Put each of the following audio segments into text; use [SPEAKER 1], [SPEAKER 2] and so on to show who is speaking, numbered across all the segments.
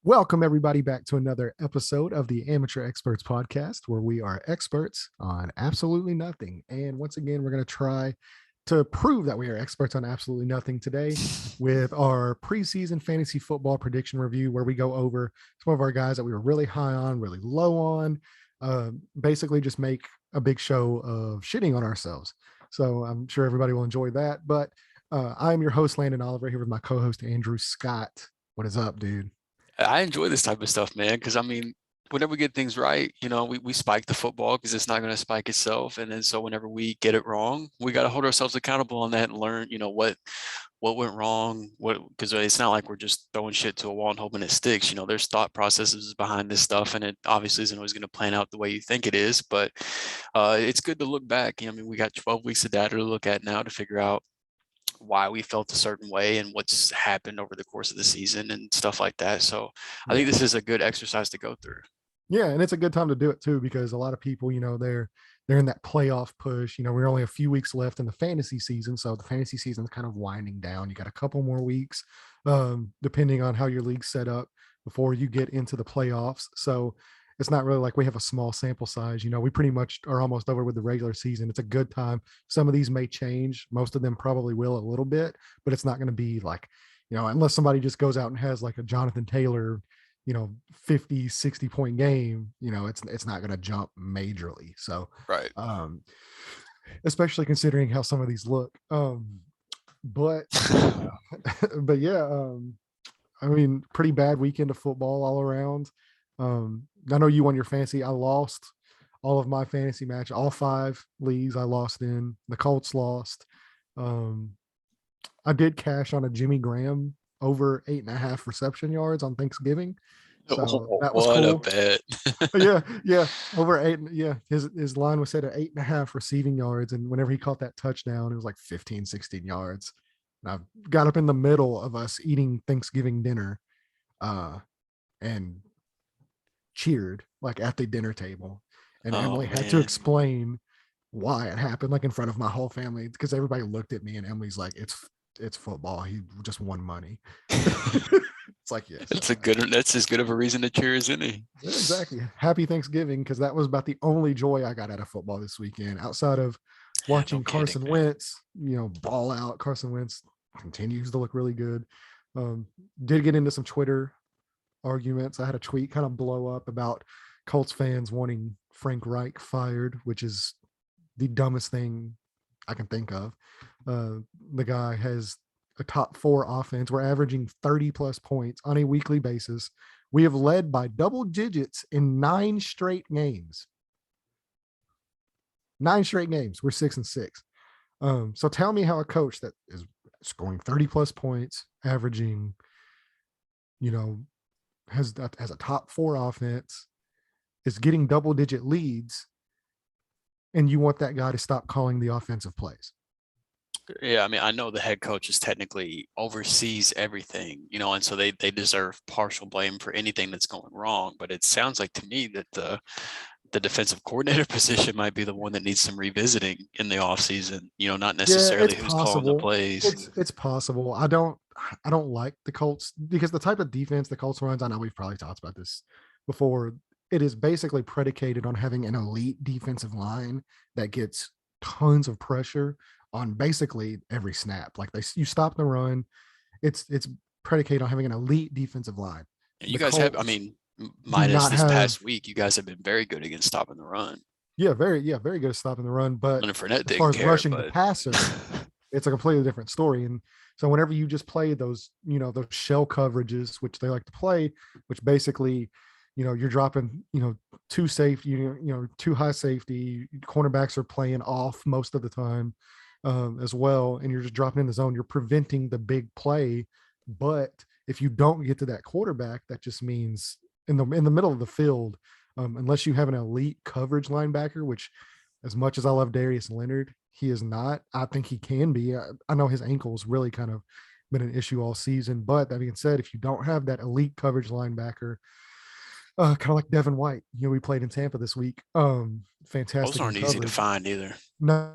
[SPEAKER 1] Welcome, everybody, back to another episode of the Amateur Experts Podcast, where we are experts on absolutely nothing. And once again, we're going to try to prove that we are experts on absolutely nothing today with our preseason fantasy football prediction review, where we go over some of our guys that we were really high on, really low on, basically just make a big show of shitting on ourselves. So I'm sure everybody will enjoy that. But I'm your host, Landon Oliver, here with my co-host, Andrew Scott. What is up, dude?
[SPEAKER 2] I enjoy this type of stuff, man, because whenever we get things right, we spike the football because it's not going to spike itself. And then so whenever we get it wrong, we got to hold ourselves accountable on that and learn, what went wrong, because it's not like we're just throwing shit to a wall and hoping it sticks. There's thought processes behind this stuff, and it obviously isn't always going to plan out the way you think it is. But it's good to look back. We got 12 weeks of data to look at now to figure out why we felt a certain way and what's happened over the course of the season and stuff like that. So I think
[SPEAKER 1] Yeah.
[SPEAKER 2] this is a good exercise to go through.
[SPEAKER 1] Yeah, and it's a good time to do it too because a lot of people, they're in that playoff push. We're only a few weeks left in the fantasy season, so the fantasy season's kind of winding down. You got a couple more weeks, depending on how your league's set up before you get into the playoffs. So it's not really like we have a small sample size. We pretty much are almost over with the regular season. It's a good time. Some of these may change. Most of them probably will a little bit, but it's not going to be like, unless somebody just goes out and has like a Jonathan Taylor 50 60 point game, it's not going to jump majorly. So
[SPEAKER 2] Right.
[SPEAKER 1] especially considering how some of these look, but but yeah, I mean, pretty bad weekend of football all around. I know you won your fantasy. I lost all of my fantasy match, all 5 leagues I lost in. The Colts lost. um I did cash on a Jimmy Graham over 8.5 reception yards on Thanksgiving. So
[SPEAKER 2] Oh,
[SPEAKER 1] that was
[SPEAKER 2] what a
[SPEAKER 1] cool.
[SPEAKER 2] bet.
[SPEAKER 1] Yeah, over eight. Yeah, his line was set at 8.5 receiving yards. And whenever he caught that touchdown, it was like 15, 16 yards. And I got up in the middle of us eating Thanksgiving dinner uh, and cheered like at the dinner table. And
[SPEAKER 2] Oh
[SPEAKER 1] Emily had to
[SPEAKER 2] man.
[SPEAKER 1] explain why it happened, like in front of my whole family, because everybody looked at me and Emily's like, it's football. He just won money. It's like, yes,
[SPEAKER 2] That's as good of a reason to cheer as any.
[SPEAKER 1] exactly. Happy Thanksgiving, because that was about the only joy I got out of football this weekend, outside of
[SPEAKER 2] Yeah, no
[SPEAKER 1] watching
[SPEAKER 2] kidding,
[SPEAKER 1] Carson
[SPEAKER 2] man.
[SPEAKER 1] Wentz, ball out. Carson Wentz continues to look really good. Um, did get into some Twitter arguments. I had a tweet kind of blow up about Colts fans wanting Frank Reich fired, which is the dumbest thing I can think of. The guy has a top 4 offense. We're averaging 30 plus points on a weekly basis. We have led by double digits in 9 straight games. 9 straight games. We're 6-6. So tell me how a coach that is scoring 30 plus points, averaging, you know, has a top 4 offense, is getting double digit leads, and you want that guy to stop calling the offensive plays.
[SPEAKER 2] Yeah, I know the head coach is technically oversees everything, and so they deserve partial blame for anything that's going wrong. But it sounds like to me that the defensive coordinator position might be the one that needs some revisiting in the offseason, not
[SPEAKER 1] Yeah, it's
[SPEAKER 2] necessarily who's calling the
[SPEAKER 1] possible.
[SPEAKER 2] plays.
[SPEAKER 1] It's possible. I don't like the Colts because the type of defense the Colts runs, I know we've probably talked about this before. It is basically predicated on having an elite defensive line that gets tons of pressure on basically every snap. Like you stop the run, it's predicated on having an elite defensive line.
[SPEAKER 2] And you
[SPEAKER 1] The
[SPEAKER 2] guys have,
[SPEAKER 1] Colts do
[SPEAKER 2] minus
[SPEAKER 1] not
[SPEAKER 2] this
[SPEAKER 1] have.
[SPEAKER 2] past week, you guys have been very good against stopping the run.
[SPEAKER 1] Yeah, very good at stopping the run, but
[SPEAKER 2] Leonard Fournette
[SPEAKER 1] as far
[SPEAKER 2] didn't
[SPEAKER 1] as
[SPEAKER 2] care,
[SPEAKER 1] rushing the
[SPEAKER 2] but
[SPEAKER 1] passer, it's a completely different story. And so whenever you just play those, those shell coverages, which they like to play, which basically, you're dropping, two safety, too high safety, cornerbacks are playing off most of the time, as well. And you're just dropping in the zone, you're preventing the big play. But if you don't get to that quarterback, that just means in the middle of the field, unless you have an elite coverage linebacker, which, as much as I love Darius Leonard, he is not. I think he can be. I know his ankle's really kind of been an issue all season. But that being said, if you don't have that elite coverage linebacker, kind of like Devin White, we played in Tampa this week.
[SPEAKER 2] those
[SPEAKER 1] Fantastic in
[SPEAKER 2] aren't easy to
[SPEAKER 1] coverage.
[SPEAKER 2] find either.
[SPEAKER 1] No,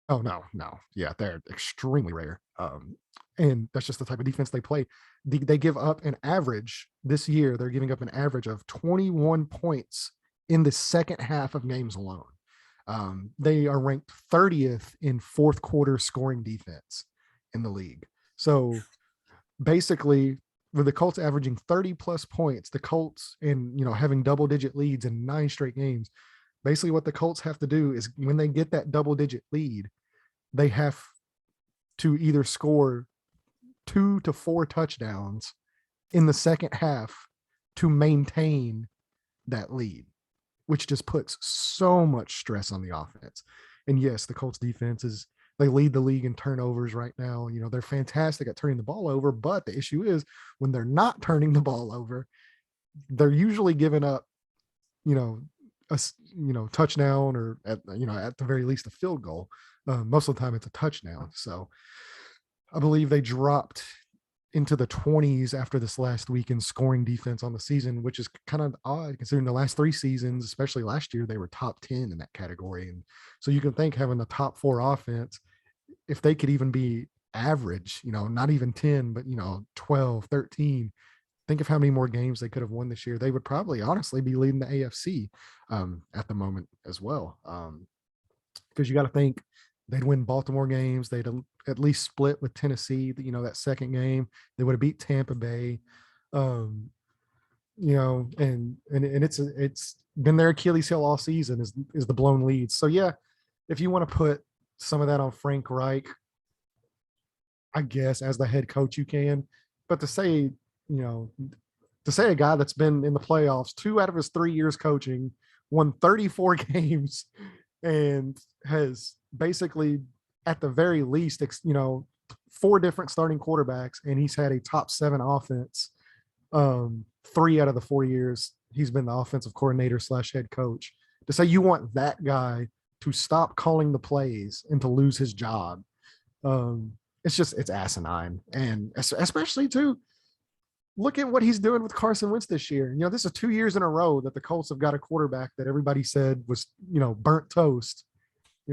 [SPEAKER 1] Oh, no. Yeah, they're extremely rare. And that's just the type of defense they play. They give up an average this year. They're giving up an average of 21 points in the second half of games alone. They are ranked 30th in fourth quarter scoring defense in the league. So basically, with the Colts averaging 30 plus points, the Colts and having double digit leads in 9 straight games, basically what the Colts have to do is when they get that double digit lead, they have to either score 2 to 4 touchdowns in the second half to maintain that lead, which just puts so much stress on the offense. And yes, the Colts defense they lead the league in turnovers right now. They're fantastic at turning the ball over, but the issue is when they're not turning the ball over, they're usually giving up, a touchdown or at the very least a field goal. Most of the time it's a touchdown. So I believe they dropped into the 20s after this last week in scoring defense on the season, which is kind of odd considering the last 3 seasons, especially last year, they were top 10 in that category. And so you can think having the top 4 offense, if they could even be average, not even 10, but 12, 13, think of how many more games they could have won this year. They would probably honestly be leading the AFC at the moment as well. Because you got to think they'd win Baltimore games. They'd at least split with Tennessee, that second game. They would have beat Tampa Bay. And it's been their Achilles heel all season is the blown leads. So yeah, if you want to put some of that on Frank Reich, I guess as the head coach you can. But to say a guy that's been in the playoffs 2 out of his 3 years coaching, won 34 games, and has basically at the very least 4 different starting quarterbacks, and he's had a top 7 offense 3 out of the 4 years he's been the offensive coordinator / head coach. To say you want that guy to stop calling the plays and to lose his job, it's asinine. And especially too, look at what he's doing with Carson Wentz this year. This is 2 years in a row that the Colts have got a quarterback that everybody said was, burnt toast. I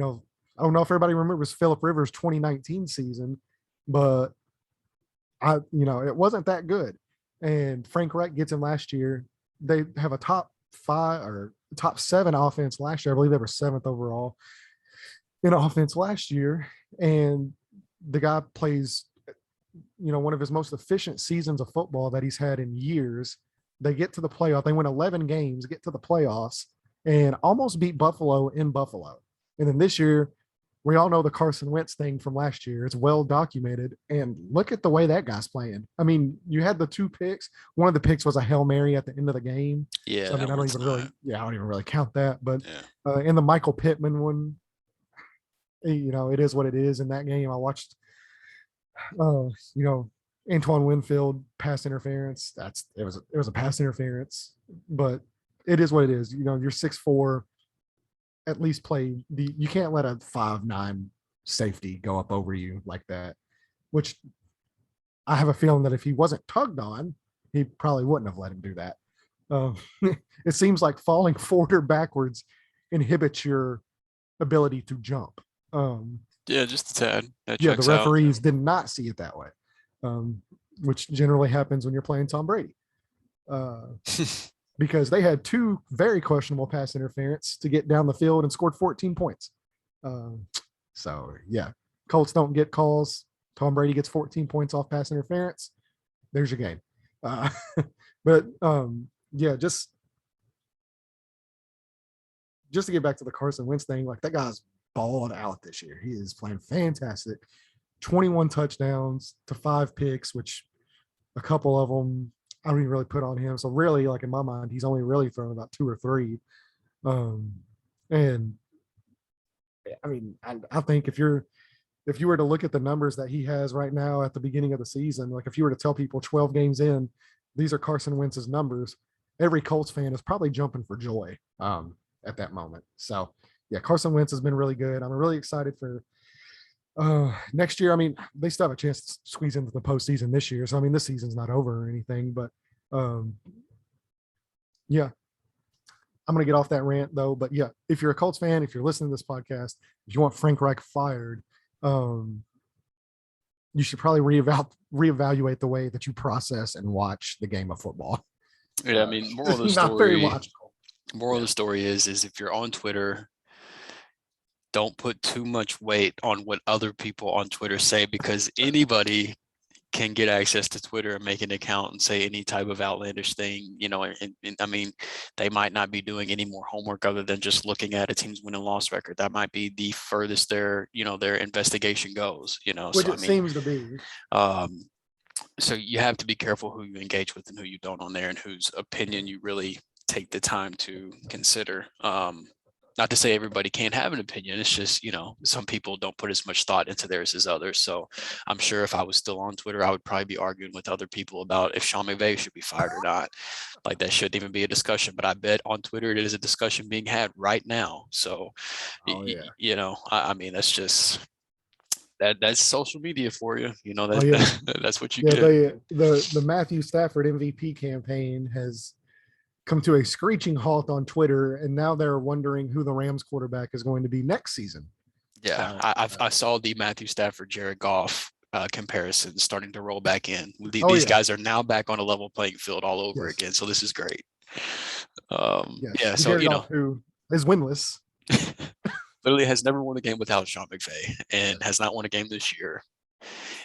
[SPEAKER 1] don't know if everybody remembers Phillip Rivers' 2019 season, but it wasn't that good. And Frank Reich gets him last year. They have a top 5 or top 7 offense last year. I believe they were 7th overall in offense last year. And the guy plays one of his most efficient seasons of football that he's had in years. They get to the playoff. They win 11 games, get to the playoffs, and almost beat Buffalo in Buffalo. And then this year, we all know the Carson Wentz thing from last year. It's well documented. And look at the way that guy's playing. I mean, you had the 2 picks. One of the picks was a Hail Mary at the end of the game.
[SPEAKER 2] Yeah.
[SPEAKER 1] So, I don't even really count that. But
[SPEAKER 2] yeah.
[SPEAKER 1] In the Michael Pittman one, it is what it is. In that game, I watched Antoine Winfield pass interference. It was a pass interference, but it is what it is. You're 6'4", at least play you can't let a 5'9" safety go up over you like that, which I have a feeling that if he wasn't tugged on, he probably wouldn't have let him do that. It seems like falling forward or backwards inhibits your ability to jump.
[SPEAKER 2] Yeah, just a tad.
[SPEAKER 1] The referees did not see it that way, which generally happens when you're playing Tom Brady, because they had 2 very questionable pass interference to get down the field and scored 14 points. So, yeah, Colts don't get calls. Tom Brady gets 14 points off pass interference. There's your game. But, yeah, just to get back to the Carson Wentz thing, like that guy's balled out this year. He is playing fantastic. 21 touchdowns to 5 picks, which a couple of them I don't even really put on him. So really, like in my mind, he's only really thrown about 2 or 3. And I mean, I think if you were to look at the numbers that he has right now at the beginning of the season, like if you were to tell people 12 games in, these are Carson Wentz's numbers, every Colts fan is probably jumping for joy at that moment. So yeah, Carson Wentz has been really good. I'm really excited for next year. I mean, they still have a chance to squeeze into the postseason this year. So, I mean, this season's not over or anything, but yeah, I'm going to get off that rant though. But yeah, if you're a Colts fan, if you're listening to this podcast, if you want Frank Reich fired, you should probably reevaluate the way that you process and watch the game of football.
[SPEAKER 2] Yeah, I mean, moral of the
[SPEAKER 1] not very
[SPEAKER 2] story.
[SPEAKER 1] logical.
[SPEAKER 2] Moral of the story is if you're on Twitter, don't put too much weight on what other people on Twitter say, because anybody can get access to Twitter and make an account and say any type of outlandish thing, you know, and I mean, they might not be doing any more homework other than just looking at a team's win and loss record. That might be the furthest their investigation goes, you know.
[SPEAKER 1] Which
[SPEAKER 2] so
[SPEAKER 1] it seems to be.
[SPEAKER 2] So you have to be careful who you engage with and who you don't on there, and whose opinion you really take the time to consider. Not to say everybody can't have an opinion. It's just, you know, some people don't put as much thought into theirs as others. So I'm sure if I was still on Twitter, I would probably be arguing with other people about if Sean McVay should be fired or not. Like, that shouldn't even be a discussion. But I bet on Twitter it is a discussion being had right now. So, you know, I mean, that's just that's social media for you. You know, that's what you get.
[SPEAKER 1] The Matthew Stafford MVP campaign has come to a screeching halt on Twitter, and now they're wondering who the Rams quarterback is going to be next season.
[SPEAKER 2] Yeah, I saw the Matthew Stafford, Jared Goff comparison starting to roll back in. These guys are now back on a level playing field all over again, so this is great. Yeah, so
[SPEAKER 1] Jared Goff, who is winless,
[SPEAKER 2] literally has never won a game without Sean McVay, and has not won a game this year,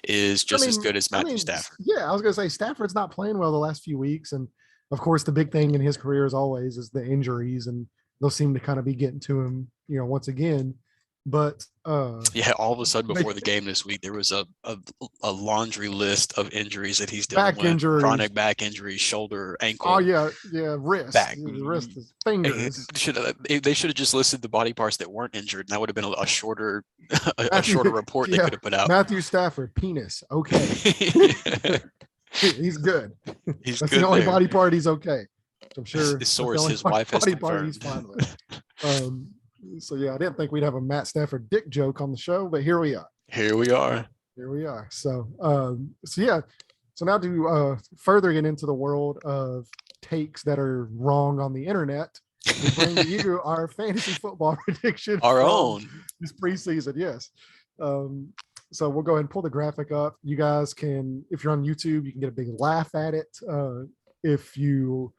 [SPEAKER 2] is just as good as Matthew Stafford.
[SPEAKER 1] Yeah, I was going to say Stafford's not playing well the last few weeks, and of course, the big thing in his career, as always, is the injuries, and they'll seem to kind of be getting to him, you know, once again. But
[SPEAKER 2] yeah, all of a sudden before the game this week, there was a laundry list of injuries that he's dealing with: chronic back injuries, shoulder, ankle.
[SPEAKER 1] Oh yeah, wrist,
[SPEAKER 2] back,
[SPEAKER 1] wrist, fingers.
[SPEAKER 2] They should have just listed the body parts that weren't injured, and that would have been a shorter report they could have put out.
[SPEAKER 1] Matthew Stafford, penis, okay. He's good.
[SPEAKER 2] That's
[SPEAKER 1] good
[SPEAKER 2] the
[SPEAKER 1] only
[SPEAKER 2] there.
[SPEAKER 1] Body part he's okay. I'm sure
[SPEAKER 2] his source, his wife has confirmed.
[SPEAKER 1] He's fine with. So yeah, I didn't think we'd have a Matt Stafford dick joke on the show, but here we are. So yeah. So now to further get into the world of takes that are wrong on the internet, we bring to you our fantasy football prediction.
[SPEAKER 2] Our own.
[SPEAKER 1] This preseason, yes. So we'll go ahead and pull the graphic up. You guys can, if you're on YouTube, you can get a big laugh at it. If you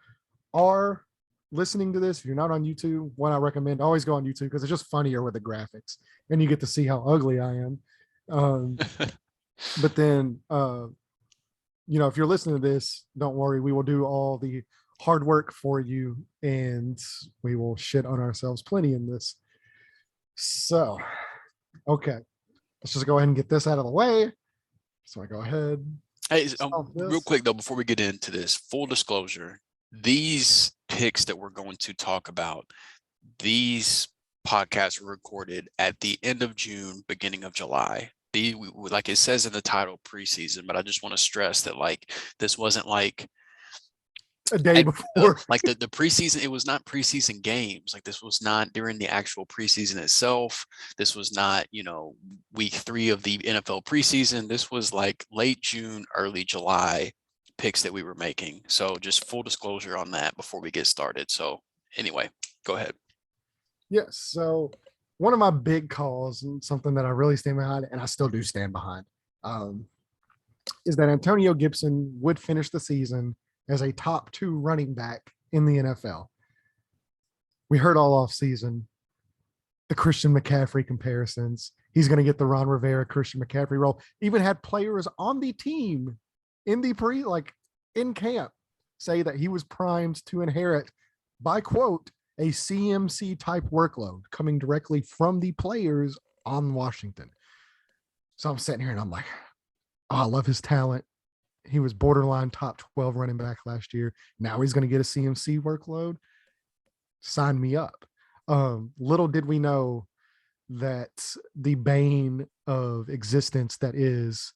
[SPEAKER 1] are listening to this, if you're not on YouTube, what I recommend, always go on YouTube, because it's just funnier with the graphics and you get to see how ugly I am. But then, you know, if you're listening to this, don't worry, we will do all the hard work for you, and we will shit on ourselves plenty in this. So, okay. Let's just go ahead and get this out of the way. So I go ahead.
[SPEAKER 2] Hey, real quick though, before we get into this, full disclosure, these picks that we're going to talk about, these podcasts were recorded at the end of June, beginning of July. Like it says in the title, preseason, but I just want to stress that, like, this wasn't like
[SPEAKER 1] a day before,
[SPEAKER 2] like the preseason. It was not preseason games. Like, this was not during the actual preseason itself. This was not, you know, week 3 of the NFL preseason. This was like late June, early July picks that we were making. So just full disclosure on that before we get started. So anyway, go ahead.
[SPEAKER 1] Yes. So one of my big calls, and something that I really stand behind, and I still do stand behind, is that Antonio Gibson would finish the season as a top 2 running back in the NFL. We heard all off season the Christian McCaffrey comparisons. He's going to get the Ron Rivera, Christian McCaffrey role. Even had players on the team in the in camp say that he was primed to inherit, by quote, a CMC type workload coming directly from the players on Washington. So I'm sitting here and I'm like, oh, I love his talent. He was borderline top 12 running back last year. Now he's going to get a CMC workload. Sign me up. Little did we know that the bane of existence that is,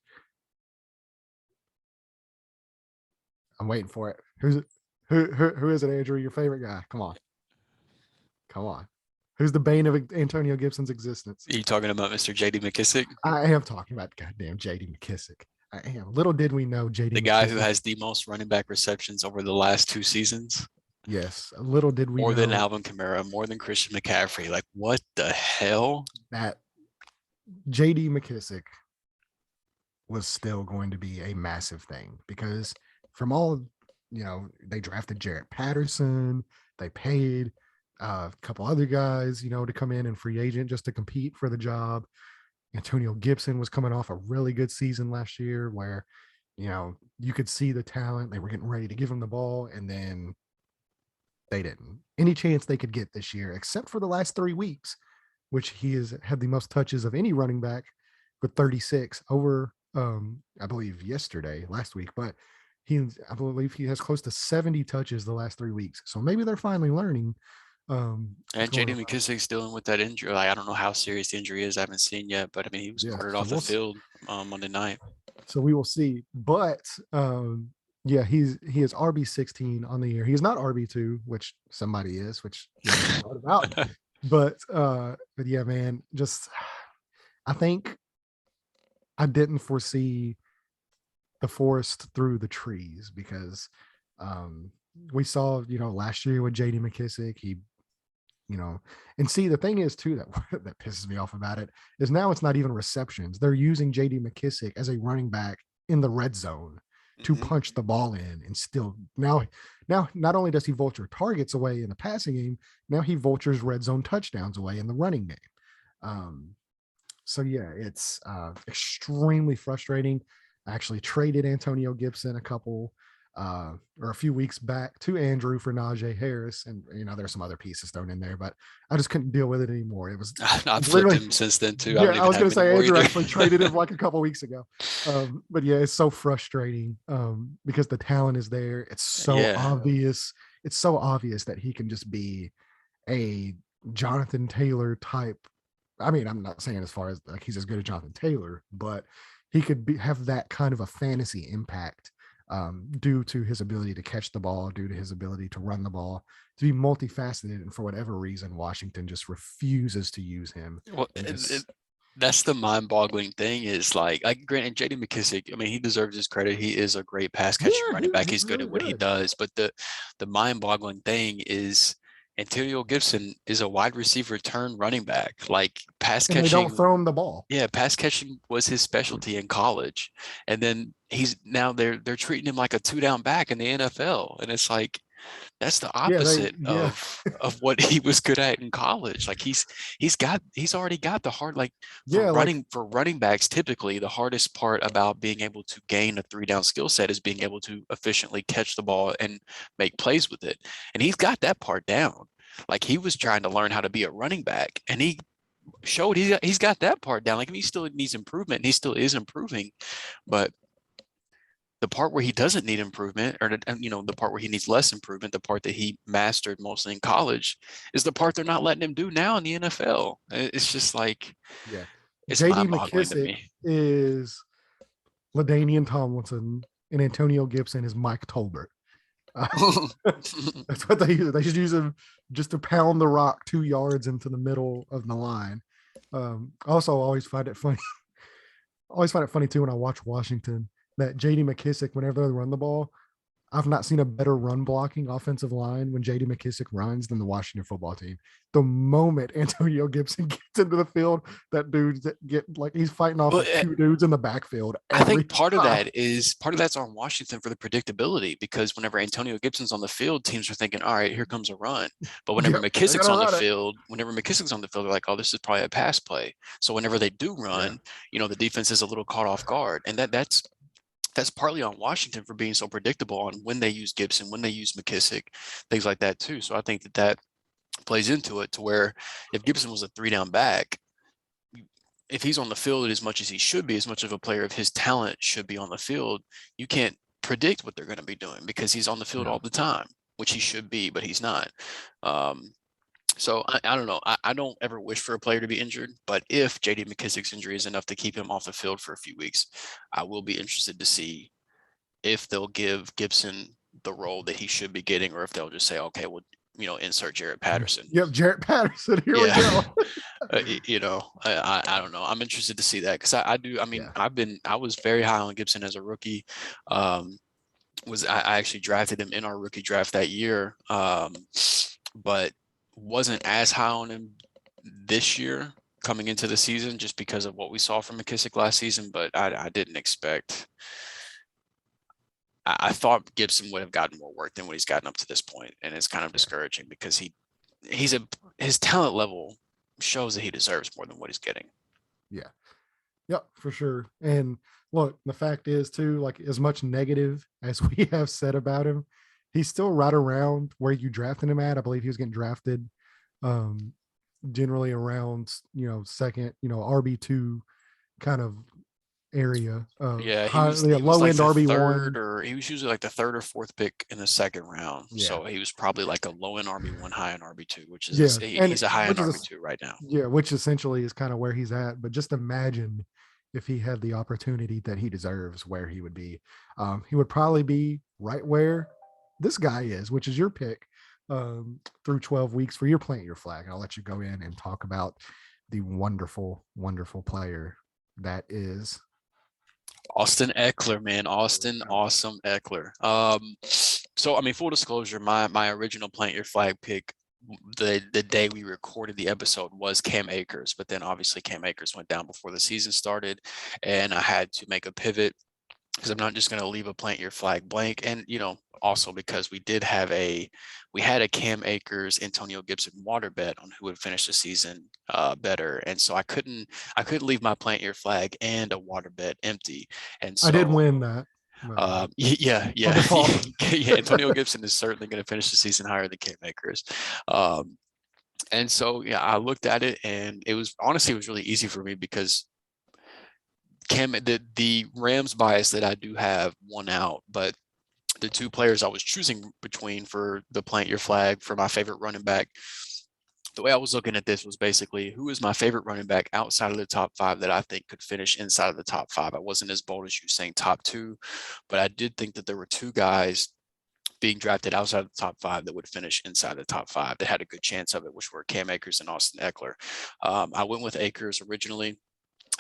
[SPEAKER 1] I'm waiting for it. Who is it, Andrew? Your favorite guy? Come on. Who's the bane of Antonio Gibson's existence?
[SPEAKER 2] Are you talking about Mr. J.D. McKissick?
[SPEAKER 1] I am talking about goddamn J.D. McKissick. I am. Little did we know J.D.
[SPEAKER 2] The guy who has the most running back receptions over the last 2 seasons.
[SPEAKER 1] Yes. Little did we
[SPEAKER 2] more than
[SPEAKER 1] know
[SPEAKER 2] Alvin Kamara, more than Christian McCaffrey. Like, what the hell?
[SPEAKER 1] that JD McKissick was still going to be a massive thing because from all, they drafted Jarrett Patterson, they paid a couple other guys, to come in and free agent just to compete for the job. Antonio Gibson was coming off a really good season last year where, you could see the talent. They were getting ready to give him the ball, and then they didn't. Any chance they could get this year, except for the last 3 weeks, which he has had the most touches of any running back with 36 over, I believe last week, but I believe he has close to 70 touches the last 3 weeks. So maybe they're finally learning.
[SPEAKER 2] And JD McKissick's dealing with that injury. Like, I don't know how serious the injury is. I haven't seen yet, but I mean, he was carted off the field Monday night.
[SPEAKER 1] So we will see. But yeah, he is RB16 on the year. He is not RB2, which somebody is, which thought about. But yeah, man, just I think I didn't foresee the forest through the trees because we saw, last year with JD McKissick, he, and see, the thing is too, that pisses me off about it is now it's not even receptions. They're using JD McKissick as a running back in the red zone to punch the ball in, and still now not only does he vulture targets away in the passing game, now he vultures red zone touchdowns away in the running game. So yeah, it's extremely frustrating. I actually traded Antonio Gibson a few weeks back to Andrew for Najee Harris, and there's some other pieces thrown in there, but I just couldn't deal with it anymore. It was
[SPEAKER 2] I've flipped him since then too.
[SPEAKER 1] Yeah, I was going to say Andrew actually traded him like a couple weeks ago, but yeah, it's so frustrating because the talent is there. It's so obvious. It's so obvious that he can just be a Jonathan Taylor type. I mean, I'm not saying as far as like he's as good as Jonathan Taylor, but he could have that kind of a fantasy impact due to his ability to catch the ball, due to his ability to run the ball, to be multifaceted. And for whatever reason, Washington just refuses to use him.
[SPEAKER 2] Well, that's the mind-boggling thing is like granted, JD McKissick, I mean, he deserves his credit. He is a great pass catching running back. He's good at what he does. But the mind-boggling thing is Antonio Gibson is a wide receiver turned running back. Like pass catching.
[SPEAKER 1] They don't throw him the ball.
[SPEAKER 2] Yeah, pass catching was his specialty in college. And then they're treating him like a 2-down back in the NFL. And it's like, that's the opposite of what he was good at in college. Like he's already got the hard, like for running backs, typically the hardest part about being able to gain a 3-down skill set is being able to efficiently catch the ball and make plays with it. And he's got that part down. Like he was trying to learn how to be a running back, and he showed he's got that part down. Like he still needs improvement, and he still is improving, but the part where he doesn't need improvement, or the part where he needs less improvement, the part that he mastered mostly in college, is the part they're not letting him do now in the NFL. It's just like, it's
[SPEAKER 1] JD
[SPEAKER 2] mind-boggling to
[SPEAKER 1] McKissick
[SPEAKER 2] me.
[SPEAKER 1] Is LaDainian Tomlinson, and Antonio Gibson is Mike Tolbert. That's what they use. They should use him just to pound the rock 2 yards into the middle of the line. Also, always find it funny. Always find it funny too when I watch Washington that JD McKissick, whenever they run the ball, I've not seen a better run blocking offensive line when JD McKissick runs than the Washington football team. The moment Antonio Gibson gets into the field, that dude he's fighting off 2 dudes in the backfield.
[SPEAKER 2] I think part of that's on Washington for the predictability, because whenever Antonio Gibson's on the field, teams are thinking, all right, here comes a run. But whenever McKissick's on the field, they're like, oh, this is probably a pass play. So whenever they do run, the defense is a little caught off guard. And that's partly on Washington for being so predictable on when they use Gibson, when they use McKissick, things like that too. So I think that plays into it, to where if Gibson was a 3-down back, if he's on the field as much as he should be, as much of a player of his talent should be on the field, you can't predict what they're going to be doing because he's on the field all the time, which he should be, but he's not. So I don't know. I don't ever wish for a player to be injured, but if JD McKissick's injury is enough to keep him off the field for a few weeks, I will be interested to see if they'll give Gibson the role that he should be getting, or if they'll just say, okay, well, insert Jarrett Patterson.
[SPEAKER 1] Yep, Jarrett Patterson. Here we go.
[SPEAKER 2] I don't know. I'm interested to see that because I do. I mean, I was very high on Gibson as a rookie. I actually drafted him in our rookie draft that year, but wasn't as high on him this year coming into the season just because of what we saw from McKissick last season. But I didn't expect. I thought Gibson would have gotten more work than what he's gotten up to this point, and it's kind of discouraging because his talent level shows that he deserves more than what he's getting.
[SPEAKER 1] Yeah. Yep, for sure. And look, the fact is too, like as much negative as we have said about him, he's still right around where you drafted him at. I believe he was getting drafted um generally around, second, RB2 kind of area.
[SPEAKER 2] Yeah,
[SPEAKER 1] High,
[SPEAKER 2] he was
[SPEAKER 1] low
[SPEAKER 2] like
[SPEAKER 1] end
[SPEAKER 2] the
[SPEAKER 1] RB1.
[SPEAKER 2] third, or he was usually like the third or fourth pick in the second round.
[SPEAKER 1] Yeah.
[SPEAKER 2] So he was probably like a low end RB1, high end RB2, which is
[SPEAKER 1] Yeah. And
[SPEAKER 2] he's a high end
[SPEAKER 1] which is
[SPEAKER 2] RB2 right now.
[SPEAKER 1] yeah, which essentially is kind of where he's at. But just imagine if he had the opportunity that he deserves, where he would be. He would probably be right where this guy is, which is your pick, through 12 weeks for your plant your flag. I'll let you go in and talk about the wonderful, wonderful player that is
[SPEAKER 2] Austin Eckler, man. Austin, awesome Eckler. So I mean, full disclosure, my original plant your flag pick the day we recorded the episode was Cam Akers, but then obviously Cam Akers went down before the season started, and I had to make a pivot because I'm not just going to leave a plant your flag blank. And, also because we had a Cam Akers, Antonio Gibson water bet on who would finish the season better. And so I couldn't leave my plant your flag and a water bet empty. And so
[SPEAKER 1] I did win that.
[SPEAKER 2] yeah. Yeah. Antonio Gibson is certainly going to finish the season higher than Cam Akers. And so, yeah, I looked at it, and it was really easy for me because the Rams bias that I do have won out, but the two players I was choosing between for the plant your flag for my favorite running back, the way I was looking at this was basically who is my favorite running back outside of the top 5 that I think could finish inside of the top 5. I wasn't as bold as you saying top 2, but I did think that there were 2 guys being drafted outside of the top 5 that would finish inside the top 5 that had a good chance of it, which were Cam Akers and Austin Eckler. I went with Akers originally.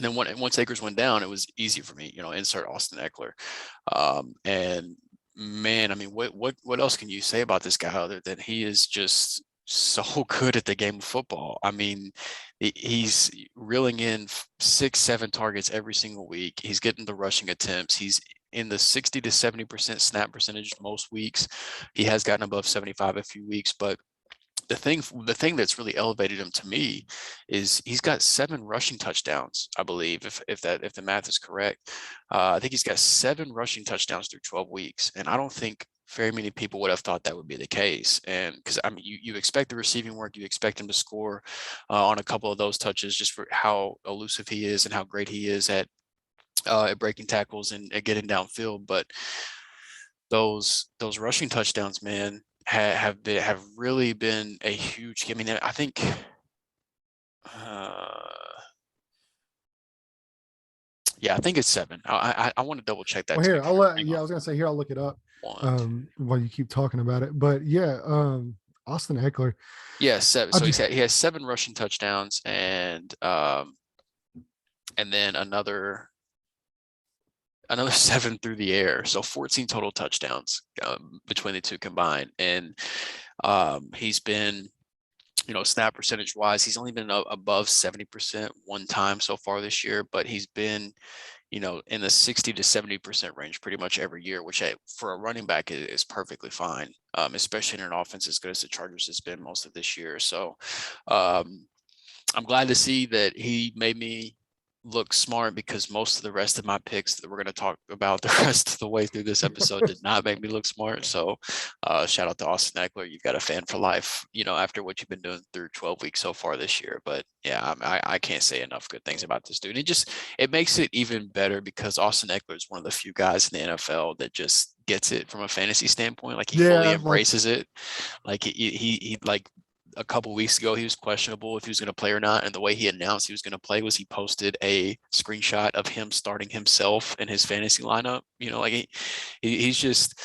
[SPEAKER 2] And then once Akers went down, it was easy for me, insert Austin Eckler. And man, I mean, what else can you say about this guy other than he is just so good at the game of football? I mean, he's reeling in 6-7 targets every single week. He's getting the rushing attempts. He's in the 60 to 70% snap percentage most weeks. He has gotten above 75 a few weeks, but the thing that's really elevated him to me is he's got 7 rushing touchdowns, I believe, if the math is correct. I think he's got 7 rushing touchdowns through 12 weeks, and I don't think very many people would have thought that would be the case. And because I mean, you expect the receiving work, you expect him to score on a couple of those touches just for how elusive he is and how great he is at breaking tackles and getting downfield, but those rushing touchdowns, man, have really been a huge. I mean, I think I think it's 7. I want to double check that.
[SPEAKER 1] Well, here I was gonna say here I'll look it up while you keep talking about it. But yeah, Austin Eckler.
[SPEAKER 2] Yeah, 7. So he has 7 rushing touchdowns and then another 7 through the air. So 14 total touchdowns between the two combined. And he's been, snap percentage wise, he's only been above 70% one time so far this year, but he's been, in the 60 to 70% range pretty much every year, which for a running back is perfectly fine, especially in an offense as good as the Chargers has been most of this year. So I'm glad to see that he made me look smart, because most of the rest of my picks that we're going to talk about the rest of the way through this episode did not make me look smart. So shout out to Austin Eckler. You've got a fan for life, after what you've been doing through 12 weeks so far this year. But yeah, I can't say enough good things about this dude. It makes it even better because Austin Eckler is one of the few guys in the NFL that just gets it from a fantasy standpoint. Like he fully embraces it. Like he like, a couple weeks ago, he was questionable if he was going to play or not. And the way he announced he was going to play was he posted a screenshot of him starting himself in his fantasy lineup. Like he's just,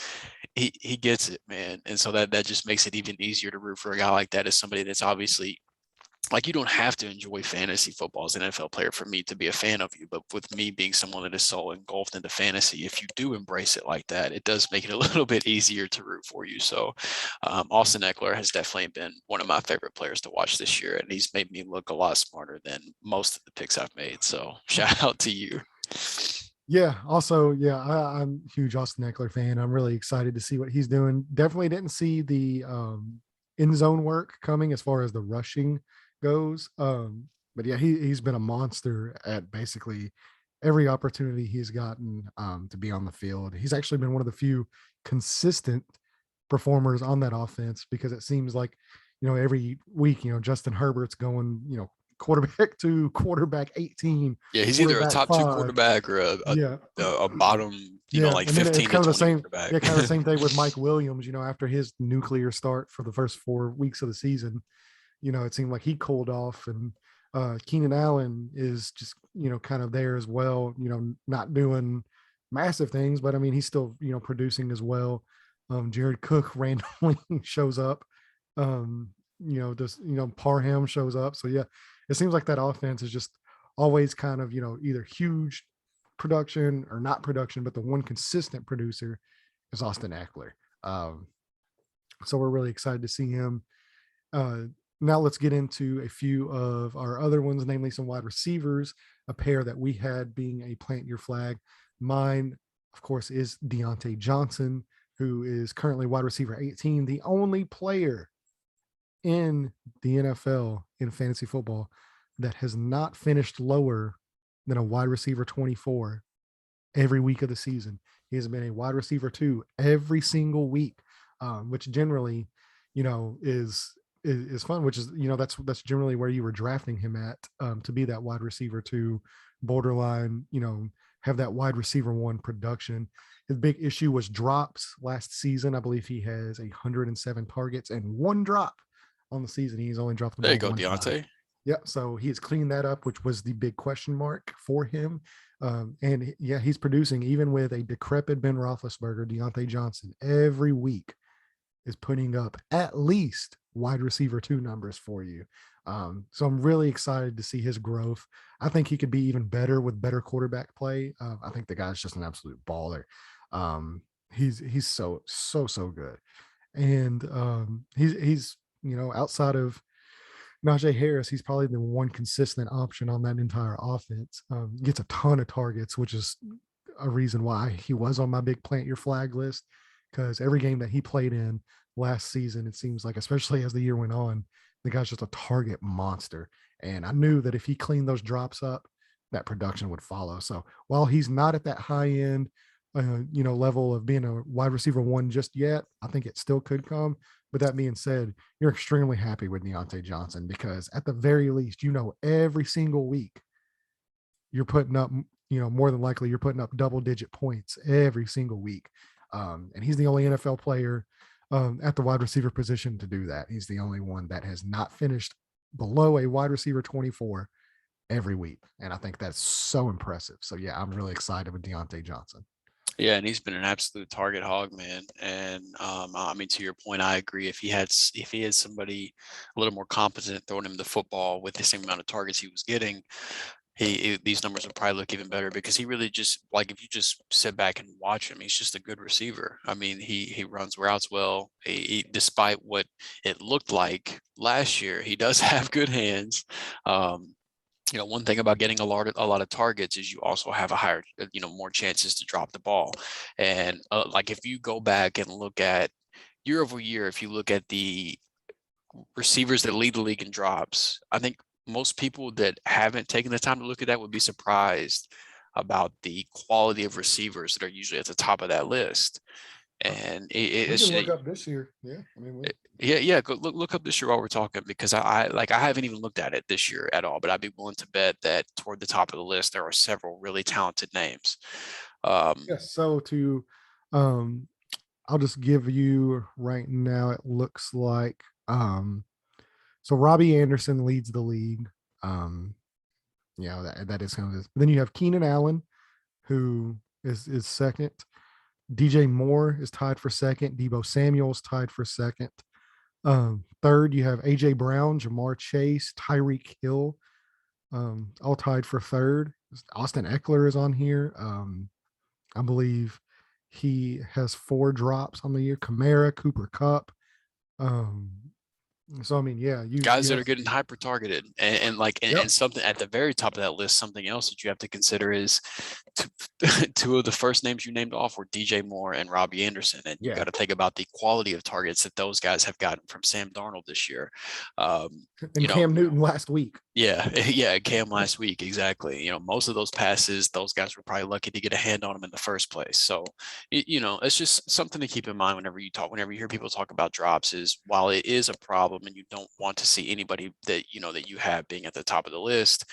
[SPEAKER 2] he gets it, man. And so that just makes it even easier to root for a guy like that, as somebody that's obviously like, you don't have to enjoy fantasy football as an NFL player for me to be a fan of you. But with me being someone that is so engulfed into fantasy, if you do embrace it like that, it does make it a little bit easier to root for you. So Austin Eckler has definitely been one of my favorite players to watch this year, and he's made me look a lot smarter than most of the picks I've made. So shout out to you.
[SPEAKER 1] Yeah. Also, yeah, I'm a huge Austin Eckler fan. I'm really excited to see what he's doing. Definitely didn't see the end zone work coming as far as the rushing goes. But yeah, he's been a monster at basically every opportunity he's gotten to be on the field. He's actually been one of the few consistent performers on that offense, because it seems like, every week, Justin Herbert's going, quarterback 2, quarterback 18,
[SPEAKER 2] Yeah, he's either a
[SPEAKER 1] quarterback
[SPEAKER 2] top two
[SPEAKER 1] 5.
[SPEAKER 2] quarterback or
[SPEAKER 1] Yeah.
[SPEAKER 2] a bottom,
[SPEAKER 1] Yeah.
[SPEAKER 2] like
[SPEAKER 1] And then it's
[SPEAKER 2] 15 to
[SPEAKER 1] kind of the
[SPEAKER 2] 20
[SPEAKER 1] same.
[SPEAKER 2] quarterback.
[SPEAKER 1] Yeah. Kind of the same thing with Mike Williams, after his nuclear start for the first 4 weeks of the season, it seemed like he cooled off. And Keenan Allen is just, kind of there as well, not doing massive things, but I mean, he's still, producing as well. Jared Cook randomly shows up. Just, Parham shows up. So yeah, it seems like that offense is just always kind of, either huge production or not production, but the one consistent producer is Austin Eckler. Um, so we're really excited to see him. Uh, Now let's get into a few of our other ones, namely some wide receivers, a pair that we had being a plant your flag. Mine, of course, is Deontay Johnson, who is currently wide receiver 18, the only player in the NFL in fantasy football that has not finished lower than a wide receiver 24 every week of the season. He has been a wide receiver 2 every single week, which generally, is fun. Which is, that's generally where you were drafting him at, to be that wide receiver 2, borderline, have that wide receiver 1 production. His big issue was drops last season. I believe he has 107 targets and 1 drop on the season. He's only dropped the
[SPEAKER 2] There you
[SPEAKER 1] ball
[SPEAKER 2] go,
[SPEAKER 1] 1 time.
[SPEAKER 2] Deontay.
[SPEAKER 1] Yeah, so he's cleaned that up, which was the big question mark for him. And yeah, he's producing even with a decrepit Ben Roethlisberger. Deontay Johnson every week is putting up at least wide receiver 2 numbers for you. So I'm really excited to see his growth. I think he could be even better with better quarterback play. I think the guy's just an absolute baller. He's so good, and he's outside of Najee Harris, he's probably the one consistent option on that entire offense. Gets a ton of targets, which is a reason why he was on my big plant your flag list, because every game that he played in last season, it seems like, especially as the year went on, the guy's just a target monster. And I knew that if he cleaned those drops up, that production would follow. So while he's not at that high end, level of being a wide receiver 1 just yet, I think it still could come. But that being said, you're extremely happy with Deontay Johnson, because at the very least, every single week you're putting up, more than likely you're putting up double-digit points every single week. And he's the only NFL player at the wide receiver position to do that. He's the only one that has not finished below a wide receiver 24 every week. And I think that's so impressive. So yeah, I'm really excited with Deontay Johnson.
[SPEAKER 2] Yeah, and he's been an absolute target hog, man. And I mean, to your point, I agree. If he had somebody a little more competent throwing him the football with the same amount of targets he was getting, these numbers would probably look even better, because he really just, like, if you just sit back and watch him, he's just a good receiver. I mean, he runs routes well. Despite what it looked like last year, he does have good hands. One thing about getting a lot of targets is you also have a higher, more chances to drop the ball. And like, if you go back and look at year over year, if you look at the receivers that lead the league in drops, I think most people that haven't taken the time to look at that would be surprised about the quality of receivers that are usually at the top of that list. And
[SPEAKER 1] We can look up this year. Yeah, I mean,
[SPEAKER 2] yeah. Go look up this year while we're talking, because I haven't even looked at it this year at all. But I'd be willing to bet that toward the top of the list there are several really talented names.
[SPEAKER 1] yes. So um, I'll just give you right now. It looks like so Robbie Anderson leads the league. Um, that is kind of this. Then you have Keenan Allen, who is second. DJ Moore is tied for second. Debo Samuel's tied for second. Third, you have AJ Brown, Jamar Chase, Tyreek Hill, all tied for third. Austin Eckler is on here. I believe he has 4 drops on the year. Kamara, Cooper Cup. Um, so I mean, yeah,
[SPEAKER 2] Guys
[SPEAKER 1] you
[SPEAKER 2] that
[SPEAKER 1] have
[SPEAKER 2] are getting hyper targeted, and
[SPEAKER 1] yep.
[SPEAKER 2] something at the very top of that list, something else that you have to consider is two of the first names you named off were DJ Moore and Robbie Anderson, and you
[SPEAKER 1] Yeah.
[SPEAKER 2] got to think about the quality of targets that those guys have gotten from Sam Darnold this year.
[SPEAKER 1] And Cam Newton last week.
[SPEAKER 2] Yeah, Cam last week, exactly. Most of those passes, those guys were probably lucky to get a hand on them in the first place. So, it's just something to keep in mind whenever you hear people talk about drops. Is while it is a problem, and you don't want to see anybody that you have being at the top of the list,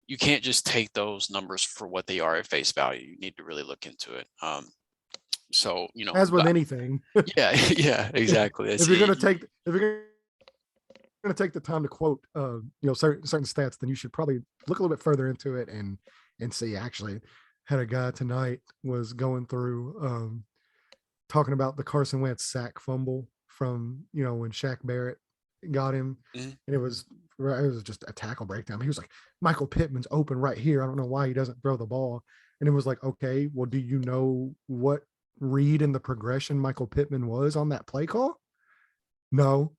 [SPEAKER 2] you can't just take those numbers for what they are at face value. You need to really look into it. So
[SPEAKER 1] as with anything.
[SPEAKER 2] yeah, exactly.
[SPEAKER 1] If you're going to take the time to quote certain stats, then you should probably look a little bit further into it and see. Actually had a guy tonight was going through talking about the Carson Wentz sack fumble from when Shaq Barrett got him.
[SPEAKER 2] Mm-hmm.
[SPEAKER 1] And it was just a tackle breakdown. He was like, Michael Pittman's open right here, I don't know why he doesn't throw the ball. And it was like, okay, well, do you know what read in the progression Michael Pittman was on that play call? No.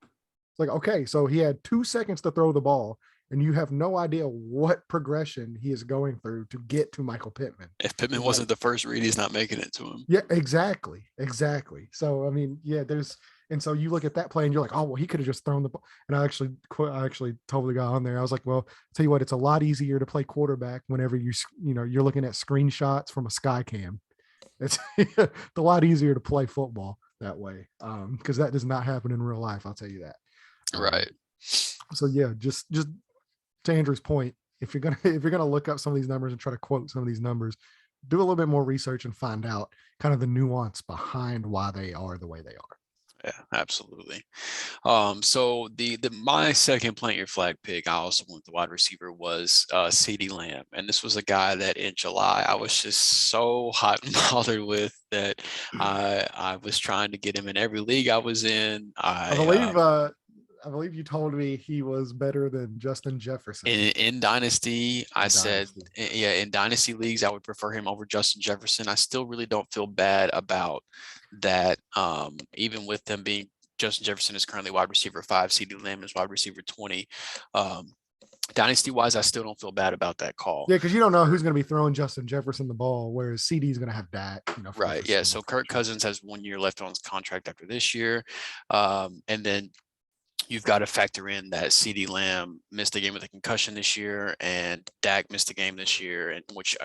[SPEAKER 1] It's like, okay, so he had 2 seconds to throw the ball, and you have no idea what progression he is going through to get to Michael Pittman.
[SPEAKER 2] If Pittman wasn't the first read, he's not making it to him.
[SPEAKER 1] Yeah, exactly. So, I mean, yeah, and so you look at that play and you're like, oh, well, he could have just thrown the ball. And I actually told the guy on there, I was like, well, tell you what, it's a lot easier to play quarterback whenever you're looking at screenshots from a sky cam. It's a lot easier to play football that way, because that does not happen in real life. I'll tell you that.
[SPEAKER 2] Right.
[SPEAKER 1] So yeah, just to Andrew's point, if you're gonna look up some of these numbers and try to quote some of these numbers, do a little bit more research and find out kind of the nuance behind why they are the way they are.
[SPEAKER 2] Yeah, absolutely. So my second plant your flag pick, I also went the wide receiver, was CeeDee Lamb, and this was a guy that in July I was just so hot and bothered with that I was trying to get him in every league I was in.
[SPEAKER 1] I believe you told me he was better than Justin Jefferson.
[SPEAKER 2] In Dynasty, I said, yeah, in Dynasty leagues, I would prefer him over Justin Jefferson. I still really don't feel bad about that. Even with them being, Justin Jefferson is currently wide receiver 5, CeeDee Lamb is wide receiver 20. Dynasty wise, I still don't feel bad about that call.
[SPEAKER 1] Yeah, because you don't know who's going to be throwing Justin Jefferson the ball, whereas CD is going to have Dak.
[SPEAKER 2] Right. Yeah. So Kirk Cousins has 1 year left on his contract after this year, and then you've got to factor in that CeeDee Lamb missed a game with a concussion this year, and Dak missed a game this year, and which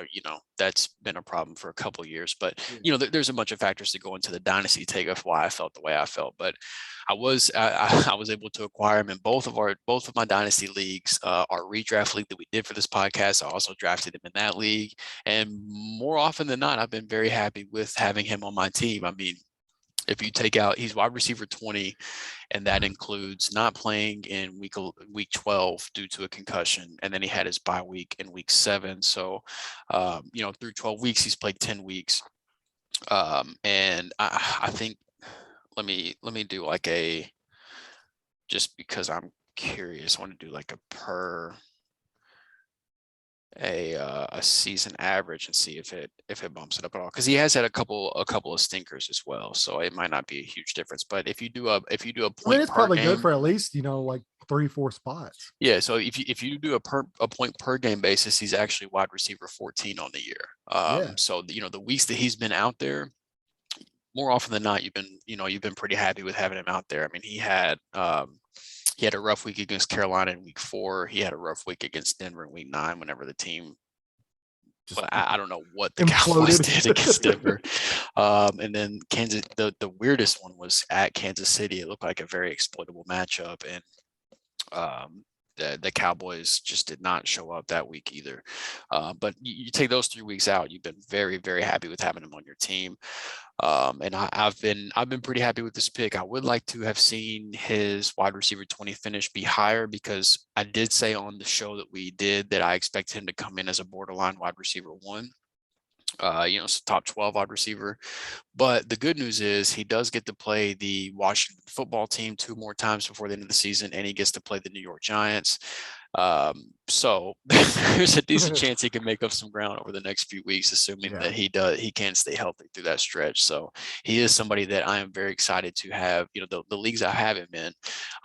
[SPEAKER 2] that's been a problem for a couple of years. But there's a bunch of factors that go into the dynasty take of why I felt the way I felt. But I was able to acquire him in both of my dynasty leagues. Our redraft league that we did for this podcast, I also drafted him in that league, and more often than not, I've been very happy with having him on my team. I mean, if you take out, he's wide receiver 20, and that includes not playing in week 12 due to a concussion, and then he had his bye week in week 7. So, through 12 weeks, he's played 10 weeks, and I think let me do like just because I'm curious, I want to do like a season average and see if it bumps it up at all, because he has had a couple of stinkers as well, so it might not be a huge difference. But if you do a point,
[SPEAKER 1] it's probably good for at least like 3-4 spots.
[SPEAKER 2] Yeah, so if you do a point per game basis, he's actually wide receiver 14 on the year. So the weeks that he's been out there, more often than not, you've been pretty happy with having him out there. I mean, he had a rough week against Carolina in week 4. He had a rough week against Denver in week 9 whenever the team, I don't know what the Cowboys did against Denver. And then Kansas, the weirdest one was at Kansas City. It looked like a very exploitable matchup, and the Cowboys just did not show up that week either. But you take those 3 weeks out, you've been very, very happy with having him on your team. And I've been pretty happy with this pick. I would like to have seen his wide receiver 20 finish be higher, because I did say on the show that we did that I expect him to come in as a borderline wide receiver 1. top 12 wide receiver. But the good news is he does get to play the Washington football team 2 more times before the end of the season, and he gets to play the New York Giants. So there's a decent chance he can make up some ground over the next few weeks, assuming that he can stay healthy through that stretch. So he is somebody that I am very excited to have. The leagues I have him in,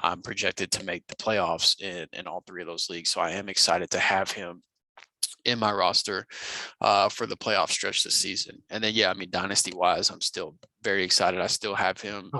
[SPEAKER 2] I'm projected to make the playoffs in all 3 of those leagues. So I am excited to have him in my roster for the playoff stretch this season. And then, dynasty wise, I'm still very excited. I still have him,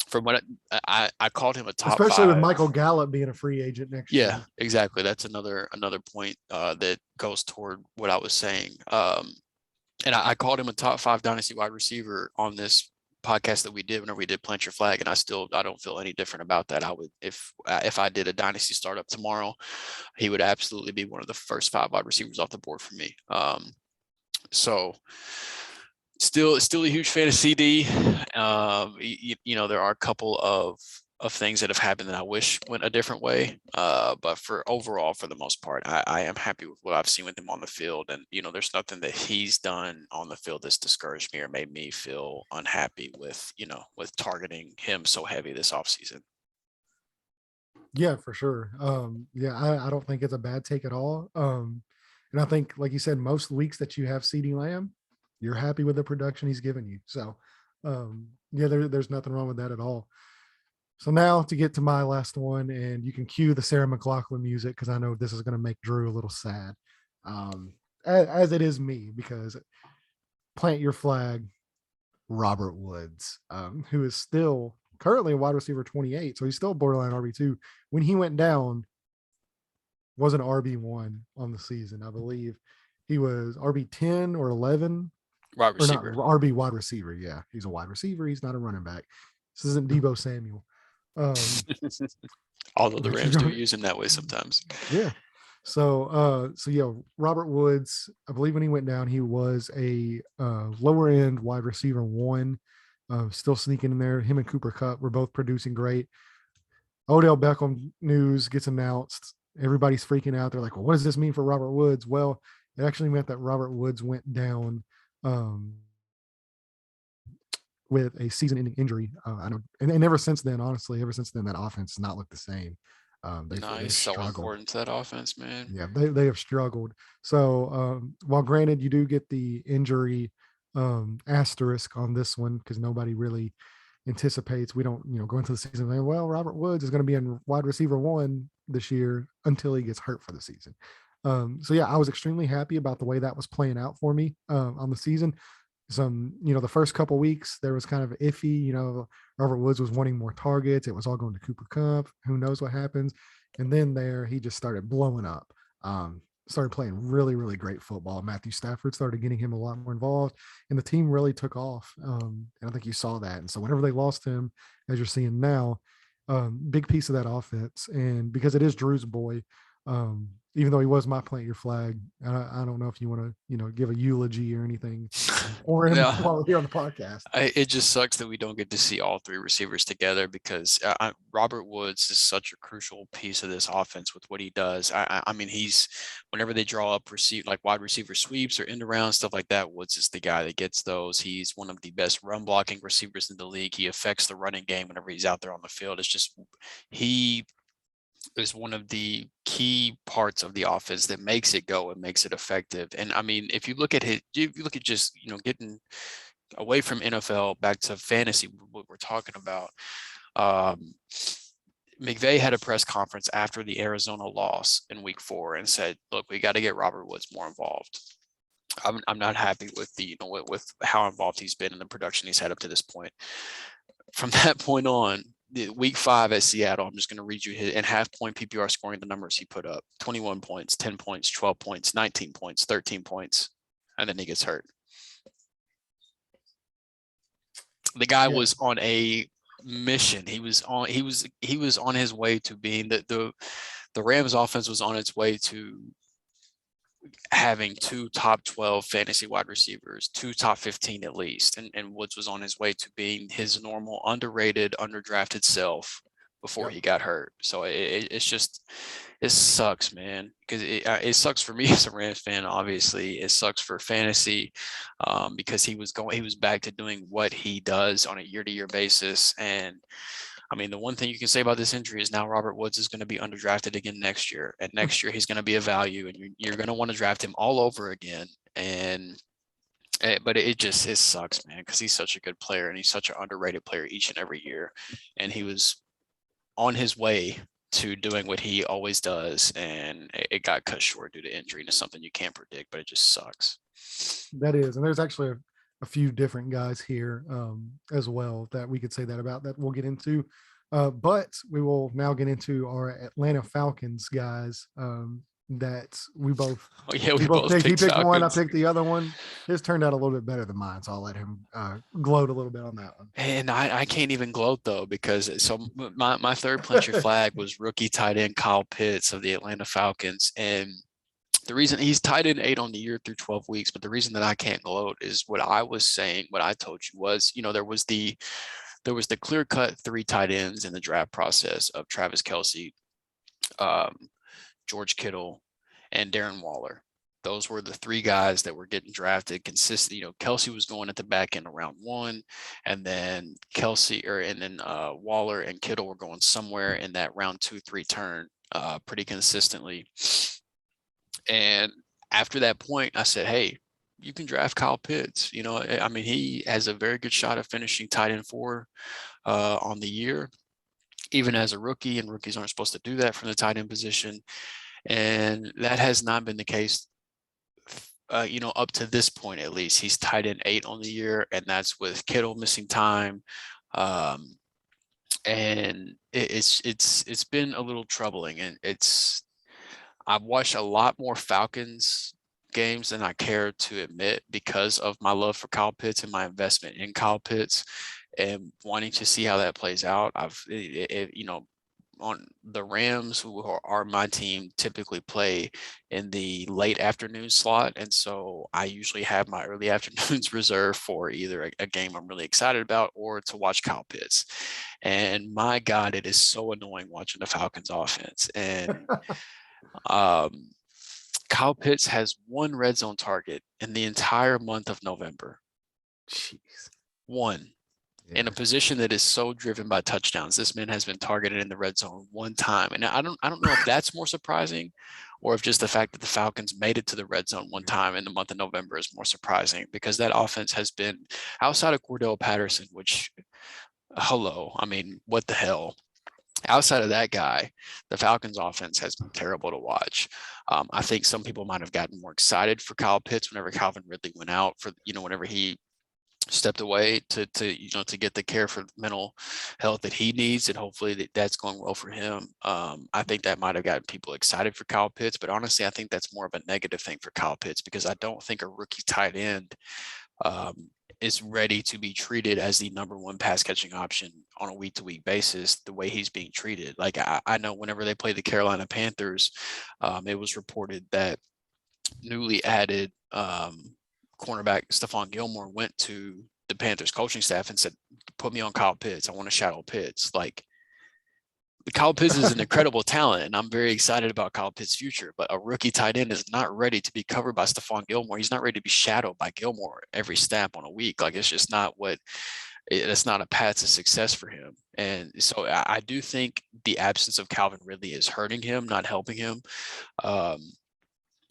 [SPEAKER 2] from what I called him a top
[SPEAKER 1] especially
[SPEAKER 2] 5.
[SPEAKER 1] with Michael Gallup being a free agent next year.
[SPEAKER 2] Yeah, exactly. That's another point that goes toward what I was saying. And I called him a top 5 dynasty wide receiver on this podcast that we did whenever we did Plant Your Flag, and I don't feel any different about that. I would, if I did a dynasty startup tomorrow, he would absolutely be one of the first 5 wide receivers off the board for me. So still a huge fan of CD. There are a couple of things that have happened that I wish went a different way. But for the most part, I am happy with what I've seen with him on the field. And, there's nothing that he's done on the field that's discouraged me or made me feel unhappy with targeting him so heavy this offseason.
[SPEAKER 1] Yeah, for sure. I don't think it's a bad take at all. And I think, like you said, most weeks that you have CeeDee Lamb, you're happy with the production he's given you. So, there's nothing wrong with that at all. So now to get to my last one, and you can cue the Sarah McLachlan music because I know this is going to make Drew a little sad, as it is me, because Plant Your Flag, Robert Woods, who is still currently a wide receiver 28, so he's still borderline RB2. When he went down, was an RB1 on the season. I believe he was RB10 or 11.
[SPEAKER 2] Wide receiver.
[SPEAKER 1] Or not, RB wide receiver. Yeah, he's a wide receiver. He's not a running back. This isn't Deebo Samuel.
[SPEAKER 2] Although the Rams do use him that way sometimes.
[SPEAKER 1] Yeah. So Robert Woods, I believe when he went down, he was a lower end wide receiver 1, still sneaking in there. Him and Cooper Kupp were both producing great. Odell Beckham news gets announced. Everybody's freaking out. They're like, well, what does this mean for Robert Woods? Well, it actually meant that Robert Woods went down with a season-ending injury. I know, and ever since then, honestly, that offense has not looked the same.
[SPEAKER 2] They've so important to that offense, man.
[SPEAKER 1] Yeah, they have struggled. So while granted, you do get the injury asterisk on this one because nobody really anticipates. We don't, go into the season like, well, Robert Woods is going to be in wide receiver 1 this year until he gets hurt for the season. I was extremely happy about the way that was playing out for me on the season. The first couple weeks there was kind of iffy. Robert Woods was wanting more targets. It was all going to Cooper Kupp. Who knows what happens? And then he just started blowing up. Started playing really, really great football. Matthew Stafford started getting him a lot more involved, and the team really took off. And I think you saw that. And so whenever they lost him, as you're seeing now, big piece of that offense. And because it is Drew's boy, even though he was my Plant Your Flag, I don't know if you want to, give a eulogy or anything or him while we're here on the podcast.
[SPEAKER 2] It just sucks that we don't get to see all 3 receivers together because Robert Woods is such a crucial piece of this offense with what he does. I mean, he's whenever they draw up wide receiver sweeps or end around stuff like that, Woods is the guy that gets those. He's one of the best run blocking receivers in the league. He affects the running game whenever he's out there on the field. It's just he is one of the key parts of the offense that makes it go and makes it effective. And I mean, if you look at just, getting away from NFL back to fantasy, what we're talking about, McVay had a press conference after the Arizona loss in week 4 and said, look, we got to get Robert Woods more involved. I'm not happy with with how involved he's been in the production he's had up to this point. From that point on, week 5 at Seattle, I'm just going to read you his and half-point PPR scoring the numbers he put up: 21 points, 10 points, 12 points, 19 points, 13 points, and then he gets hurt. The guy was on a mission. He was on his way to being the Rams offense was on its way to having 2 top 12 fantasy wide receivers, 2 top 15 at least. And Woods was on his way to being his normal underrated, underdrafted self before
[SPEAKER 1] Yep.
[SPEAKER 2] he got hurt. So it's just, it sucks, man, because it sucks for me as a Rams fan. Obviously, it sucks for fantasy because he was back to doing what he does on a year-to-year basis. And I mean, the one thing you can say about this injury is now Robert Woods is going to be underdrafted again next year, and next year he's going to be a value, and you're going to want to draft him all over again. And but it sucks, man, because he's such a good player and he's such an underrated player each and every year, and he was on his way to doing what he always does, and it got cut short due to injury, and it's something you can't predict, but it just sucks.
[SPEAKER 1] That is, and there's actually a few different guys here as well that we could say that about, that we'll get into. But we will now get into our Atlanta Falcons guys that we both.
[SPEAKER 2] Oh yeah,
[SPEAKER 1] we both picked. He picked
[SPEAKER 2] Falcons.
[SPEAKER 1] one, I picked the other one. His turned out a little bit better than mine, so I'll let him gloat a little bit on that one.
[SPEAKER 2] And I can't even gloat though, because so my third plant your flag was rookie tight end Kyle Pitts of the Atlanta Falcons. And the reason he's tight end 8 on the year through 12 weeks, but the reason that I can't gloat is what I was saying, what I told you was, there was the clear cut 3 tight ends in the draft process of Travis Kelce, George Kittle, and Darren Waller. Those were the 3 guys that were getting drafted consistent. Kelce was going at the back end of round 1, and then Waller and Kittle were going somewhere in that round 2-3 turn pretty consistently. And after that point, I said, hey, you can draft Kyle Pitts. I mean, he has a very good shot of finishing tight end 4 on the year, even as a rookie, and rookies aren't supposed to do that from the tight end position. And that has not been the case, up to this point, at least. He's tight end 8 on the year, and that's with Kittle missing time. And it's been a little troubling, and I've watched a lot more Falcons games than I care to admit because of my love for Kyle Pitts and my investment in Kyle Pitts and wanting to see how that plays out. On the Rams, who are my team, typically play in the late afternoon slot. And so I usually have my early afternoons reserved for either a game I'm really excited about or to watch Kyle Pitts. And my God, it is so annoying watching the Falcons offense. And Kyle Pitts has 1 red zone target in the entire month of November.
[SPEAKER 1] Jeez.
[SPEAKER 2] 1. Yeah. In a position that is so driven by touchdowns. This man has been targeted in the red zone 1 time. And I don't know if that's more surprising or if just the fact that the Falcons made it to the red zone 1 time in the month of November is more surprising, because that offense has been, outside of Cordell Patterson, which, I mean, what the hell? Outside of that guy, the Falcons offense has been terrible to watch. I think some people might have gotten more excited for Kyle Pitts whenever Calvin Ridley went out, for, whenever he stepped away to get the care for mental health that he needs, and hopefully that's going well for him. I think that might have gotten people excited for Kyle Pitts, but honestly, I think that's more of a negative thing for Kyle Pitts, because I don't think a rookie tight end is ready to be treated as the number 1 pass catching option on a week-to-week basis the way he's being treated. Like I know whenever they play the Carolina Panthers, it was reported that newly added cornerback Stephon Gilmore went to the Panthers coaching staff and said, put me on Kyle Pitts. I want to shadow Pitts. Like, Kyle Pitts is an incredible talent, and I'm very excited about Kyle Pitts' future, but a rookie tight end is not ready to be covered by Stephon Gilmore. He's not ready to be shadowed by Gilmore every snap on a week. Like, it's just not it's not a path to success for him. And so I do think the absence of Calvin Ridley is hurting him, not helping him.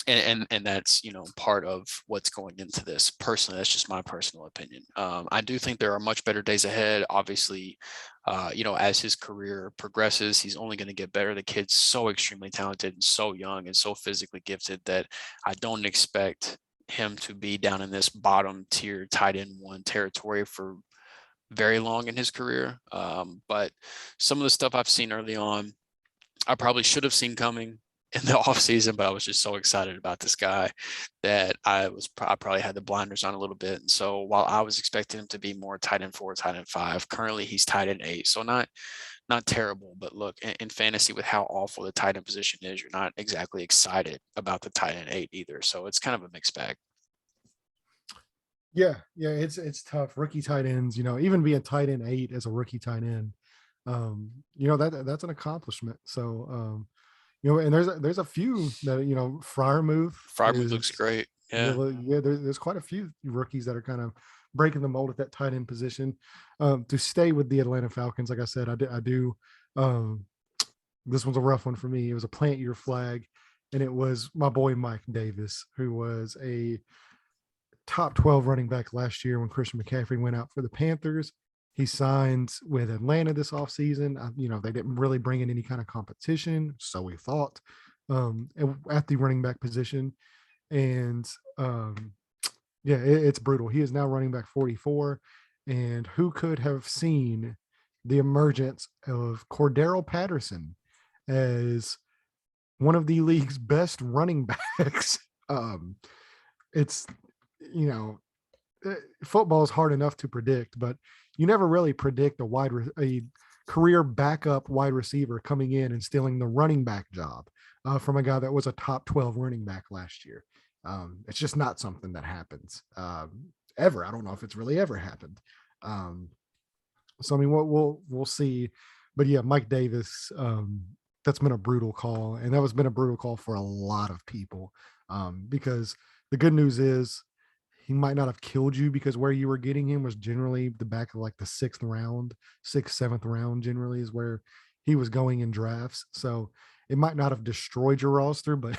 [SPEAKER 2] And that's, part of what's going into this. Personally, that's just my personal opinion. I do think there are much better days ahead. Obviously, as his career progresses, he's only going to get better. The kid's so extremely talented and so young and so physically gifted that I don't expect him to be down in this bottom tier tight end 1 territory for very long in his career. But some of the stuff I've seen early on, I probably should have seen coming in the offseason, but I was just so excited about this guy that I probably had the blinders on a little bit. And so while I was expecting him to be more tight end 4, tight end 5, currently he's tight end 8. So not terrible, but look, in fantasy, with how awful the tight end position is, you're not exactly excited about the tight end 8 either. So it's kind of a mixed bag.
[SPEAKER 1] Yeah, it's tough. Rookie tight ends, even being tight end 8 as a rookie tight end, That's an accomplishment. So, and there's a few that, Fryermuth
[SPEAKER 2] Fryermuth looks
[SPEAKER 1] is,
[SPEAKER 2] great. Yeah.
[SPEAKER 1] yeah, there's quite a few rookies that are kind of breaking the mold at that tight end position. To stay with the Atlanta Falcons, like I said, I do. Um, this one's a rough one for me. It was a plant your flag, and it was my boy Mike Davis, who was a top 12 running back last year when Christian McCaffrey went out for the Panthers. He signed with Atlanta this offseason. They didn't really bring in any kind of competition, so we thought, at the running back position. And yeah, it's brutal. He is now running back 44. And who could have seen the emergence of Cordero Patterson as one of the league's best running backs? It's, you know, football is hard enough to predict, but you never really predict a career backup wide receiver coming in and stealing the running back job from a guy that was a top 12 running back last year. It's just not something that happens ever. I don't know if it's really ever happened. So I mean, we'll see. But yeah, Mike Davis, that's been a brutal call, and that was been a brutal call for a lot of people, because the good news is he might not have killed you, because where you were getting him was generally the back of like the sixth, seventh round generally is where he was going in drafts. So it might not have destroyed your roster, but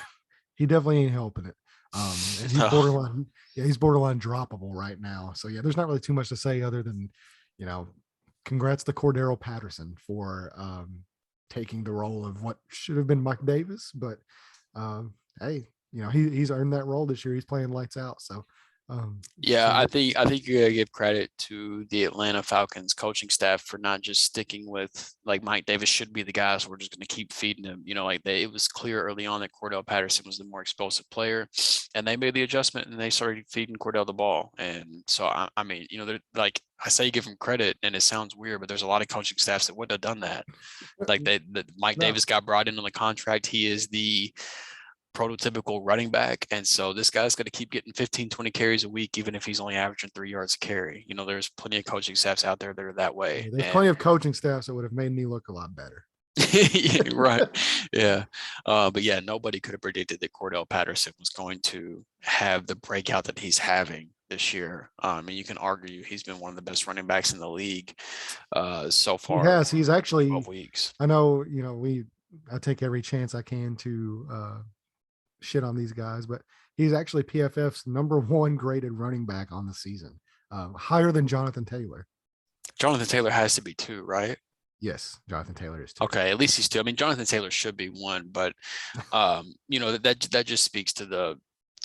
[SPEAKER 1] he definitely ain't helping it. And he's borderline, he's borderline droppable right now. So yeah, there's not really too much to say other than, congrats to Cordero Patterson for taking the role of what should have been Mike Davis. But hey, he's earned that role this year. He's playing lights out. So
[SPEAKER 2] yeah, I think you gotta give credit to the Atlanta Falcons coaching staff for not just sticking with like Mike Davis should be the guy, so we're just gonna keep feeding him. It was clear early on that Cordell Patterson was the more explosive player, and they made the adjustment and they started feeding Cordell the ball. And so I mean, like I say, give him credit, and it sounds weird, but there's a lot of coaching staffs that wouldn't have done that. Like Mike Davis got brought in on the contract. He is the prototypical running back. And so this guy's going to keep getting 15, 20 carries a week, even if he's only averaging 3 yards a carry. There's plenty of coaching staffs out there that are that way.
[SPEAKER 1] Yeah, there's plenty of coaching staffs that would have made me look a lot better.
[SPEAKER 2] Yeah, right. Yeah. But yeah, nobody could have predicted that Cordell Patterson was going to have the breakout that he's having this year. And you can argue he's been one of the best running backs in the league so far.
[SPEAKER 1] Yes, he's actually
[SPEAKER 2] 12 weeks.
[SPEAKER 1] I know, I take every chance I can to shit on these guys, but he's actually PFF's number one graded running back on the season, higher than Jonathan Taylor.
[SPEAKER 2] Jonathan Taylor has to be 2, right?
[SPEAKER 1] Yes, Jonathan Taylor is 2.
[SPEAKER 2] Okay, at least he's 2. I mean, Jonathan Taylor should be 1, but that just speaks to the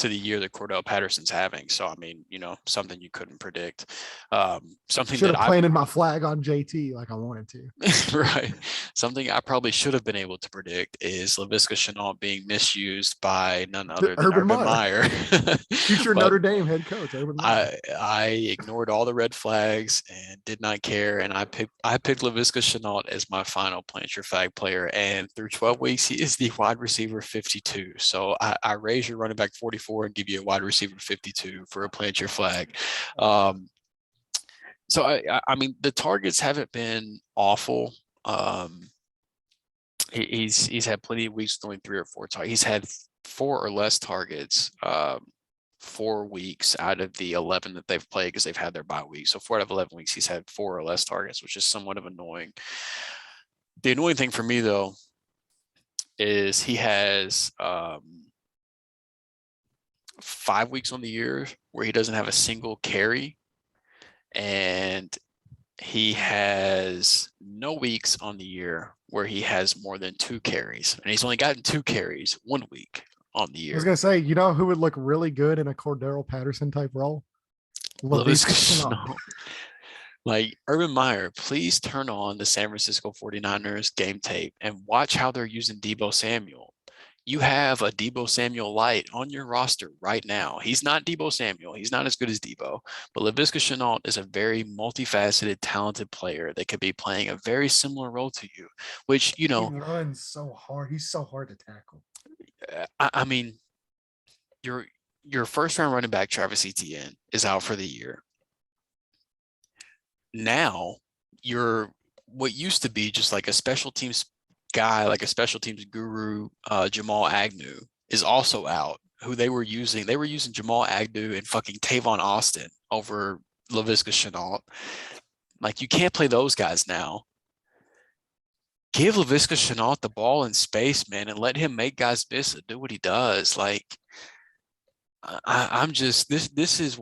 [SPEAKER 2] year that Cordell Patterson's having. So I mean, something you couldn't predict. Something
[SPEAKER 1] should have planted my flag on JT like I wanted to.
[SPEAKER 2] Right. Something I probably should have been able to predict is Laviska Shenault being misused by none other than Urban Meyer.
[SPEAKER 1] Future Notre Dame head coach Urban Meyer.
[SPEAKER 2] I ignored all the red flags and did not care, and I picked Laviska Shenault as my final plant your flag player, and through 12 weeks he is the wide receiver 52. So I raise your running back 44 and give you a wide receiver 52 for a plant your flag. So I mean, the targets haven't been awful. He's had plenty of weeks with only 3 or 4 targets. He's had 4 or less targets 4 weeks out of the 11 that they've played, because they've had their bye week. So 4 out of 11 weeks he's had 4 or less targets, which is somewhat of annoying. The annoying thing for me though is he has 5 weeks on the year where he doesn't have a single carry, and he has no weeks on the year where he has more than 2 carries, and he's only gotten 2 carries 1 week on the year.
[SPEAKER 1] I was gonna say, who would look really good in a Cordero Patterson type role?
[SPEAKER 2] Like, Urban Meyer, please turn on the San Francisco 49ers game tape and watch how they're using Deebo Samuel. You have a Deebo Samuel light on your roster right now. He's not Deebo Samuel. He's not as good as Deebo, but Laviska Shenault is a very multifaceted, talented player that could be playing a very similar role to you, which,
[SPEAKER 1] he runs so hard. He's so hard to tackle.
[SPEAKER 2] I mean, your first round running back, Travis Etienne, is out for the year. Now you're what used to be just like a special teams guy, like a special teams guru, Jamal Agnew, is also out. Who they were using Jamal Agnew and fucking Tavon Austin over Laviska Shenault. Like, you can't play those guys now. Give Laviska Shenault the ball in space, man, and let him make guys miss and do what he does. Like, I'm just this has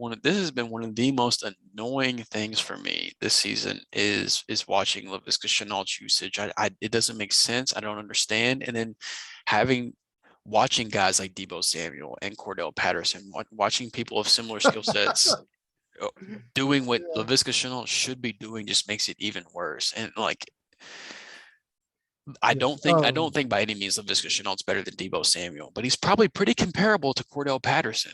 [SPEAKER 2] been one of the most annoying things for me this season is watching Laviska Shenault's usage. It doesn't make sense. I don't understand. And then watching guys like Deebo Samuel and Cordell Patterson, watching people of similar skill sets doing what Laviska Shenault should be doing just makes it even worse. And like, I don't think by any means Laviska Shenault's better than Deebo Samuel, but he's probably pretty comparable to Cordell Patterson.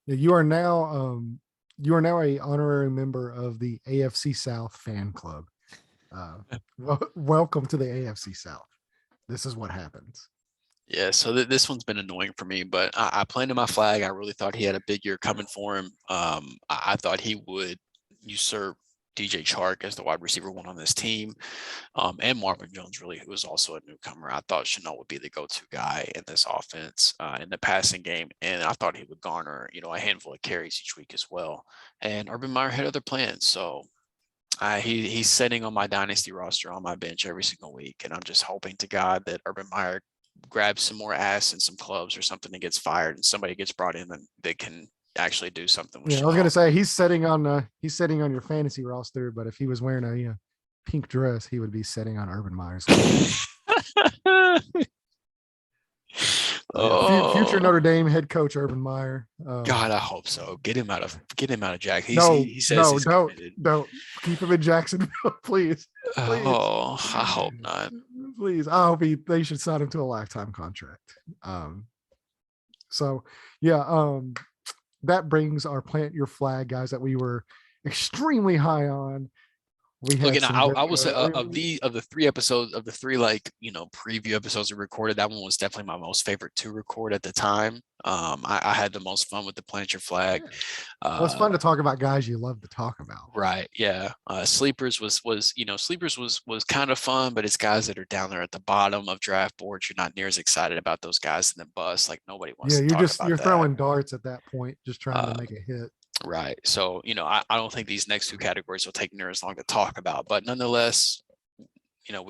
[SPEAKER 1] You are now a honorary member of the AFC South fan club. Welcome to the AFC South. This is what happens.
[SPEAKER 2] Yeah, so this one's been annoying for me, but I planted my flag. I really thought he had a big year coming for him. I thought he would usurp DJ Chark as the wide receiver one on this team, and Marvin Jones, really, who was also a newcomer. I thought Shenault would be the go-to guy in this offense in the passing game, and I thought he would garner, a handful of carries each week as well. And Urban Meyer had other plans, so he's sitting on my dynasty roster on my bench every single week, and I'm just hoping to God that Urban Meyer grabs some more ass and some clubs or something and gets fired, and somebody gets brought in that can actually do something with
[SPEAKER 1] I was gonna say he's sitting on your fantasy roster, but if he was wearing a pink dress, he would be sitting on Urban Meyer's. Future Notre Dame head coach Urban Meyer.
[SPEAKER 2] God, I hope so. Get him out of Jack. He
[SPEAKER 1] says don't keep him in Jacksonville, please.
[SPEAKER 2] Oh, I hope not.
[SPEAKER 1] Please, I hope they should sign him to a lifetime contract. So yeah, that brings our plant your flag guys that we were extremely high on.
[SPEAKER 2] I will say of the three episodes of the three preview episodes we recorded, that one was definitely my most favorite to record at the time. I had the most fun with the plant your flag.
[SPEAKER 1] Well, it's fun to talk about guys you love to talk about.
[SPEAKER 2] Right. Yeah. Sleepers was kind of fun, but it's guys that are down there at the bottom of draft boards. You're not near as excited about those guys in the bus. Like, nobody wants to talk about
[SPEAKER 1] you're throwing darts at that point, just trying to make a hit.
[SPEAKER 2] Right. So, I don't think these next two categories will take near as long to talk about, but nonetheless,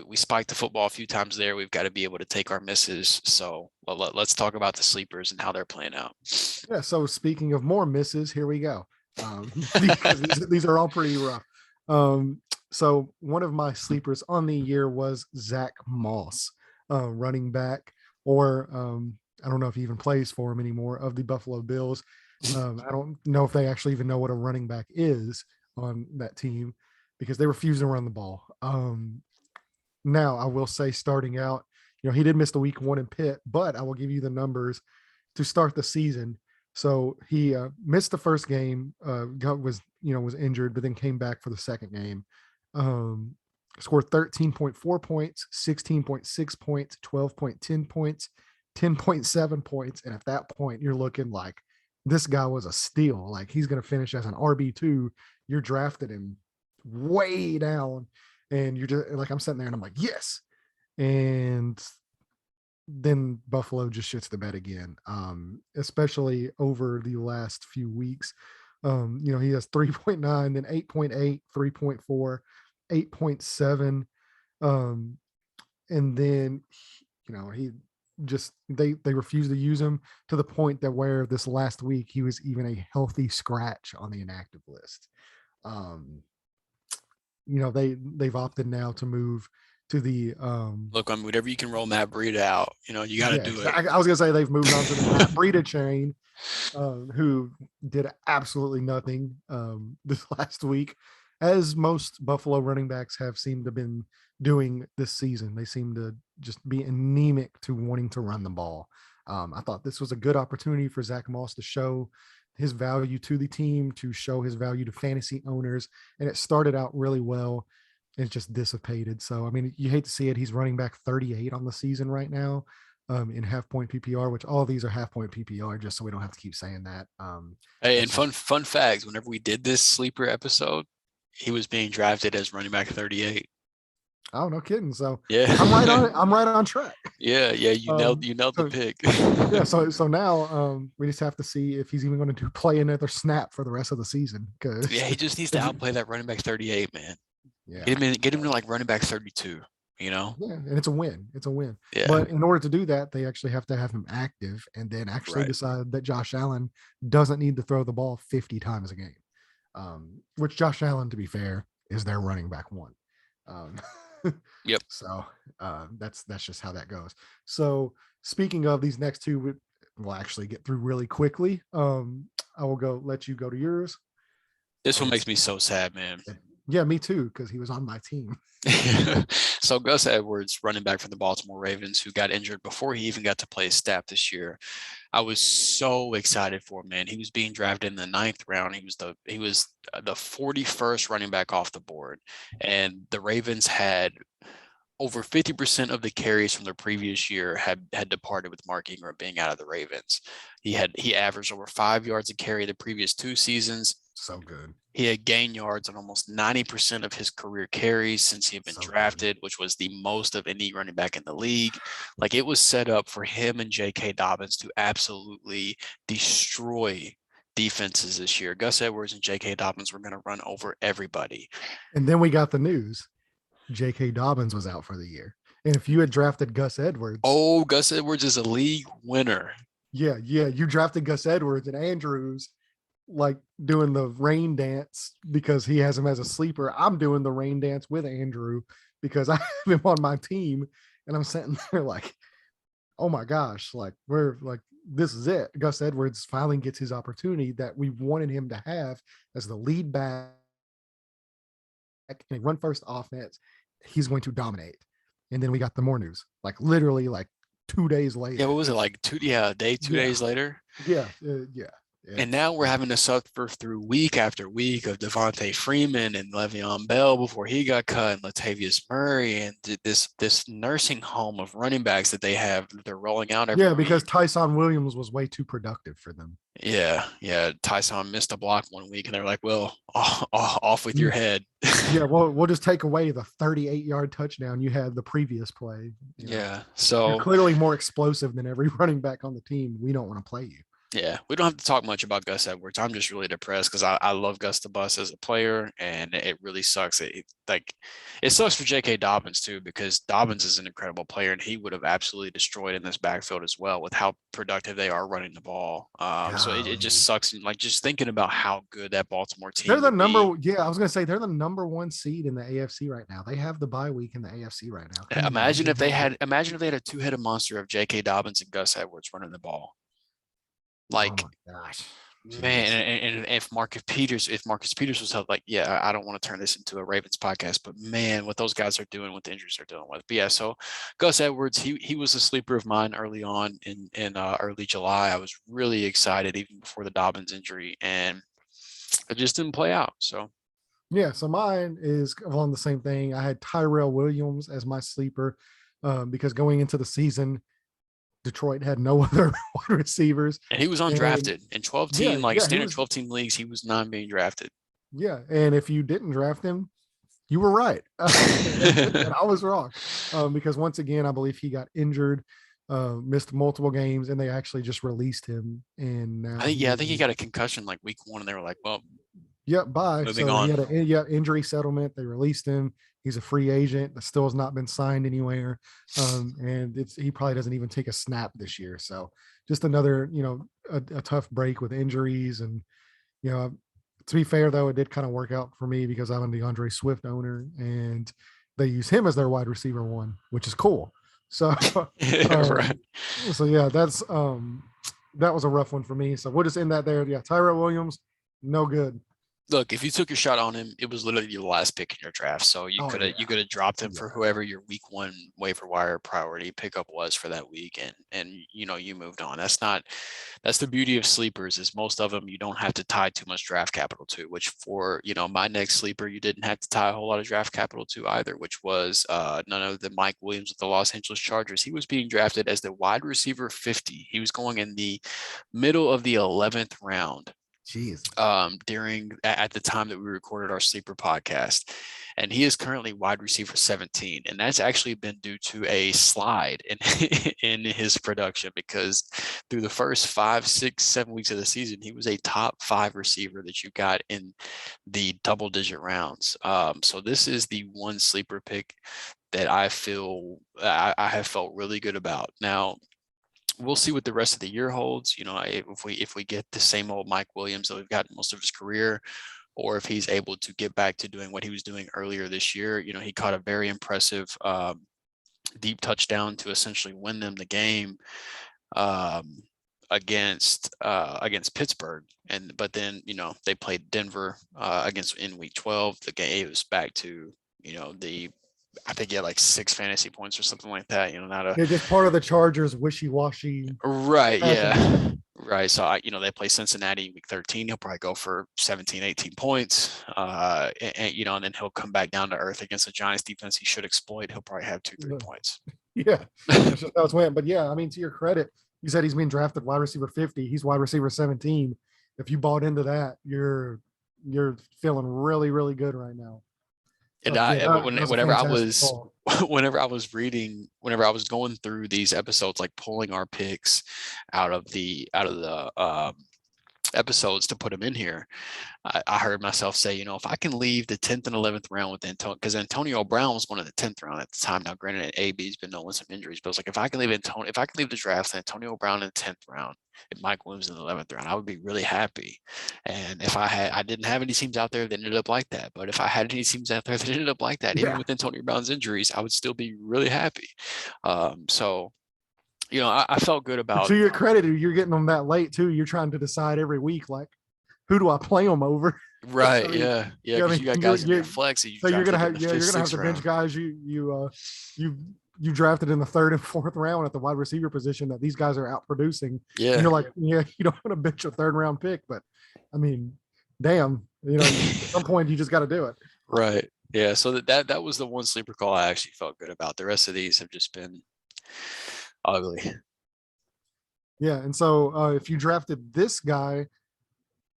[SPEAKER 2] we spiked the football a few times there. We've got to be able to take our misses. So let's talk about the sleepers and how they're playing out.
[SPEAKER 1] Yeah. So speaking of more misses, here we go. These are all pretty rough. So one of my sleepers on the year was Zach Moss, running back, or I don't know if he even plays for him anymore, of the Buffalo Bills. I don't know if they actually even know what a running back is on that team because they refuse to run the ball. Now I will say, starting out, he did miss the week 1 in Pitt, but I will give you the numbers to start the season. So he missed the first game, was injured, but then came back for the second game. Scored 13.4 points, 16.6 points, 12.10 points, 10.7 points. And at that point, you're looking like this guy was a steal. Like, he's going to finish as an RB2. You're drafted him way down, and you're just like, I'm sitting there and I'm like, yes. And then Buffalo just shits the bed again, especially over the last few weeks. He has 3.9, then 8.8, 3.4, 8.7. And then, he just, they refused to use him to the point that where this last week he was even a healthy scratch on the inactive list. They've opted now to move to the
[SPEAKER 2] look, whatever you can roll Matt Breida out, you got to do it.
[SPEAKER 1] I was gonna say they've moved on to the Matt Breida chain, who did absolutely nothing this last week, as most Buffalo running backs have seemed to have been doing this season. They seem to just be anemic to wanting to run the ball. I thought this was a good opportunity for Zach Moss to show his value to the team, to show his value to fantasy owners. And it started out really well. It just dissipated. So, I mean, you hate to see it. He's running back 38 on the season right now, in half-point PPR, which all of these are half-point PPR, just so we don't have to keep saying that.
[SPEAKER 2] Hey, and fun facts, whenever we did this sleeper episode, he was being drafted as running back 38.
[SPEAKER 1] Oh, no kidding. So
[SPEAKER 2] Yeah.
[SPEAKER 1] I'm right on it. I'm right on track.
[SPEAKER 2] Yeah, you nailed the
[SPEAKER 1] So
[SPEAKER 2] pick.
[SPEAKER 1] yeah, so now we just have to see if he's even going to play another snap for the rest of the season.
[SPEAKER 2] Yeah,
[SPEAKER 1] Because
[SPEAKER 2] he just needs to outplay that running back 38, man.
[SPEAKER 1] yeah,
[SPEAKER 2] Get him to like running back 32, you know?
[SPEAKER 1] yeah, and it's a win. It's a win.
[SPEAKER 2] Yeah,
[SPEAKER 1] But in order to do that, they actually have to have him active, and then actually
[SPEAKER 2] right.
[SPEAKER 1] decide that Josh Allen doesn't need to throw the ball 50 times a game. Which Josh Allen, to be fair, is their running back one. Um,
[SPEAKER 2] Yep.
[SPEAKER 1] so that's just how that goes. So speaking of these next two, we'll actually get through really quickly. I will let you go to yours.
[SPEAKER 2] This one
[SPEAKER 1] And
[SPEAKER 2] makes me so sad, man.
[SPEAKER 1] yeah, me too, because he was on my team.
[SPEAKER 2] So Gus Edwards, running back for the Baltimore Ravens, who got injured before he even got to play a snap this year. I was so excited for him, man. He was being drafted in the 9th round. He was the 41st running back off the board, and the Ravens had over 50% of the carries from the previous year had departed with Mark Ingram being out of the Ravens. He averaged over 5 yards a carry the previous 2 seasons.
[SPEAKER 1] So good.
[SPEAKER 2] He had gained yards on almost 90% of his career carries since he had been
[SPEAKER 1] So
[SPEAKER 2] drafted,
[SPEAKER 1] good.
[SPEAKER 2] which was the most of any running back in the league. Like, it was set up for him and J.K. Dobbins to absolutely destroy defenses this year. Gus Edwards and J.K. Dobbins were going to run over everybody.
[SPEAKER 1] And then we got the news. J.K. Dobbins was out for the year. And if you had drafted Gus Edwards,
[SPEAKER 2] Oh, Gus Edwards is a league winner.
[SPEAKER 1] yeah, you drafted Gus Edwards and Andrews like doing the rain dance because he has him as a sleeper. I'm doing the rain dance with Andrew because I have him on my team, and I'm sitting there like, oh my gosh, like we're like, this is it. Gus Edwards finally gets his opportunity that we wanted him to have as the lead back in a run first offense. He's going to dominate. And then we got the more news, like literally like 2 days
[SPEAKER 2] Yeah, what
[SPEAKER 1] later.
[SPEAKER 2] was it, like two? Yeah, a day, two
[SPEAKER 1] Yeah,
[SPEAKER 2] days later.
[SPEAKER 1] yeah.
[SPEAKER 2] And now we're having to suffer through week after week of Devontae Freeman and Le'Veon Bell before he got cut, and Latavius Murray, and this nursing home of running backs that they have that they're rolling out every
[SPEAKER 1] Yeah, because
[SPEAKER 2] week.
[SPEAKER 1] Tyson Williams was way too productive for them.
[SPEAKER 2] Yeah. Tyson missed a block one week, and they're like, "Well, off with your head."
[SPEAKER 1] Yeah, well, we'll just take away the 38-yard touchdown you had the previous play.
[SPEAKER 2] Yeah.
[SPEAKER 1] You're
[SPEAKER 2] So
[SPEAKER 1] clearly more explosive than every running back on the team. We don't want to play you.
[SPEAKER 2] yeah, we don't have to talk much about Gus Edwards. I'm just really depressed because I love Gus the Bus as a player, and it really sucks. It sucks for J.K. Dobbins too, because Dobbins is an incredible player, and he would have absolutely destroyed in this backfield as well with how productive they are running the ball. So it just sucks. And like, just thinking about how good that Baltimore
[SPEAKER 1] They're
[SPEAKER 2] team
[SPEAKER 1] the
[SPEAKER 2] would be.
[SPEAKER 1] number. Yeah, I was gonna say they're the number one seed in the AFC right now. They have the bye week in the AFC right now. Can you
[SPEAKER 2] Imagine if they had a two-headed monster of J.K. Dobbins and Gus Edwards running the ball.
[SPEAKER 1] Oh
[SPEAKER 2] Like,
[SPEAKER 1] my gosh,
[SPEAKER 2] man,
[SPEAKER 1] jeez.
[SPEAKER 2] and if Marcus Peters was held, like, yeah, I don't want to turn this into a Ravens podcast, but man, what those guys are doing, what the injuries they're dealing with. But yeah, so Gus Edwards, he was a sleeper of mine early on in early July. I was really excited even before the Dobbins injury, and it just didn't play out. So
[SPEAKER 1] Yeah, so mine is along the same thing. I had Tyrell Williams as my sleeper because going into the season, Detroit had no other wide receivers.
[SPEAKER 2] and he was
[SPEAKER 1] And
[SPEAKER 2] undrafted in 12
[SPEAKER 1] yeah,
[SPEAKER 2] team, like
[SPEAKER 1] he
[SPEAKER 2] standard
[SPEAKER 1] was
[SPEAKER 2] 12 team leagues. He was not being drafted.
[SPEAKER 1] yeah. And if you didn't draft him, you were right. And I was wrong because once again, I believe he got injured, missed multiple games, and they actually just released him. And now
[SPEAKER 2] I think he got a concussion like week 1, and they were like, well,
[SPEAKER 1] yep, bye.
[SPEAKER 2] moving
[SPEAKER 1] So he
[SPEAKER 2] on.
[SPEAKER 1] had a injury settlement. They released him. He's a free agent that still has not been signed anywhere. And he probably doesn't even take a snap this year. So just another, a tough break with injuries. And, to be fair, though, it did kind of work out for me because I'm a DeAndre Swift owner and they use him as their wide receiver one, which is cool. So,
[SPEAKER 2] Right.
[SPEAKER 1] so yeah, that was a rough one for me. So we'll just end that there. Yeah. Tyrell Williams, no good.
[SPEAKER 2] Look, if you took your shot on him, it was literally your last pick in your draft. So you
[SPEAKER 1] Oh
[SPEAKER 2] could have
[SPEAKER 1] yeah.
[SPEAKER 2] you could have dropped him for whoever your week 1 waiver wire priority pickup was for that week, and you moved on. That's the beauty of sleepers, is most of them you don't have to tie too much draft capital to, which for my next sleeper you didn't have to tie a whole lot of draft capital to either, which was none other than Mike Williams with the Los Angeles Chargers. He was being drafted as the wide receiver 50. He was going in the middle of the 11th round.
[SPEAKER 1] Jeez.
[SPEAKER 2] At the time that we recorded our sleeper podcast. And he is currently wide receiver 17. And that's actually been due to a slide in, in his production, because through the first 5, 6, 7 weeks of the season, he was a top 5 receiver that you got in the double digit rounds. So this is the one sleeper pick that I feel I have felt really good about. Now, we'll see what the rest of the year holds. If we get the same old Mike Williams that we've got most of his career, or if he's able to get back to doing what he was doing earlier this year. He caught a very impressive deep touchdown to essentially win them the game against Pittsburgh. But then they played Denver in week 12. The game was back to I think he had like 6 fantasy points or something like that.
[SPEAKER 1] Just part of the Chargers wishy-washy.
[SPEAKER 2] Right. Yeah. Right. So, they play Cincinnati in week 13. He'll probably go for 17, 18 points. And then he'll come back down to earth against a Giants defense he should exploit. He'll probably have 2-3 points.
[SPEAKER 1] Yeah. That's just how it's went. But yeah, I mean, to your credit, you said he's being drafted wide receiver 50. He's wide receiver 17. If you bought into that, you're feeling really, really good right now.
[SPEAKER 2] And whenever I was going through these episodes, like pulling our picks out of the episodes to put them in here, I heard myself say, if I can leave the 10th and 11th round with because Antonio Brown was going to the 10th round at the time. Now, granted, AB's been dealing with some injuries, but I was like, if I can leave the draft, Antonio Brown in the 10th round and Mike Williams in the 11th round, I would be really happy. And if I didn't have any teams out there that ended up like that, but if I had any teams out there that ended up like that, even with Antonio Brown's injuries, I would still be really happy. I felt good about.
[SPEAKER 1] To your credit, you're getting them that late too. You're trying to decide every week, like, who do I play them over?
[SPEAKER 2] Right. I mean, yeah. Because you got guys in your flex.
[SPEAKER 1] So you're gonna have to bench guys you drafted in the 3rd and 4th round at the wide receiver position that these guys are out producing.
[SPEAKER 2] Yeah.
[SPEAKER 1] And you're like, you don't want to bench a 3rd round pick, but I mean, damn, at some point you just got to do it.
[SPEAKER 2] Right. Yeah. So that was the one sleeper call I actually felt good about. The rest of these have just been ugly.
[SPEAKER 1] Yeah. And so if you drafted this guy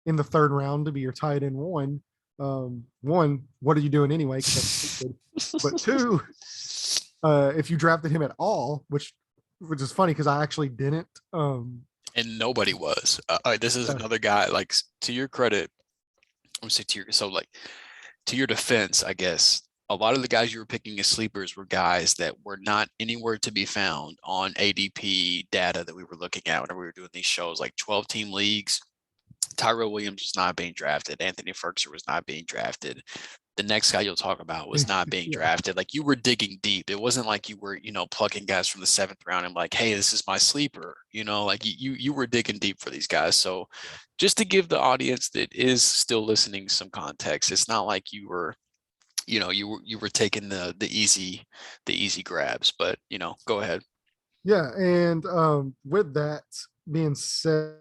[SPEAKER 1] in the 3rd round to be your tight end one, what are you doing anyway? But 2, if you drafted him at all, which is funny because I actually didn't.
[SPEAKER 2] And nobody was. This is another guy, like, to your credit, I'm say to your defense, I guess, a lot of the guys you were picking as sleepers were guys that were not anywhere to be found on ADP data that we were looking at whenever we were doing these shows, like 12-team leagues. Tyrell Williams was not being drafted. Anthony Ferguson was not being drafted. The next guy you'll talk about was not being drafted. Like, you were digging deep. It wasn't like you were, plucking guys from the 7th round and like, hey, this is my sleeper. Like you were digging deep for these guys. So just to give the audience that is still listening some context, it's not like you were, you were taking the easy grabs, but go ahead.
[SPEAKER 1] Yeah. And with that being said,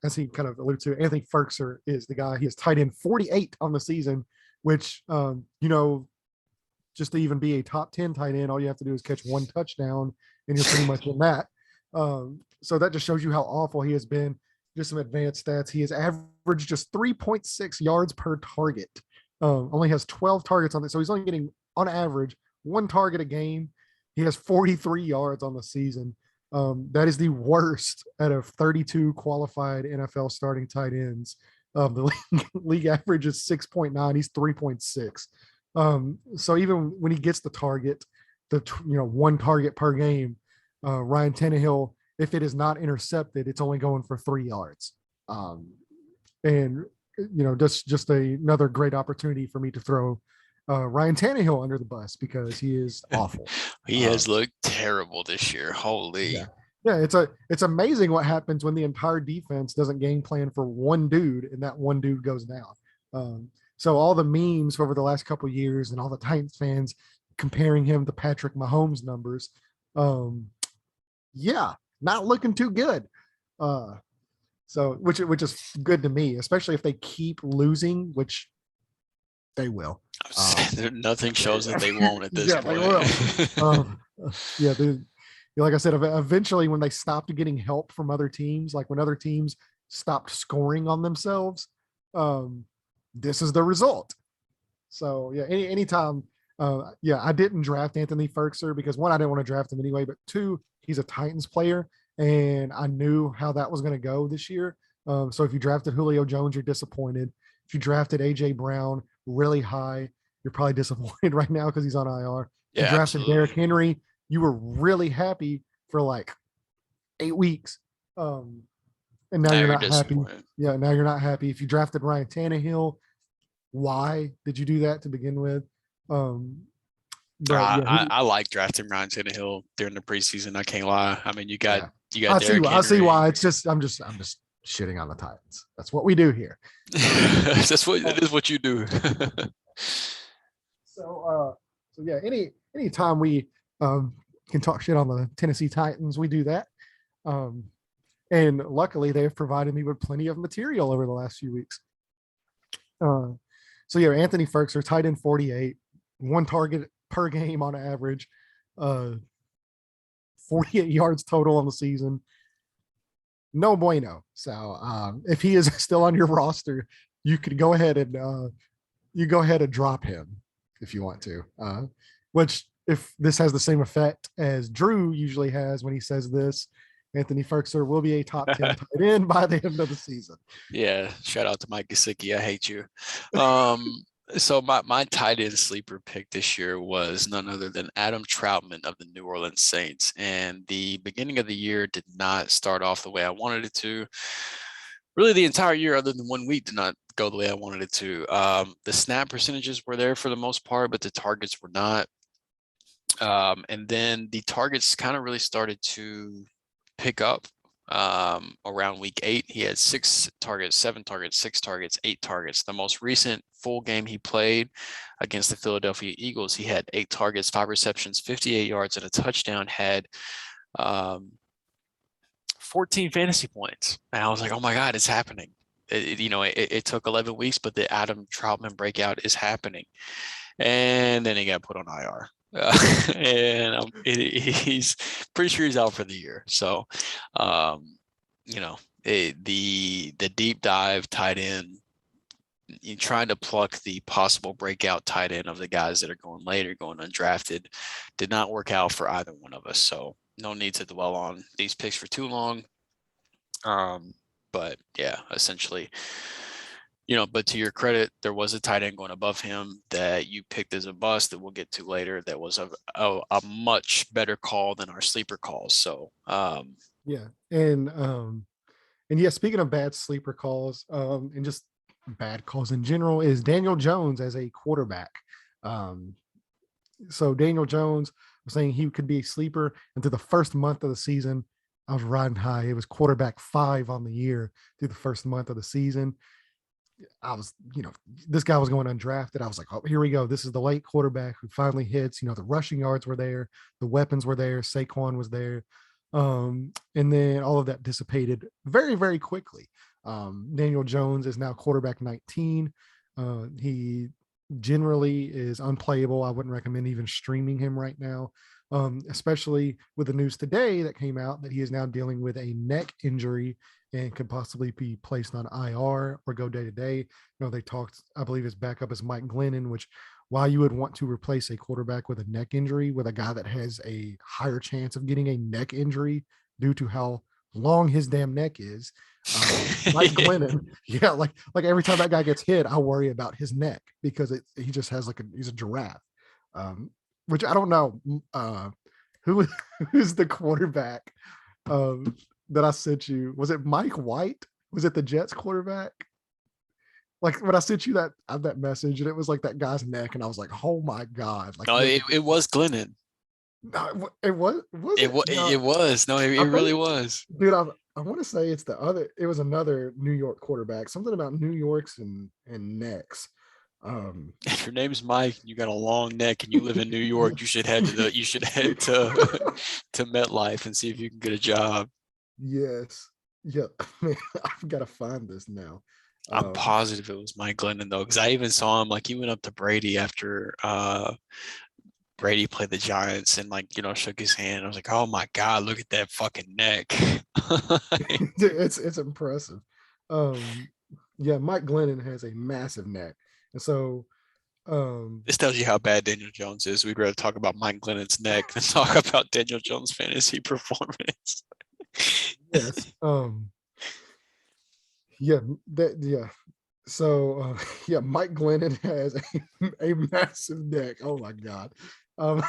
[SPEAKER 1] as he kind of alluded to, Anthony Ferguson is the guy. He is tight end 48 on the season, which, just to even be a top 10 tight end, all you have to do is catch 1 touchdown and you're pretty much in that. So that just shows you how awful he has been. Just some advanced stats. He has averaged just 3.6 yards per target. Only has 12 targets on it. So he's only getting, on average, 1 target a game. He has 43 yards on the season. That is the worst out of 32 qualified NFL starting tight ends. The league average is 6.9. He's 3.6. So even when he gets the target, 1 target per game, Ryan Tannehill, if it is not intercepted, it's only going for 3 yards. And just another great opportunity for me to throw Ryan Tannehill under the bus because he is awful.
[SPEAKER 2] He has looked terrible this year. Holy.
[SPEAKER 1] Yeah. It's amazing what happens when the entire defense doesn't game plan for one dude and that one dude goes down. So all the memes over the last couple of years and all the Titans fans comparing him to Patrick Mahomes numbers. Not looking too good. So which is good to me, especially if they keep losing, which they will.
[SPEAKER 2] Nothing shows that they won't at this point.
[SPEAKER 1] They will. Like I said, eventually when they stopped getting help from other teams, like when other teams stopped scoring on themselves, this is the result. So yeah, anytime, I didn't draft Anthony Ferkser because one, I didn't want to draft him anyway, but two, he's a Titans player, and I knew how that was going to go this year. So if you drafted Julio Jones, you're disappointed. If you drafted AJ Brown really high, you're probably disappointed right now because he's on IR. If you
[SPEAKER 2] Yeah,
[SPEAKER 1] drafted
[SPEAKER 2] absolutely.
[SPEAKER 1] Derrick Henry, you were really happy for like 8 weeks. And now
[SPEAKER 2] Now
[SPEAKER 1] you're
[SPEAKER 2] you're
[SPEAKER 1] not happy.
[SPEAKER 2] disappointed.
[SPEAKER 1] Yeah, now you're not happy. If you drafted Ryan Tannehill, why did you do that to begin with? Um, but yeah,
[SPEAKER 2] I like drafting Ryan Tannehill during the preseason. I can't lie. I mean,
[SPEAKER 1] yeah.
[SPEAKER 2] you got Derrick
[SPEAKER 1] I see
[SPEAKER 2] Henry.
[SPEAKER 1] why. It's just I'm just shitting on the Titans. That's what we do here.
[SPEAKER 2] That's what it is. What you do.
[SPEAKER 1] So yeah, any time we can talk shit on the Tennessee Titans, we do that. Um, and luckily, they have provided me with plenty of material over the last few weeks. So yeah, Anthony Ferkser, tight end 48, one target per game on average, 48 yards total on the season. No bueno. So if he is still on your roster, you could go ahead and drop him if you want to. Which if this has the same effect as Drew usually has when he says this, Anthony Ferkser will be a top 10 tight end by the end of the season.
[SPEAKER 2] Yeah, shout out to Mike Gesicki. I hate you. So my tight end sleeper pick this year was none other than Adam Troutman of the New Orleans Saints. And the beginning of the year did not start off the way I wanted it to. Really, the entire year, other than 1 week, did not go the way I wanted it to. The snap percentages were there for the most part, but the targets were not. And then the targets kind of really started to pick up around week 8. He had 6 targets, 7 targets, 6 targets, 8 targets. The most recent full game he played against the Philadelphia Eagles, he had 8 targets, 5 receptions, 58 yards, and a touchdown, had 14 fantasy points. And I was like, oh my God, it's happening. It took 11 weeks, but the Adam Troutman breakout is happening. And then he got put on IR. And he's pretty sure he's out for the year. So, the deep dive tight end, you trying to pluck the possible breakout tight end of the guys that are going later, going undrafted, did not work out for either one of us. So no need to dwell on these picks for too long. But yeah, essentially, but to your credit, there was a tight end going above him that you picked as a bust that we'll get to later. That was a much better call than our sleeper calls. So
[SPEAKER 1] yeah. And yeah, speaking of bad sleeper calls, and just bad calls in general, is Daniel Jones as a quarterback. So Daniel Jones was saying he could be a sleeper, and through the first month of the season, I was riding high. It was quarterback 5 on the year through the first month of the season. I was, this guy was going undrafted. I was like, oh, here we go. This is the late quarterback who finally hits. The rushing yards were there, the weapons were there, Saquon was there. And then all of that dissipated very, very quickly. Daniel Jones is now quarterback 19. He generally is unplayable. I wouldn't recommend even streaming him right now, especially with the news today that came out that he is now dealing with a neck injury and could possibly be placed on IR or go day to day. They talked, I believe his backup is Mike Glennon, which why you would want to replace a quarterback with a neck injury with a guy that has a higher chance of getting a neck injury due to how long his damn neck is. Mike Glennon, yeah, like every time that guy gets hit, I worry about his neck because he just has he's a giraffe. Which I don't know who's the quarterback that I sent you. Was it Mike White? Was it the Jets quarterback? Like when I sent you that message and it was like that guy's neck, and I was like, oh my God.
[SPEAKER 2] no, it was Glennon.
[SPEAKER 1] No, it was
[SPEAKER 2] it was. No, it really was.
[SPEAKER 1] Dude, I want to say it was another New York quarterback. Something about New York's and necks.
[SPEAKER 2] If your name's Mike, you got a long neck, and you live in New York, you should head to to MetLife and see if you can get a job.
[SPEAKER 1] Yes. Yeah. Man, I've got to find this now.
[SPEAKER 2] I'm positive it was Mike Glennon though, because I even saw him he went up to Brady after Brady played the Giants and shook his hand. I was like, oh my God, look at that fucking neck.
[SPEAKER 1] It's impressive. um, yeah, Mike Glennon has a massive neck, and so
[SPEAKER 2] This tells you how bad Daniel Jones is. We'd rather talk about Mike Glennon's neck than talk about Daniel Jones' fantasy performance.
[SPEAKER 1] yes, yeah, yeah. So yeah, Mike Glennon has a massive neck. Oh my god. I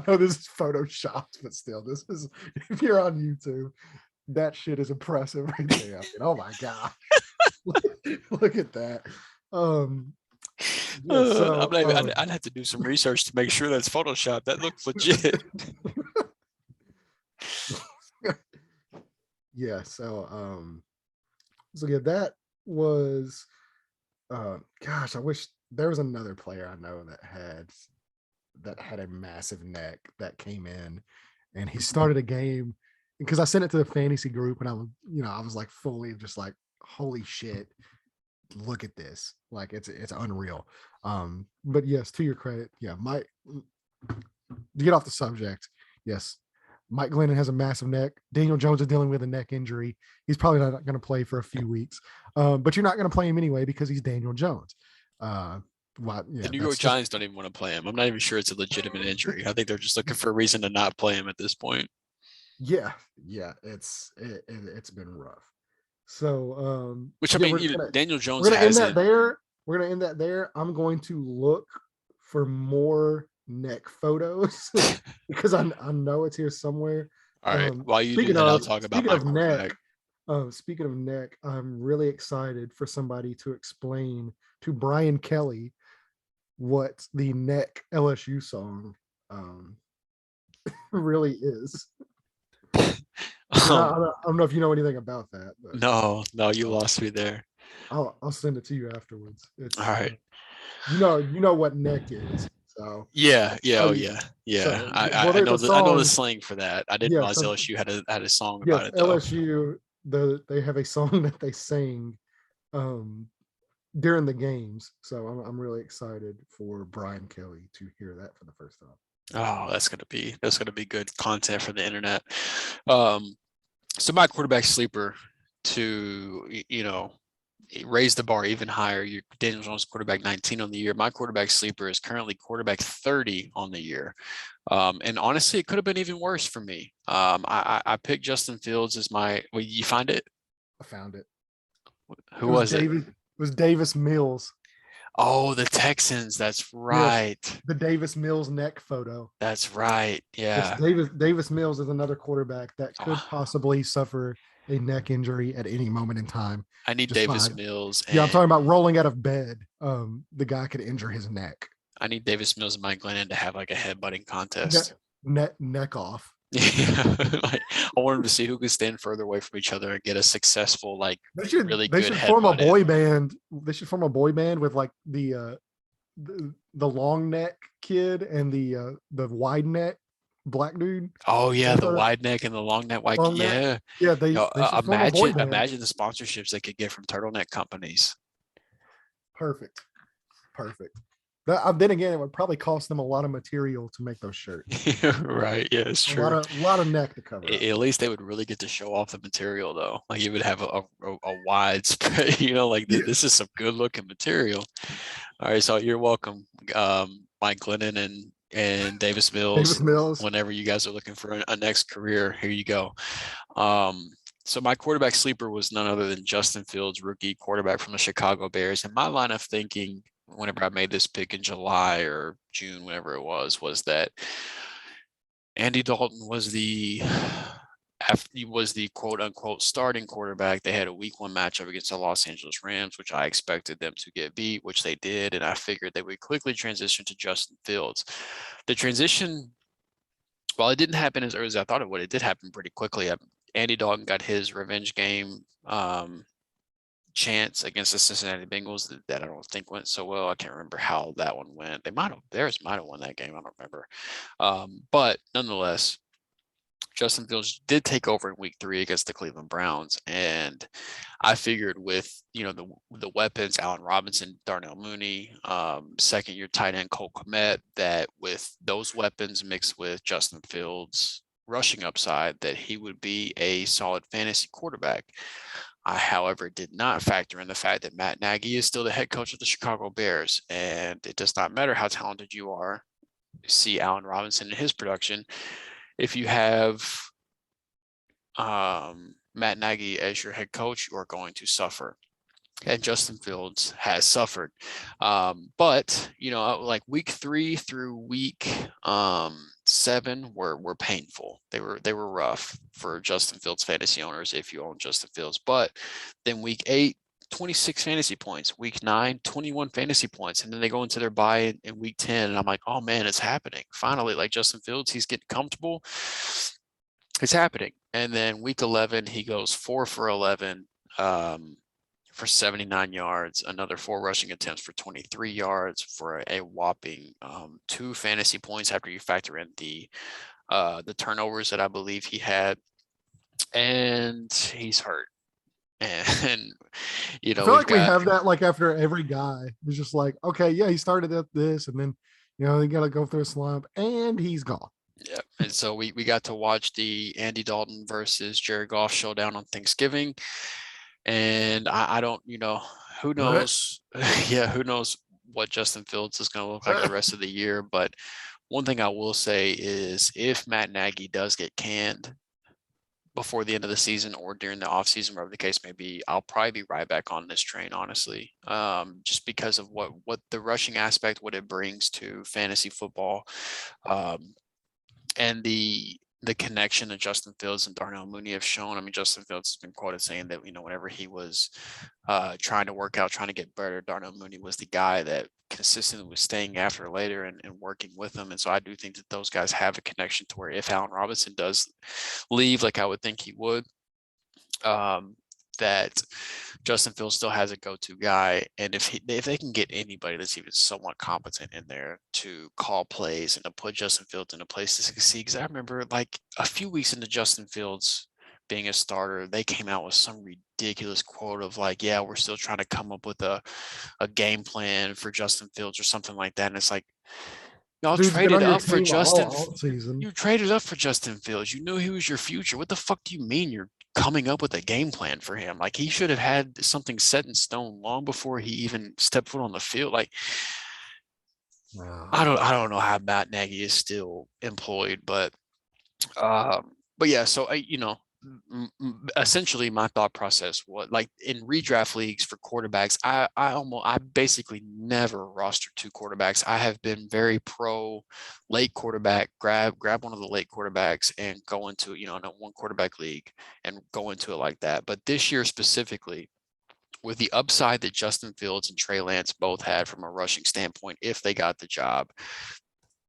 [SPEAKER 1] know this is photoshopped, but still, this is if you're on YouTube, that shit is impressive right there. I mean, oh my god. Look at that. Um yeah,
[SPEAKER 2] I'm
[SPEAKER 1] so
[SPEAKER 2] not even, I'd have to do some research to make sure that's Photoshop. That looks legit.
[SPEAKER 1] yeah, so yeah, that was gosh, I wish there was another player I know that had a massive neck that came in and he started a game because I sent it to the fantasy group and I was like fully just like, holy shit, look at this. Like it's unreal. But yes, to your credit, yeah, to get off the subject, yes, Mike Glennon has a massive neck. Daniel Jones is dealing with a neck injury. He's probably not going to play for a few weeks, but you're not going to play him anyway because he's Daniel Jones.
[SPEAKER 2] The
[SPEAKER 1] Yeah,
[SPEAKER 2] New York
[SPEAKER 1] that's just
[SPEAKER 2] Giants don't even want to play him. I'm not even sure it's a legitimate injury. I think they're just looking for a reason to not play him at this point.
[SPEAKER 1] yeah. It's been rough. So
[SPEAKER 2] Which I
[SPEAKER 1] yeah,
[SPEAKER 2] mean, Daniel
[SPEAKER 1] we're
[SPEAKER 2] Jones
[SPEAKER 1] gonna end that
[SPEAKER 2] hasn't.
[SPEAKER 1] there. We're gonna end that there. I'm going to look for more neck photos because I know it's here somewhere.
[SPEAKER 2] All right. While you do that, I'll talk about
[SPEAKER 1] Speaking
[SPEAKER 2] my
[SPEAKER 1] of neck,
[SPEAKER 2] quarterback.
[SPEAKER 1] I'm really excited for somebody to explain to Brian Kelly what the neck LSU song um, really is.
[SPEAKER 2] Um,
[SPEAKER 1] I don't know if you know anything about that, but
[SPEAKER 2] no, you lost me there.
[SPEAKER 1] I'll send it to you afterwards.
[SPEAKER 2] All
[SPEAKER 1] It's
[SPEAKER 2] right.
[SPEAKER 1] you know what neck is. So
[SPEAKER 2] Yeah, yeah,
[SPEAKER 1] oh
[SPEAKER 2] oh
[SPEAKER 1] yeah.
[SPEAKER 2] yeah, yeah.
[SPEAKER 1] So well,
[SPEAKER 2] I
[SPEAKER 1] there's
[SPEAKER 2] know
[SPEAKER 1] a
[SPEAKER 2] the
[SPEAKER 1] song.
[SPEAKER 2] slang for that. I didn't
[SPEAKER 1] Yeah.
[SPEAKER 2] realize
[SPEAKER 1] So
[SPEAKER 2] LSU had a song about
[SPEAKER 1] yes,
[SPEAKER 2] it though.
[SPEAKER 1] LSU they have a song that they sing um, during the games. So I'm really excited for Brian Kelly to hear that for the first time.
[SPEAKER 2] Oh, that's gonna be good content for the internet. Um, so my quarterback sleeper to raise the bar even higher. Your Daniel Jones quarterback 19 on the year. My quarterback sleeper is currently quarterback 30 on the year. And honestly, it could have been even worse for me. I picked Justin Fields as my. Well, you find it?
[SPEAKER 1] I found it.
[SPEAKER 2] Who was it?
[SPEAKER 1] It was Davis Mills.
[SPEAKER 2] Oh, the Texans. That's
[SPEAKER 1] Yes,
[SPEAKER 2] right.
[SPEAKER 1] the Davis Mills neck photo.
[SPEAKER 2] That's right.
[SPEAKER 1] Yes,
[SPEAKER 2] Yeah.
[SPEAKER 1] Davis Mills is another quarterback that could
[SPEAKER 2] Oh,
[SPEAKER 1] possibly suffer a neck injury at any moment in time.
[SPEAKER 2] I need
[SPEAKER 1] Just
[SPEAKER 2] Davis
[SPEAKER 1] fine.
[SPEAKER 2] Mills
[SPEAKER 1] Yeah, I'm talking
[SPEAKER 2] and
[SPEAKER 1] about rolling out of bed. The guy could injure his neck.
[SPEAKER 2] I need Davis Mills and Mike Glennon to have like a headbutting
[SPEAKER 1] Neck
[SPEAKER 2] contest.
[SPEAKER 1] neck off.
[SPEAKER 2] Yeah, like, I want them to see who can stand further away from each other and get a successful, like really
[SPEAKER 1] They
[SPEAKER 2] good
[SPEAKER 1] should form a
[SPEAKER 2] headbutt in.
[SPEAKER 1] boy band. They should form a boy band with like the long neck kid and the wide neck black dude.
[SPEAKER 2] Oh yeah,
[SPEAKER 1] That's
[SPEAKER 2] the
[SPEAKER 1] a
[SPEAKER 2] wide neck and the long neck white.
[SPEAKER 1] long neck.
[SPEAKER 2] Yeah,
[SPEAKER 1] Yeah, they should form a boy band.
[SPEAKER 2] imagine the sponsorships they could get from turtleneck companies.
[SPEAKER 1] Perfect. Perfect. Then again, it would probably cost them a lot of material to make those shirts.
[SPEAKER 2] Right. Yeah, it's
[SPEAKER 1] A
[SPEAKER 2] true.
[SPEAKER 1] lot of neck to cover up.
[SPEAKER 2] At least they would really get to show off the material though. Like you would have a wide spread, like
[SPEAKER 1] Yeah.
[SPEAKER 2] this is some good looking material. All right, so you're welcome, Mike Glennon and Davis
[SPEAKER 1] Davis
[SPEAKER 2] Mills.
[SPEAKER 1] Mills.
[SPEAKER 2] Whenever you guys are looking for a next career, here you go. So my quarterback sleeper was none other than Justin Fields, rookie quarterback from the Chicago Bears. And my line of thinking, whenever I made this pick in July or June, whenever it was that Andy Dalton was he was the quote unquote starting quarterback. They had a week 1 matchup against the Los Angeles Rams, which I expected them to get beat, which they did. And I figured they would quickly transition to Justin Fields. The transition, while it didn't happen as early as I thought it would, it did happen pretty quickly. Andy Dalton got his revenge game chance against the Cincinnati Bengals that I don't think went so well. I can't remember how that one went. Bears might have won that game. I don't remember. But nonetheless, Justin Fields did take over in week 3 against the Cleveland Browns. And I figured with, the weapons, Allen Robinson, Darnell Mooney, second-year tight end Cole Kmet, that with those weapons mixed with Justin Fields' rushing upside, that he would be a solid fantasy quarterback. I, however, did not factor in the fact that Matt Nagy is still the head coach of the Chicago Bears, and it does not matter how talented you are. See Allen Robinson and his production. If you have Matt Nagy as your head coach, you are going to suffer. And Justin Fields has suffered. But, like week 3 through week 7 were painful. They were rough for Justin Fields fantasy owners if you own Justin Fields. But then week 8, 26 fantasy points. Week 9, 21 fantasy points. And then they go into their bye in week 10. And I'm like, oh man, it's happening. Finally, like Justin Fields, he's getting comfortable. It's happening. And then week 11, he goes 4 for 11. For 79 yards, another 4 rushing attempts for 23 yards for a whopping 2 fantasy points after you factor in the turnovers that I believe he had, and he's hurt. And
[SPEAKER 1] I feel like we have that like after every guy. It's just like, okay, yeah, he started at this, and then he got to go through a slump, and he's gone.
[SPEAKER 2] Yeah, and so we got to watch the Andy Dalton versus Jared Goff showdown on Thanksgiving. And I don't, who knows? Who knows what Justin Fields is going to look like the rest of the year. But one thing I will say is if Matt Nagy does get canned before the end of the season or during the offseason, whatever the case may be, I'll probably be right back on this train, honestly, just because of what the rushing aspect, what it brings to fantasy football, and the connection that Justin Fields and Darnell Mooney have shown. I mean, Justin Fields has been quoted saying that, whenever he was trying to work out, trying to get better, Darnell Mooney was the guy that consistently was staying after later and working with them. And so I do think that those guys have a connection to where if Allen Robinson does leave, like I would think he would, that Justin Fields still has a go-to guy. And if they can get anybody that's even somewhat competent in there to call plays and to put Justin Fields in a place to succeed, because I remember like a few weeks into Justin Fields being a starter, they came out with some ridiculous quote of like, yeah, we're still trying to come up with a game plan for Justin Fields or something like that. And it's like, y'all traded up for Justin. You traded up for Justin Fields. You knew he was your future. What the fuck do you mean you're coming up with a game plan for him? Like, he should have had something set in stone long before he even stepped foot on the field. Like, I don't know how Matt Nagy is still employed, but yeah. So essentially my thought process was like in redraft leagues for quarterbacks, I basically never roster 2 quarterbacks. I have been very pro late quarterback, grab one of the late quarterbacks and go into, in a 1 quarterback league and go into it like that. But this year specifically, with the upside that Justin Fields and Trey Lance both had from a rushing standpoint, if they got the job,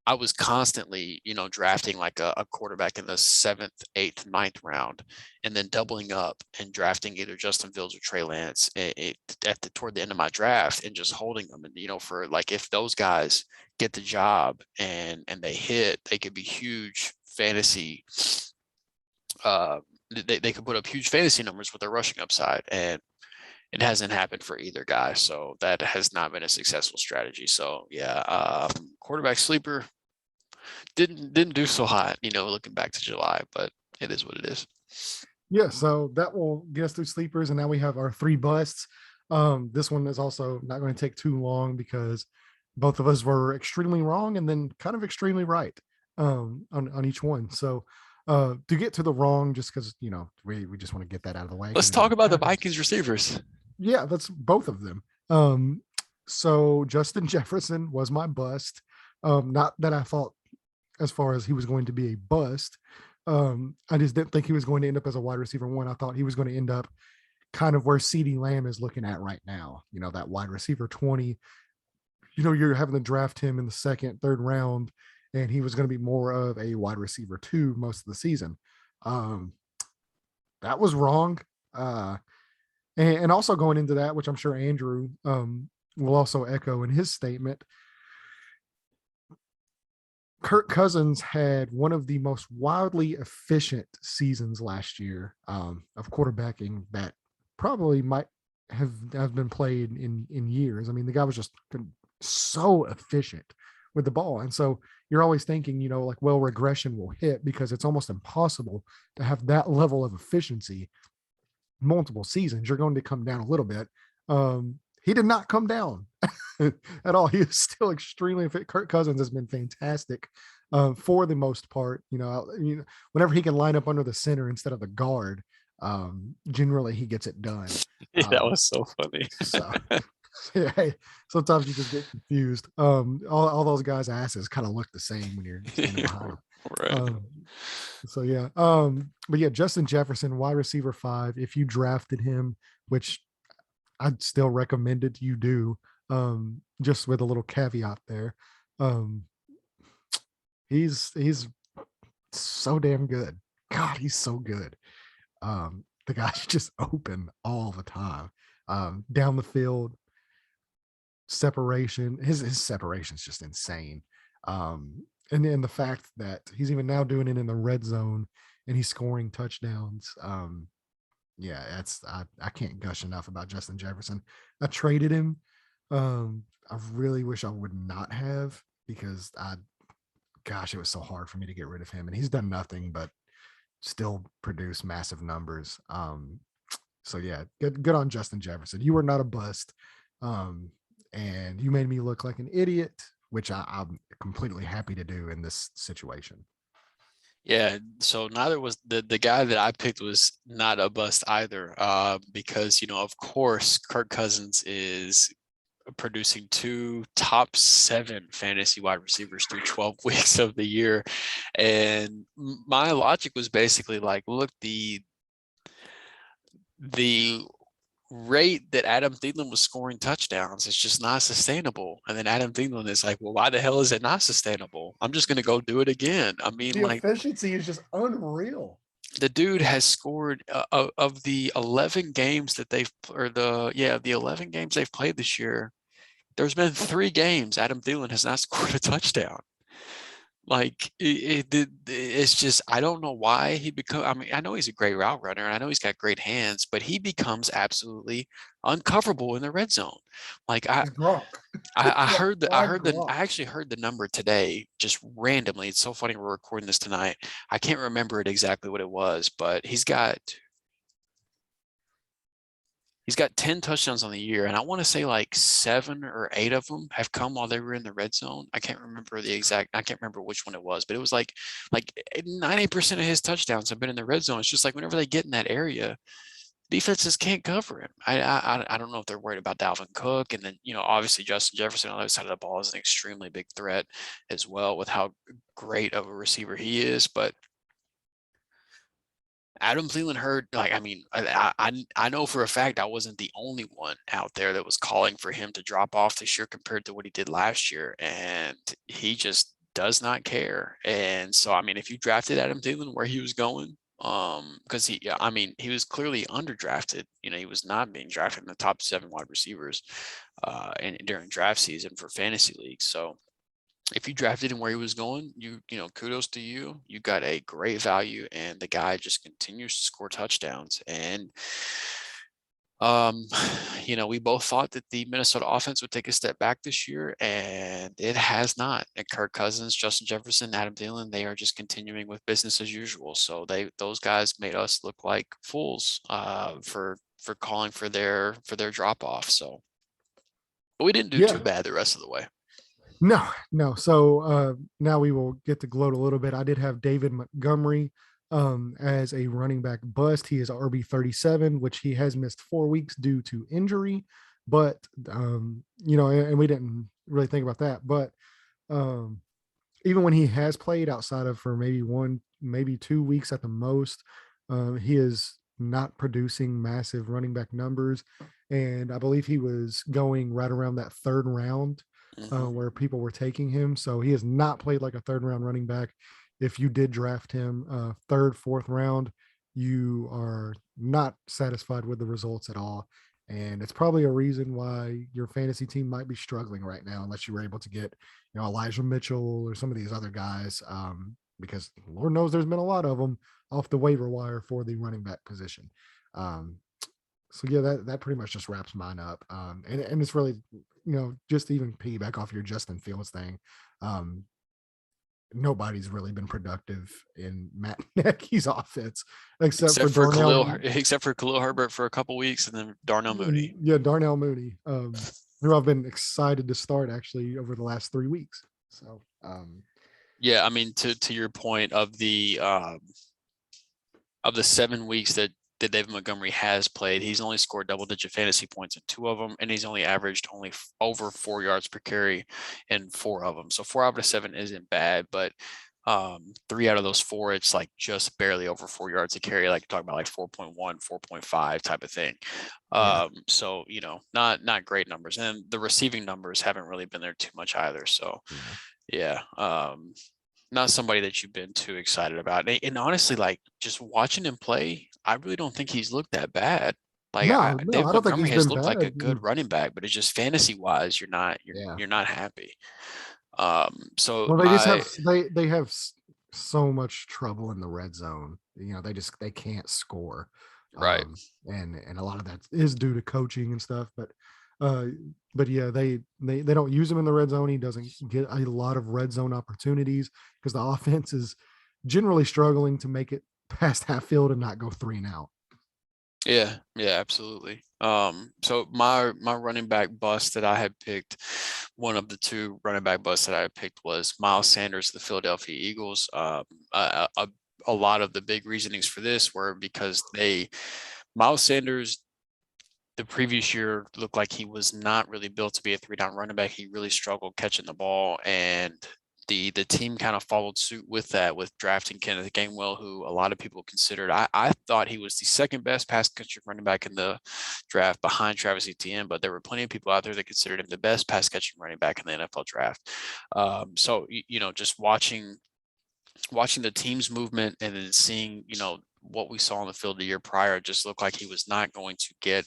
[SPEAKER 2] I was constantly, drafting like a quarterback in the 7th, 8th, 9th round, and then doubling up and drafting either Justin Fields or Trey Lance toward the end of my draft and just holding them. And, for like, if those guys get the job and they hit, they could be huge fantasy. They could put up huge fantasy numbers with their rushing upside, and it hasn't happened for either guy. So that has not been a successful strategy. So yeah, quarterback sleeper didn't do so hot, looking back to July, but it is what it is.
[SPEAKER 1] Yeah. So that will get us through sleepers. And now we have our 3 busts. This one is also not going to take too long because both of us were extremely wrong and then kind of extremely right on each one. So to get to the wrong, just because, we just want to get that out of the way.
[SPEAKER 2] Let's talk about the Vikings receivers.
[SPEAKER 1] Yeah, that's both of them. So Justin Jefferson was my bust. Not that I thought as far as he was going to be a bust. I just didn't think he was going to end up as a wide receiver 1. I thought he was going to end up kind of where CeeDee Lamb is looking at right now, that wide receiver 20. You're having to draft him in the 2nd, 3rd round, and he was going to be more of a wide receiver 2 most of the season. That was wrong. And also going into that, which I'm sure Andrew will also echo in his statement, Kirk Cousins had one of the most wildly efficient seasons last year of quarterbacking that probably might have been played in years. I mean, the guy was just so efficient with the ball. And so you're always thinking, regression will hit because it's almost impossible to have that level of efficiency multiple seasons, you're going to come down a little bit. He did not come down at all. He is still extremely fit. Kirk Cousins has been fantastic for the most part. Whenever he can line up under the center instead of the guard, generally he gets it done.
[SPEAKER 2] That was so funny.
[SPEAKER 1] So yeah, sometimes you just get confused. All those guys' asses kind of look the same when you're standing behind them.
[SPEAKER 2] Right.
[SPEAKER 1] So yeah. But yeah, Justin Jefferson, wide receiver 5. If you drafted him, which I'd still recommend it you do, just with a little caveat there. Um, he's so damn good. God, he's so good. The guy's just open all the time. Down the field, separation. His separation is just insane. And then the fact that he's even now doing it in the red zone and he's scoring touchdowns. Yeah, I can't gush enough about Justin Jefferson. I traded him. I really wish I would not have, because gosh, it was so hard for me to get rid of him, and he's done nothing but still produce massive numbers. So yeah, good on Justin Jefferson. You were not a bust. And you made me look like an idiot, which I'm completely happy to do in this situation.
[SPEAKER 2] Yeah, so neither was the guy that I picked was not a bust either, because of course Kirk Cousins is producing 2 top 7 fantasy wide receivers through 12 weeks of the year, and my logic was basically like, look, the rate that Adam Thielen was scoring touchdowns is just not sustainable. And then Adam Thielen is like, well, why the hell is it not sustainable? I'm just going to go do it again. I mean,
[SPEAKER 1] The efficiency is just unreal.
[SPEAKER 2] The dude has scored of the 11 games that the 11 games they've played this year. There's been 3 games Adam Thielen has not scored a touchdown. Like it's just, I don't know why he become. I mean, I know he's a great route runner, and I know he's got great hands, but he becomes absolutely uncoverable in the red zone. Like I actually heard the number today, just randomly. It's so funny we're recording this tonight. I can't remember it exactly what it was, but he's got 10 touchdowns on the year, and I want to say like 7 or 8 of them have come while they were in the red zone. I can't remember which one it was, but it was like 90% of his touchdowns have been in the red zone. It's just like whenever they get in that area, defenses can't cover him. I don't know if they're worried about Dalvin Cook, and then obviously Justin Jefferson on the other side of the ball is an extremely big threat as well with how great of a receiver he is, but Adam Thielen heard, like, I mean, I know for a fact I wasn't the only one out there that was calling for him to drop off this year compared to what he did last year, and he just does not care. And so, I mean, if you drafted Adam Thielen where he was going, because he was clearly underdrafted. He was not being drafted in the top 7 wide receivers, and during draft season for fantasy leagues. So if you drafted him where he was going, kudos to you. You got a great value, and the guy just continues to score touchdowns. And we both thought that the Minnesota offense would take a step back this year, and it has not. And Kirk Cousins, Justin Jefferson, Adam Thielen, they are just continuing with business as usual. So those guys made us look like fools for calling for their drop off. So, but we didn't do too bad the rest of the way.
[SPEAKER 1] No. So now we will get to gloat a little bit. I did have David Montgomery as a running back bust. He is RB 37, which he has missed 4 weeks due to injury. But and we didn't really think about that. But even when he has played outside of for maybe 1, maybe 2 weeks at the most, he is not producing massive running back numbers. And I believe he was going right around that 3rd round. Where people were taking him. So he has not played like a 3rd round running back. If you did draft him 3rd, 4th round, you are not satisfied with the results at all. And it's probably a reason why your fantasy team might be struggling right now, unless you were able to get, Elijah Mitchell or some of these other guys, because Lord knows there's been a lot of them off the waiver wire for the running back position. So yeah, that pretty much just wraps mine up. And it's really, just to even piggyback off your Justin Fields thing. nobody's really been productive in Matt Nagy's offense except for Darnell.
[SPEAKER 2] Except for Khalil Herbert for a couple weeks, and then Darnell Mooney.
[SPEAKER 1] Yeah, Darnell Mooney, who I've been excited to start actually over the last 3 weeks. So,
[SPEAKER 2] yeah, I mean, to your point of the 7 weeks that David Montgomery has played, he's only scored double-digit fantasy points in 2 of them, and he's only averaged only over 4 yards per carry in 4 of them. So 4 out of 7 isn't bad, but 3 out of those 4, it's like just barely over 4 yards a carry, like talking about like 4.1, 4.5 type of thing. So, not great numbers. And the receiving numbers haven't really been there too much either. So, yeah. Not somebody that you've been too excited about. And honestly, like just watching him play, I really don't think he's looked that bad. Like
[SPEAKER 1] David
[SPEAKER 2] I don't think
[SPEAKER 1] he's
[SPEAKER 2] has
[SPEAKER 1] been
[SPEAKER 2] looked
[SPEAKER 1] bad.
[SPEAKER 2] like a good running back, but it's just fantasy wise, you're not happy. So
[SPEAKER 1] they have so much trouble in the red zone. They can't score.
[SPEAKER 2] Right.
[SPEAKER 1] And a lot of that is due to coaching and stuff, but yeah, they don't use him in the red zone. He doesn't get a lot of red zone opportunities because the offense is generally struggling to make it past half field and not go 3 and out.
[SPEAKER 2] Yeah, absolutely. So my running back bust that I had picked, one of the 2 running back busts that I had picked was Miles Sanders, the Philadelphia Eagles. A lot of the big reasonings for this were because Miles Sanders the previous year looked like he was not really built to be a 3-down running back. He really struggled catching the ball, and the team kind of followed suit with that, with drafting Kenneth Gainwell, who a lot of people considered. I thought he was the second best pass catching running back in the draft behind Travis Etienne, but there were plenty of people out there that considered him the best pass catching running back in the NFL draft. So just watching the team's movement and then seeing what we saw on the field the year prior, just looked like he was not going to get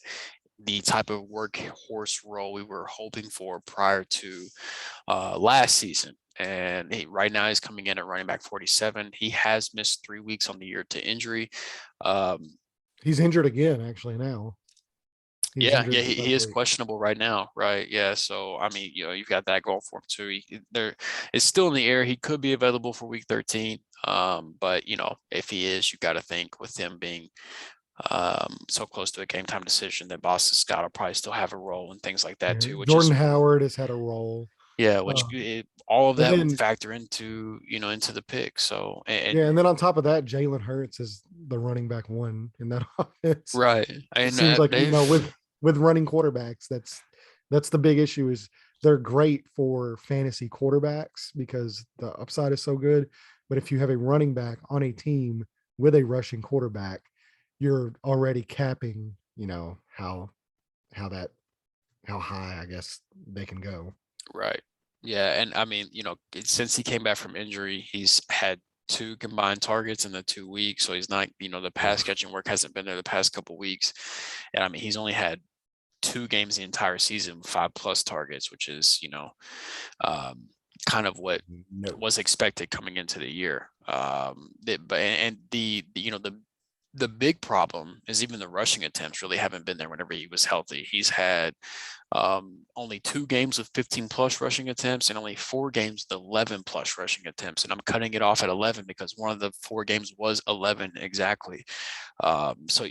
[SPEAKER 2] the type of workhorse role we were hoping for prior to last season. And right now he's coming in at running back 47. He has missed 3 weeks on the year to injury.
[SPEAKER 1] He's injured again, actually, now.
[SPEAKER 2] He is questionable right now, right? Yeah, so I mean, you've got that going for him too. It's still in the air. He could be available for week 13, but if he is, you got to think with him being so close to a game time decision that Boston Scott will probably still have a role and things like that too.
[SPEAKER 1] Jordan Howard has had a role.
[SPEAKER 2] Yeah, all of that would factor into into the pick. So
[SPEAKER 1] and then on top of that, Jalen Hurts is the running back 1 in that offense.
[SPEAKER 2] Right. And
[SPEAKER 1] it seems like with running quarterbacks, that's the big issue. Is they're great for fantasy quarterbacks because the upside is so good. But if you have a running back on a team with a rushing quarterback, you're already capping, how high, I guess, they can go.
[SPEAKER 2] Right. Yeah. And I mean, since he came back from injury, he's had 2 combined targets in the 2 weeks. So he's not, the pass catching work hasn't been there the past couple of weeks. And I mean, he's only had 2 games the entire season with 5+ targets, which is, kind of what was expected coming into the year. The big problem is even the rushing attempts really haven't been there whenever he was healthy. He's had only 2 games with 15+ rushing attempts and only 4 games with 11+ rushing attempts. And I'm cutting it off at 11 because one of the 4 games was 11 exactly. So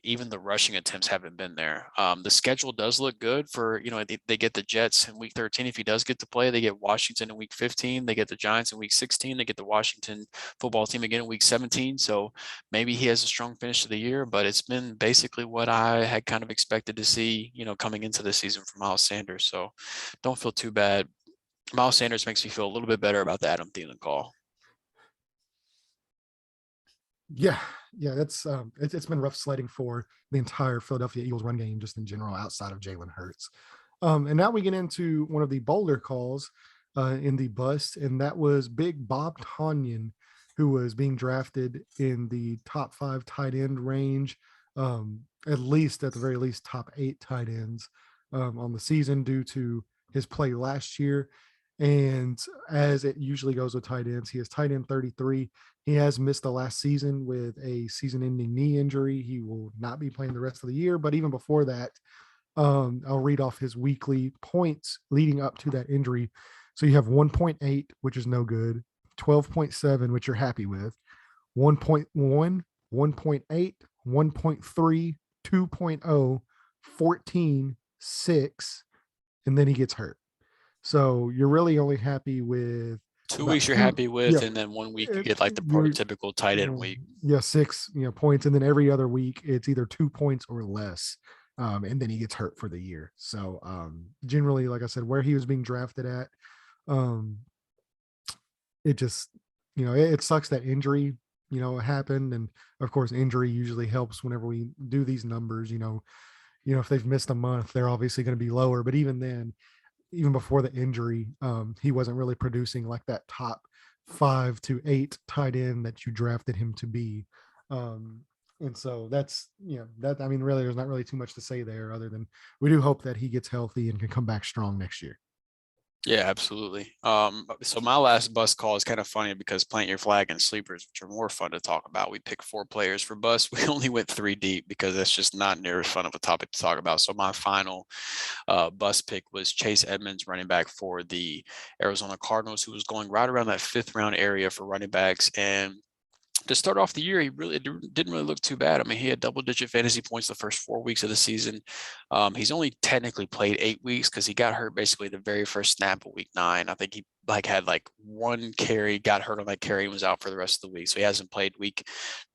[SPEAKER 2] even the rushing attempts haven't been there. The schedule does look good for, they get the Jets in week 13. If he does get to play, they get Washington in week 15. They get the Giants in week 16. They get the Washington football team again in week 17. So maybe he has a strong finish to the year, but it's been basically what I had kind of expected to see, coming into the season for Miles Sanders. So don't feel too bad. Miles Sanders makes me feel a little bit better about the Adam Thielen call.
[SPEAKER 1] Yeah, that's it's been rough sledding for the entire Philadelphia Eagles run game, just in general, outside of Jalen Hurts. And now we get into one of the bolder calls in the bust, and that was Big Bob Tonyan, who was being drafted in the top 5 tight end range, at the very least top 8 tight ends on the season due to his play last year. And as it usually goes with tight ends, he is tight end 33. He has missed the last season with a season-ending knee injury. He will not be playing the rest of the year. But even before that, I'll read off his weekly points leading up to that injury. So you have 1.8, which is no good. 12.7, which you're happy with, 1.1, 1.8, 1.3, 2.0, 14, 6, and then he gets hurt. So you're really only happy with
[SPEAKER 2] 2
[SPEAKER 1] about
[SPEAKER 2] weeks you're
[SPEAKER 1] two.
[SPEAKER 2] happy with,
[SPEAKER 1] Yeah,
[SPEAKER 2] and then 1 week you get like the
[SPEAKER 1] you're
[SPEAKER 2] prototypical tight end week.
[SPEAKER 1] yeah 6 points, and then every other week it's either 2 points or less, and then he gets hurt for the year. So generally, like I said, where he was being drafted at, um, it just it sucks that injury happened, and of course injury usually helps whenever we do these numbers. If they've missed a month, they're obviously going to be lower, but even then, even before the injury, he wasn't really producing like that top 5 to 8 tight end that you drafted him to be. And so that's, that, I mean, really, there's not really too much to say there other than we do hope that he gets healthy and can come back strong next year.
[SPEAKER 2] Yeah, absolutely. So my last bust call is kind of funny because plant your flag and sleepers, which are more fun to talk about. We picked 4 players for bust. We only went 3 deep because that's just not near as fun of a topic to talk about. So my final bust pick was Chase Edmonds, running back for the Arizona Cardinals, who was going right around that 5th round area for running backs. And to start off the year, he really didn't really look too bad. I mean, he had double-digit fantasy points the first 4 weeks of the season. He's only technically played 8 weeks because he got hurt basically the very first snap of week 9. I think he had 1 carry, got hurt on that carry, and was out for the rest of the week. So he hasn't played week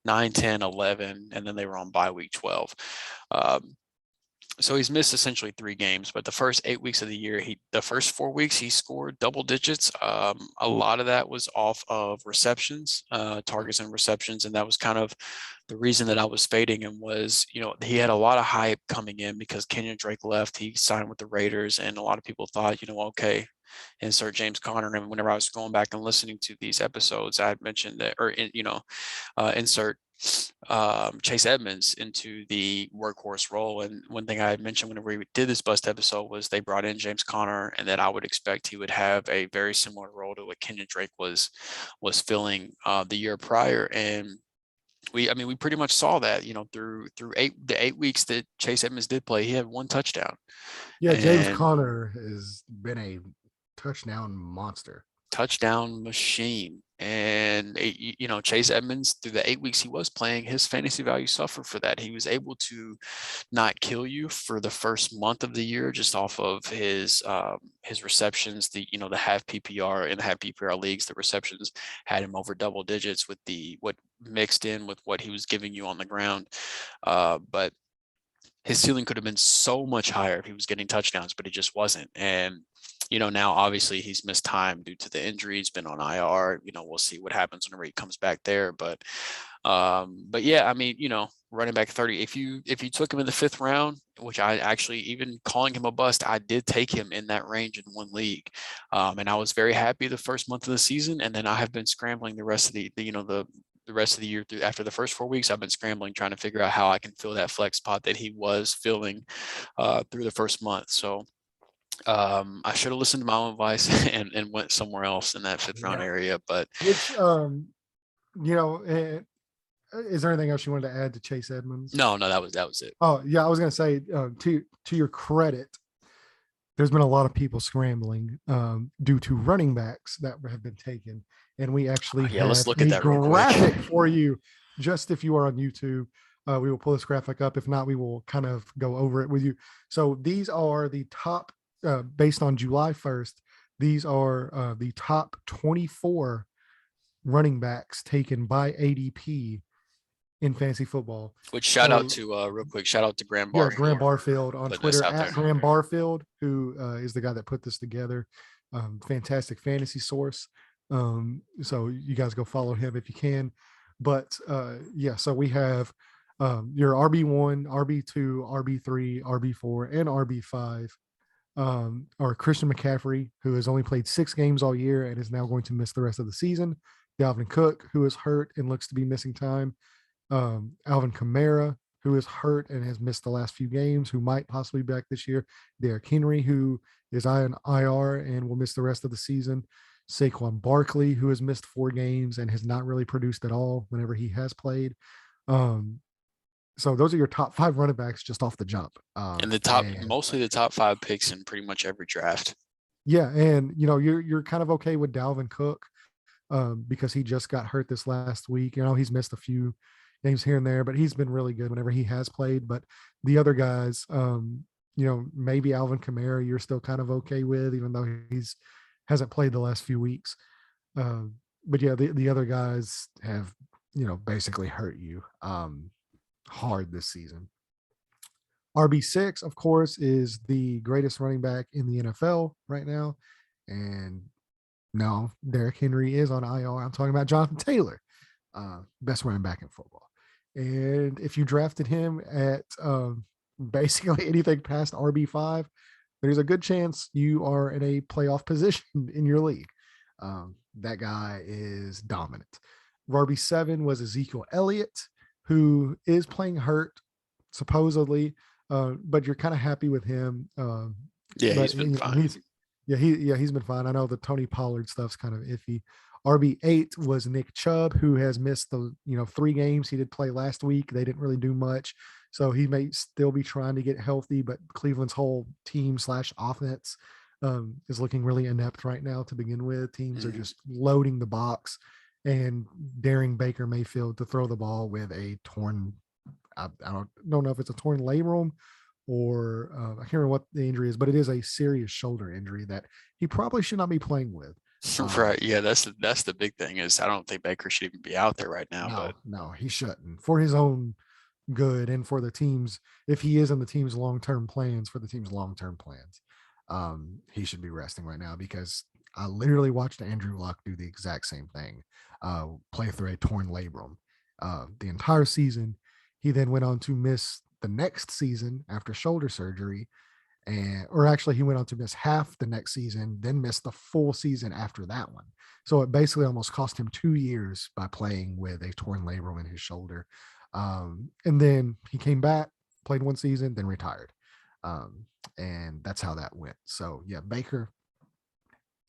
[SPEAKER 2] 9, 10, 11, and then they were on bye week 12. So he's missed essentially 3 games, but the first 8 weeks of the year, the first 4 weeks, he scored double digits. A lot of that was off of receptions, targets and receptions. And that was kind of the reason that I was fading him was, he had a lot of hype coming in because Kenyon Drake left. He signed with the Raiders, and a lot of people thought, okay, insert James Conner. And whenever I was going back and listening to these episodes, I had mentioned that, insert Chase Edmonds into the workhorse role. And one thing I had mentioned whenever we did this bust episode was they brought in James Conner, and that I would expect he would have a very similar role to what Kenyon Drake was filling the year prior. And we pretty much saw that, through the 8 weeks that Chase Edmonds did play, he had 1 touchdown.
[SPEAKER 1] Yeah, James Conner has been a touchdown monster.
[SPEAKER 2] Touchdown machine. And Chase Edmonds, through the 8 weeks he was playing, his fantasy value suffered for that. He was able to not kill you for the first month of the year just off of his receptions. The half PPR and half PPR leagues, the receptions had him over double digits with what mixed in with what he was giving you on the ground. But his ceiling could have been so much higher if he was getting touchdowns, but he just wasn't. And now obviously he's missed time due to the injuries, been on IR. We'll see what happens whenever he comes back there. But yeah, I mean, running back 30, if you took him in the 5th round, which I actually, even calling him a bust, I did take him in that range in 1 league. And I was very happy the first month of the season. And then I have been scrambling the rest of the rest of the year through. After the first 4 weeks, I've been scrambling, trying to figure out how I can fill that flex spot that he was filling through the first month. So I should have listened to my own advice and went somewhere else in that 5th round area. But
[SPEAKER 1] which, is there anything else you wanted to add to Chase Edmonds?
[SPEAKER 2] No, that was it.
[SPEAKER 1] Oh yeah, I was going to say, to your credit, there's been a lot of people scrambling due to running backs that have been taken, and we actually
[SPEAKER 2] let's look at that
[SPEAKER 1] graphic for you. Just if you are on YouTube, we will pull this graphic up. If not, we will kind of go over it with you. So these are the top, based on July 1st. These are the top 24 running backs taken by ADP in fantasy football.
[SPEAKER 2] Which shout out to real quick, shout out to Graham Barfield.
[SPEAKER 1] Yeah, Graham Barfield on Twitter at Graham Barfield, who is the guy that put this together. Fantastic fantasy source. So you guys go follow him if you can. But yeah, so we have your RB1, RB2, RB3, RB4, and RB5 are Christian McCaffrey, who has only played 6 games all year and is now going to miss the rest of the season. Dalvin Cook, who is hurt and looks to be missing time. Alvin Kamara, who is hurt and has missed the last few games, who might possibly be back this year. Derrick Henry, who is on IR and will miss the rest of the season. Saquon Barkley, who has missed 4 games and has not really produced at all whenever he has played. So those are your top 5 running backs just off the jump.
[SPEAKER 2] And mostly the top 5 picks in pretty much every draft.
[SPEAKER 1] Yeah, and you're kind of okay with Dalvin Cook. because he just got hurt this last week. He's missed a few games here and there, but he's been really good whenever he has played. But the other guys, maybe Alvin Kamara, you're still kind of okay with, even though he's hasn't played the last few weeks. But yeah, the other guys have, basically hurt you hard this season. RB6, of course, is the greatest running back in the NFL right now. And no, Derrick Henry is on IR. I'm talking about Jonathan Taylor, best running back in football. And if you drafted him at basically anything past RB5, there's a good chance you are in a playoff position in your league. That guy is dominant. RB7 was Ezekiel Elliott, who is playing hurt, supposedly, but you're kind of happy with him.
[SPEAKER 2] Yeah,
[SPEAKER 1] but
[SPEAKER 2] he's been fine.
[SPEAKER 1] He's been fine. I know the Tony Pollard stuff's kind of iffy. RB8 was Nick Chubb, who has missed the 3 games he did play last week. They didn't really do much, so he may still be trying to get healthy. But Cleveland's whole team / offense is looking really inept right now to begin with. Teams are just loading the box and daring Baker Mayfield to throw the ball with a torn. I don't know if it's a torn labrum or I can't remember what the injury is, but it is a serious shoulder injury that he probably should not be playing with.
[SPEAKER 2] Right. Yeah, that's the big thing is I don't think Baker should even be out there right now.
[SPEAKER 1] No, he shouldn't, for his own good and for the team's, if he is in the team's long-term plans, he should be resting right now, because I literally watched Andrew Luck do the exact same thing, play through a torn labrum the entire season. He then went on to miss the next season after shoulder surgery, or actually he went on to miss half the next season, then missed the full season after that one. So it basically almost cost him 2 years by playing with a torn labrum in his shoulder. And then he came back, played 1 season, then retired. And that's how that went. So yeah, Baker,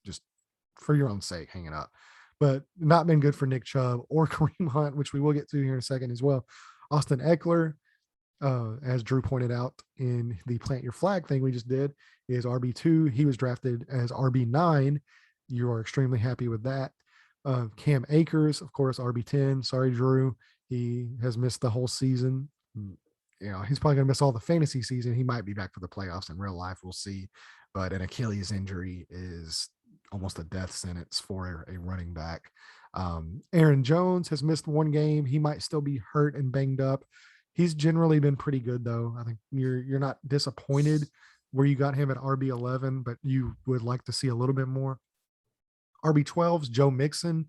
[SPEAKER 1] just for your own sake, hang it up. But not been good for Nick Chubb or Kareem Hunt, which we will get to here in a second as well. Austin Eckler, as Drew pointed out in the plant your flag thing we just did, is RB2. He was drafted as RB9. You are extremely happy with that. Cam Akers, of course, RB10. Sorry, Drew. He has missed the whole season. He's probably going to miss all the fantasy season. He might be back for the playoffs. In real life, we'll see. But an Achilles injury is almost a death sentence for a running back. Aaron Jones has missed 1 game. He might still be hurt and banged up. He's generally been pretty good, though. I think you're not disappointed where you got him at RB11, but you would like to see a little bit more. RB12's Joe Mixon.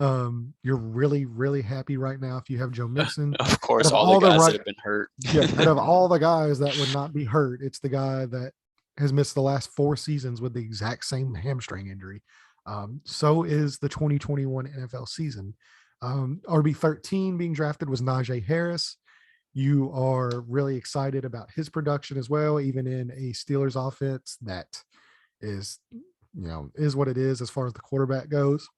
[SPEAKER 1] You're really, really happy right now if you have Joe Mixon.
[SPEAKER 2] Of course, all the guys that have been hurt.
[SPEAKER 1] Out of all the guys that would not be hurt, it's the guy that has missed the last 4 seasons with the exact same hamstring injury. So is the 2021 NFL season. RB13 being drafted was Najee Harris. You are really excited about his production as well, even in a Steelers offense that is what it is as far as the quarterback goes.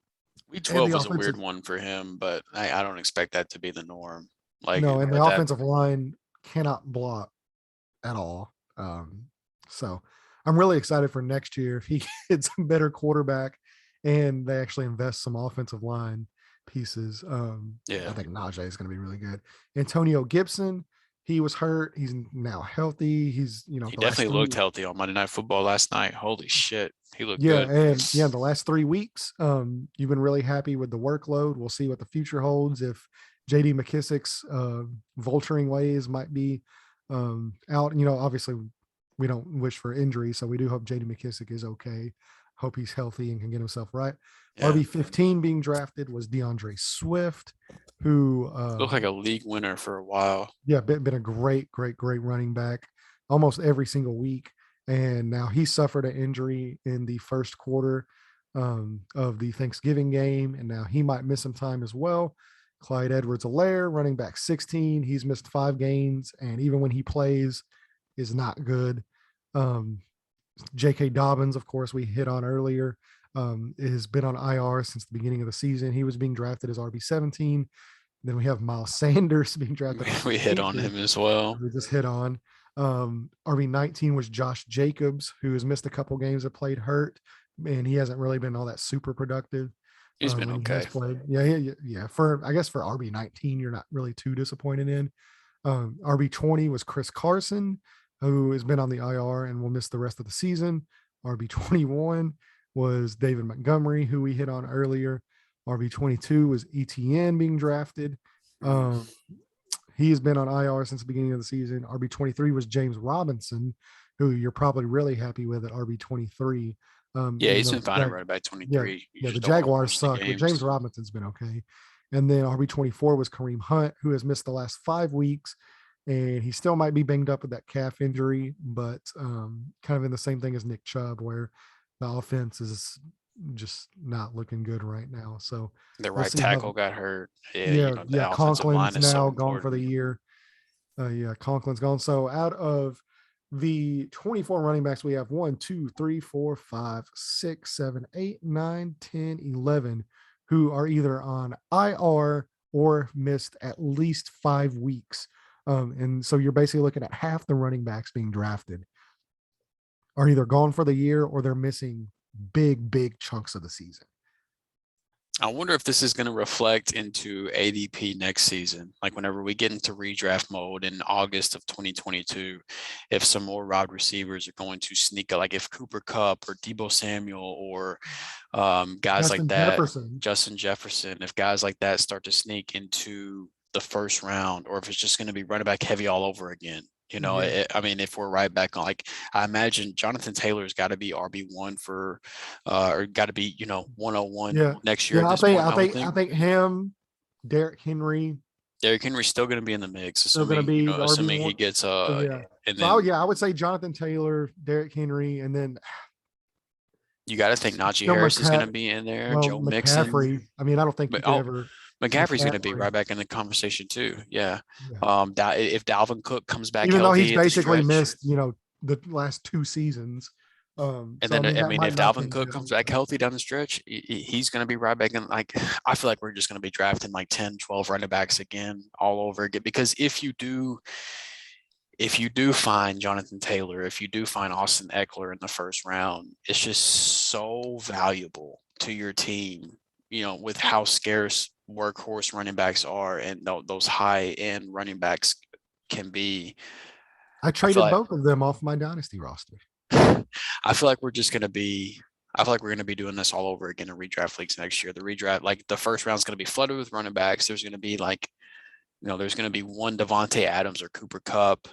[SPEAKER 2] Week 12 was a weird one for him, but I don't expect that to be the norm.
[SPEAKER 1] And the offensive line cannot block at all. So I'm really excited for next year if he gets a better quarterback and they actually invest some offensive line pieces. I think Najee is going to be really good. Antonio Gibson, he was hurt. He's now healthy. He's,
[SPEAKER 2] he definitely looked healthy on Monday Night Football last night. Holy shit. He looked good.
[SPEAKER 1] And the last 3 weeks, you've been really happy with the workload. We'll see what the future holds. If JD McKissick's vulturing ways might be out, obviously we don't wish for injury. So we do hope JD McKissick is okay. Hope he's healthy and can get himself right. Yeah. RB15 being drafted was DeAndre Swift, who
[SPEAKER 2] looked like a league winner for a while.
[SPEAKER 1] Yeah, been a great running back almost every single week. And now he suffered an injury in the first quarter of the Thanksgiving game, and now he might miss some time as well. Clyde Edwards-Helaire, running back 16, he's missed 5 games, and even when he plays, is not good. J.K. Dobbins, of course, we hit on earlier, has been on IR since the beginning of the season. He was being drafted as RB17. Then we have Miles Sanders being drafted.
[SPEAKER 2] We hit on him as well.
[SPEAKER 1] We just hit on. RB19 was Josh Jacobs, who has missed a couple games that played hurt, and he hasn't really been all that super productive.
[SPEAKER 2] He's been
[SPEAKER 1] when he has
[SPEAKER 2] okay.
[SPEAKER 1] played. Yeah. For I guess for RB19, you're not really too disappointed in. RB20 was Chris Carson, who has been on the IR and will miss the rest of the season. RB21 was David Montgomery, who we hit on earlier. RB22 was ETN being drafted. Um, he has been on IR since the beginning of the season. RB23 was James Robinson, who you're probably really happy with at RB23.
[SPEAKER 2] Yeah,
[SPEAKER 1] Even
[SPEAKER 2] he's
[SPEAKER 1] though
[SPEAKER 2] been fine at running back
[SPEAKER 1] yeah,
[SPEAKER 2] 23. You
[SPEAKER 1] yeah, the
[SPEAKER 2] just don't want to
[SPEAKER 1] Jaguars
[SPEAKER 2] force the
[SPEAKER 1] suck, but James
[SPEAKER 2] games.
[SPEAKER 1] Robinson's been okay. And then RB24 was Kareem Hunt, who has missed the last 5 weeks, and he still might be banged up with that calf injury, but kind of in the same thing as Nick Chubb, where the offense is just not looking good right now. So
[SPEAKER 2] The
[SPEAKER 1] we'll
[SPEAKER 2] right
[SPEAKER 1] see how.
[SPEAKER 2] tackle got hurt. Yeah,
[SPEAKER 1] Yeah.
[SPEAKER 2] the offensive line
[SPEAKER 1] Conklin's
[SPEAKER 2] is so
[SPEAKER 1] now gone for the
[SPEAKER 2] important.
[SPEAKER 1] year. Yeah, Conklin's gone. So out of the 24 running backs, we have 1, 2, 3, 4, 5, 6, 7, 8, 9, 10, 11 who are either on IR or missed at least 5 weeks. And so you're basically looking at half the running backs being drafted are either gone for the year or they're missing big chunks of the season.
[SPEAKER 2] I wonder if this is going to reflect into ADP next season. Like whenever we get into redraft mode in August of 2022, if some more wide receivers are going to sneak, like if Cooper Kupp or Deebo Samuel or guys like that, Justin Jefferson, if guys like that start to sneak into the first round, or if it's just going to be running back heavy all over again. I mean, if we're right back on, like, I imagine Jonathan Taylor's got to be RB1 for, or got to be, 101 next year.
[SPEAKER 1] Yeah,
[SPEAKER 2] At this point,
[SPEAKER 1] I think him, Derrick Henry.
[SPEAKER 2] Derrick Henry's still going to be in the mix,
[SPEAKER 1] Still going to
[SPEAKER 2] assuming,
[SPEAKER 1] be
[SPEAKER 2] assuming
[SPEAKER 1] RB1.
[SPEAKER 2] he gets,
[SPEAKER 1] And
[SPEAKER 2] then
[SPEAKER 1] I would say Jonathan Taylor, Derrick Henry, and then
[SPEAKER 2] you got to think Najee Harris is going to be in there. Joe Mixon.
[SPEAKER 1] I mean, I don't think you could ever.
[SPEAKER 2] McCaffrey's going to be right back in the conversation too. Yeah. If Dalvin Cook comes back
[SPEAKER 1] even though
[SPEAKER 2] healthy
[SPEAKER 1] he's basically missed, the last 2 seasons.
[SPEAKER 2] And then, I mean, if Dalvin Cook comes back healthy down the stretch, he's going to be right back in. Like, I feel like we're just going to be drafting like 10, 12 running backs again, all over again. Because if you do find Jonathan Taylor, if you do find Austin Eckler in the first round, it's just so valuable to your team, with how scarce workhorse running backs are and those high end running backs can be.
[SPEAKER 1] I traded both of them off my dynasty roster.
[SPEAKER 2] I feel like we're going to be doing this all over again in redraft leagues next year. The redraft, like the first round is going to be flooded with running backs. There's going to be there's going to be one Devontae Adams or Cooper Kupp,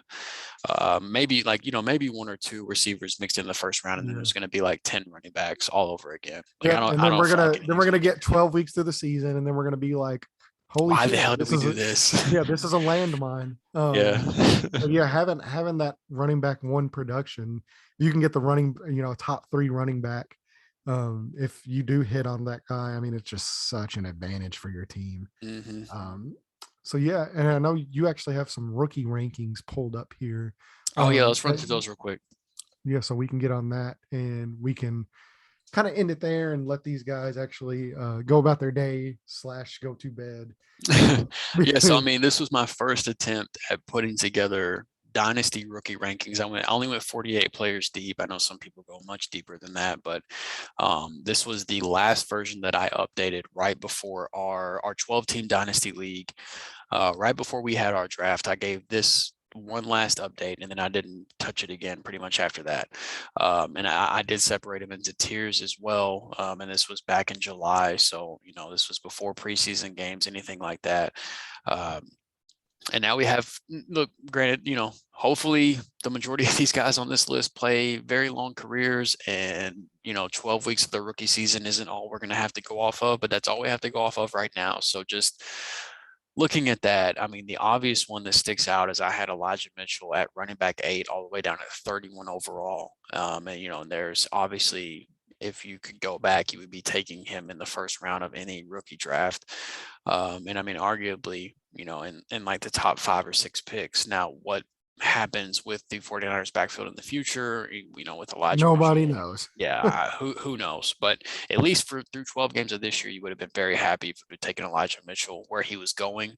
[SPEAKER 2] maybe maybe 1 or 2 receivers mixed in the first round, and then there's going to be like 10 running backs all over again.
[SPEAKER 1] We're gonna get 12 weeks through the season, and then we're gonna be like, holy
[SPEAKER 2] why
[SPEAKER 1] shit,
[SPEAKER 2] the hell did we do this?
[SPEAKER 1] Yeah, this is a landmine. Having that running back 1 production, you can get the top 3 running back. If you do hit on that guy, I mean, it's just such an advantage for your team. So yeah, and I know you actually have some rookie rankings pulled up here.
[SPEAKER 2] Let's run through those real quick.
[SPEAKER 1] Yeah, so we can get on that, and we can kind of end it there and let these guys actually go about their day / go to bed.
[SPEAKER 2] So I mean, this was my first attempt at putting together Dynasty Rookie Rankings. I only went 48 players deep. I know some people go much deeper than that, but this was the last version that I updated right before our 12-team Dynasty League. Right before we had our draft, I gave this one last update, and then I didn't touch it again pretty much after that. And I did separate them into tiers as well. And this was back in July. So, this was before preseason games, anything like that. And now we have, look, granted, hopefully the majority of these guys on this list play very long careers, and, 12 weeks of the rookie season isn't all we're going to have to go off of, but that's all we have to go off of right now. So just looking at that, I mean, the obvious one that sticks out is I had Elijah Mitchell at running back 8 all the way down to 31 overall. And, there's obviously, if you could go back, you would be taking him in the first round of any rookie draft. And I mean, arguably, in like the top 5 or 6 picks. Now, what happens with the 49ers backfield in the future, with Elijah
[SPEAKER 1] Nobody
[SPEAKER 2] Mitchell,
[SPEAKER 1] knows.
[SPEAKER 2] Yeah, who knows? But at least through 12 games of this year, you would have been very happy if you had taken Elijah Mitchell where he was going.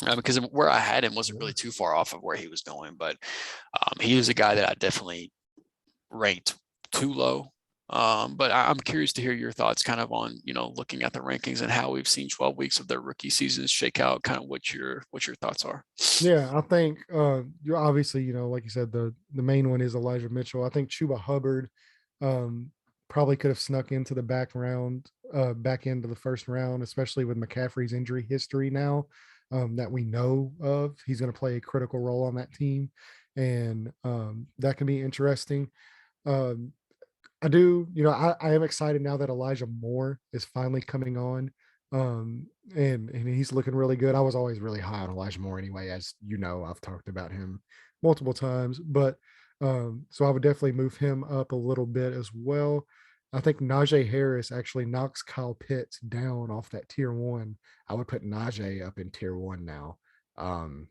[SPEAKER 2] Because where I had him wasn't really too far off of where he was going. But he was a guy that I definitely ranked too low But I'm curious to hear your thoughts kind of on, looking at the rankings and how we've seen 12 weeks of their rookie seasons shake out, kind of what your thoughts are.
[SPEAKER 1] Yeah, I think you're obviously, like you said, the main one is Elijah Mitchell. I think Chuba Hubbard um, probably could have snuck into the back end of the first round, especially with McCaffrey's injury history now that we know of. He's going to play a critical role on that team, and that can be interesting. Um, I am excited now that Elijah Moore is finally coming on. And he's looking really good. I was always really high on Elijah Moore anyway, as you know, I've talked about him multiple times, but so I would definitely move him up a little bit as well. I think Najee Harris actually knocks Kyle Pitts down off that tier one. I would put Najee up in tier one now, um,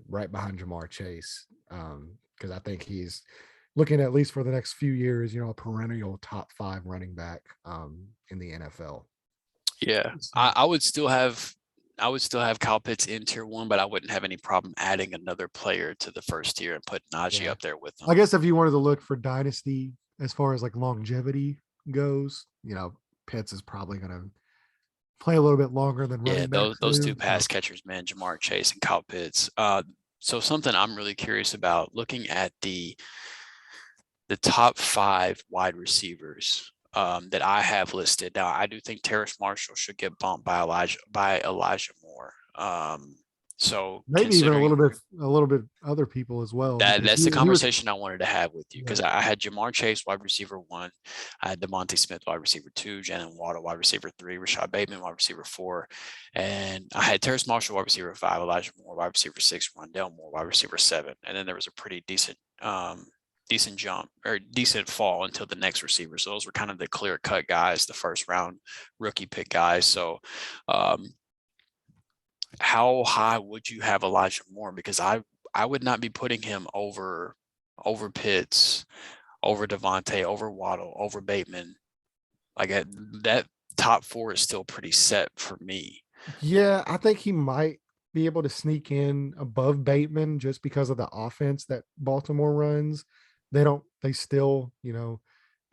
[SPEAKER 1] right behind Jamar Chase. Because I think he's looking at least for the next few years, a perennial top 5 running back in the NFL.
[SPEAKER 2] Yeah, I would still have Kyle Pitts in tier one, but I wouldn't have any problem adding another player to the first tier and put Najee
[SPEAKER 1] Yeah.
[SPEAKER 2] up there with them.
[SPEAKER 1] I guess if you wanted to look for dynasty as far as like longevity goes, Pitts is probably going to play a little bit longer than
[SPEAKER 2] Yeah,
[SPEAKER 1] running
[SPEAKER 2] those
[SPEAKER 1] backs
[SPEAKER 2] those
[SPEAKER 1] do.
[SPEAKER 2] two pass catchers, man, Jamar Chase and Kyle Pitts. So something I'm really curious about looking at the top 5 wide receivers that I have listed. Now, I do think Terrace Marshall should get bumped by Elijah Moore. So
[SPEAKER 1] Maybe even
[SPEAKER 2] considering
[SPEAKER 1] a little bit other people as well,
[SPEAKER 2] that,
[SPEAKER 1] because
[SPEAKER 2] that's the
[SPEAKER 1] he was,
[SPEAKER 2] conversation I wanted to have with you, because
[SPEAKER 1] yeah.
[SPEAKER 2] I had Jamar Chase, wide receiver 1. I had Devontae Smith, wide receiver 2, Jalen Waddle, wide receiver 3, Rashad Bateman, wide receiver 4, and I had Terrace Marshall, wide receiver 5, Elijah Moore, wide receiver 6, Rondell Moore, wide receiver 7, and then there was a pretty decent jump or decent fall until the next receiver. So those were kind of the clear cut guys, the first round rookie pick guys. So how high would you have Elijah Moore? Because I would not be putting him over Pitts, over Devontae, over Waddle, over Bateman. Like that top 4 is still pretty set for me.
[SPEAKER 1] Yeah, I think he might be able to sneak in above Bateman just because of the offense that Baltimore runs. They still, they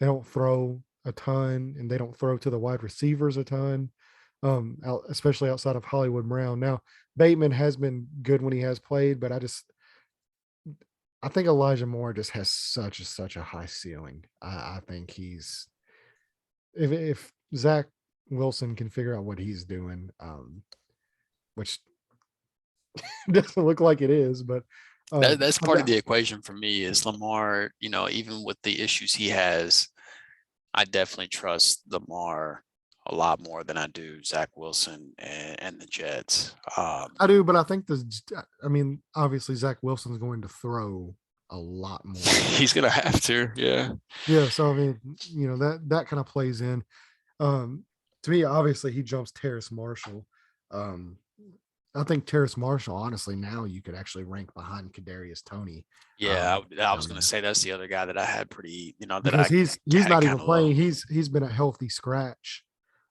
[SPEAKER 1] don't throw a ton and they don't throw to the wide receivers a ton, especially outside of Hollywood Brown. Now, Bateman has been good when he has played, but I think Elijah Moore just has such a high ceiling. I think if Zach Wilson can figure out what he's doing, which doesn't look like it is, but
[SPEAKER 2] That's part of the equation for me is Lamar, even with the issues he has, I definitely trust Lamar a lot more than I do Zach Wilson and the Jets.
[SPEAKER 1] I do, but I think obviously Zach Wilson's going to throw a lot more.
[SPEAKER 2] He's gonna have to, yeah.
[SPEAKER 1] Yeah. So that kind of plays in. To me, obviously he jumps Terrace Marshall. I think Terrace Marshall, honestly, now you could actually rank behind Kadarius Toney.
[SPEAKER 2] Yeah, I was going to say that's the other guy that I had pretty, that
[SPEAKER 1] because
[SPEAKER 2] I
[SPEAKER 1] he's
[SPEAKER 2] had
[SPEAKER 1] not even
[SPEAKER 2] kinda
[SPEAKER 1] playing.
[SPEAKER 2] low.
[SPEAKER 1] He's been a healthy scratch.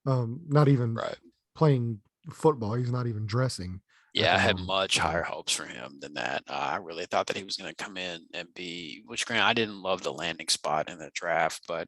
[SPEAKER 1] Not even
[SPEAKER 2] Right.
[SPEAKER 1] playing football. He's not even dressing.
[SPEAKER 2] Yeah, I had much higher hopes for him than that. I really thought that he was going to come in and which granted, I didn't love the landing spot in the draft, but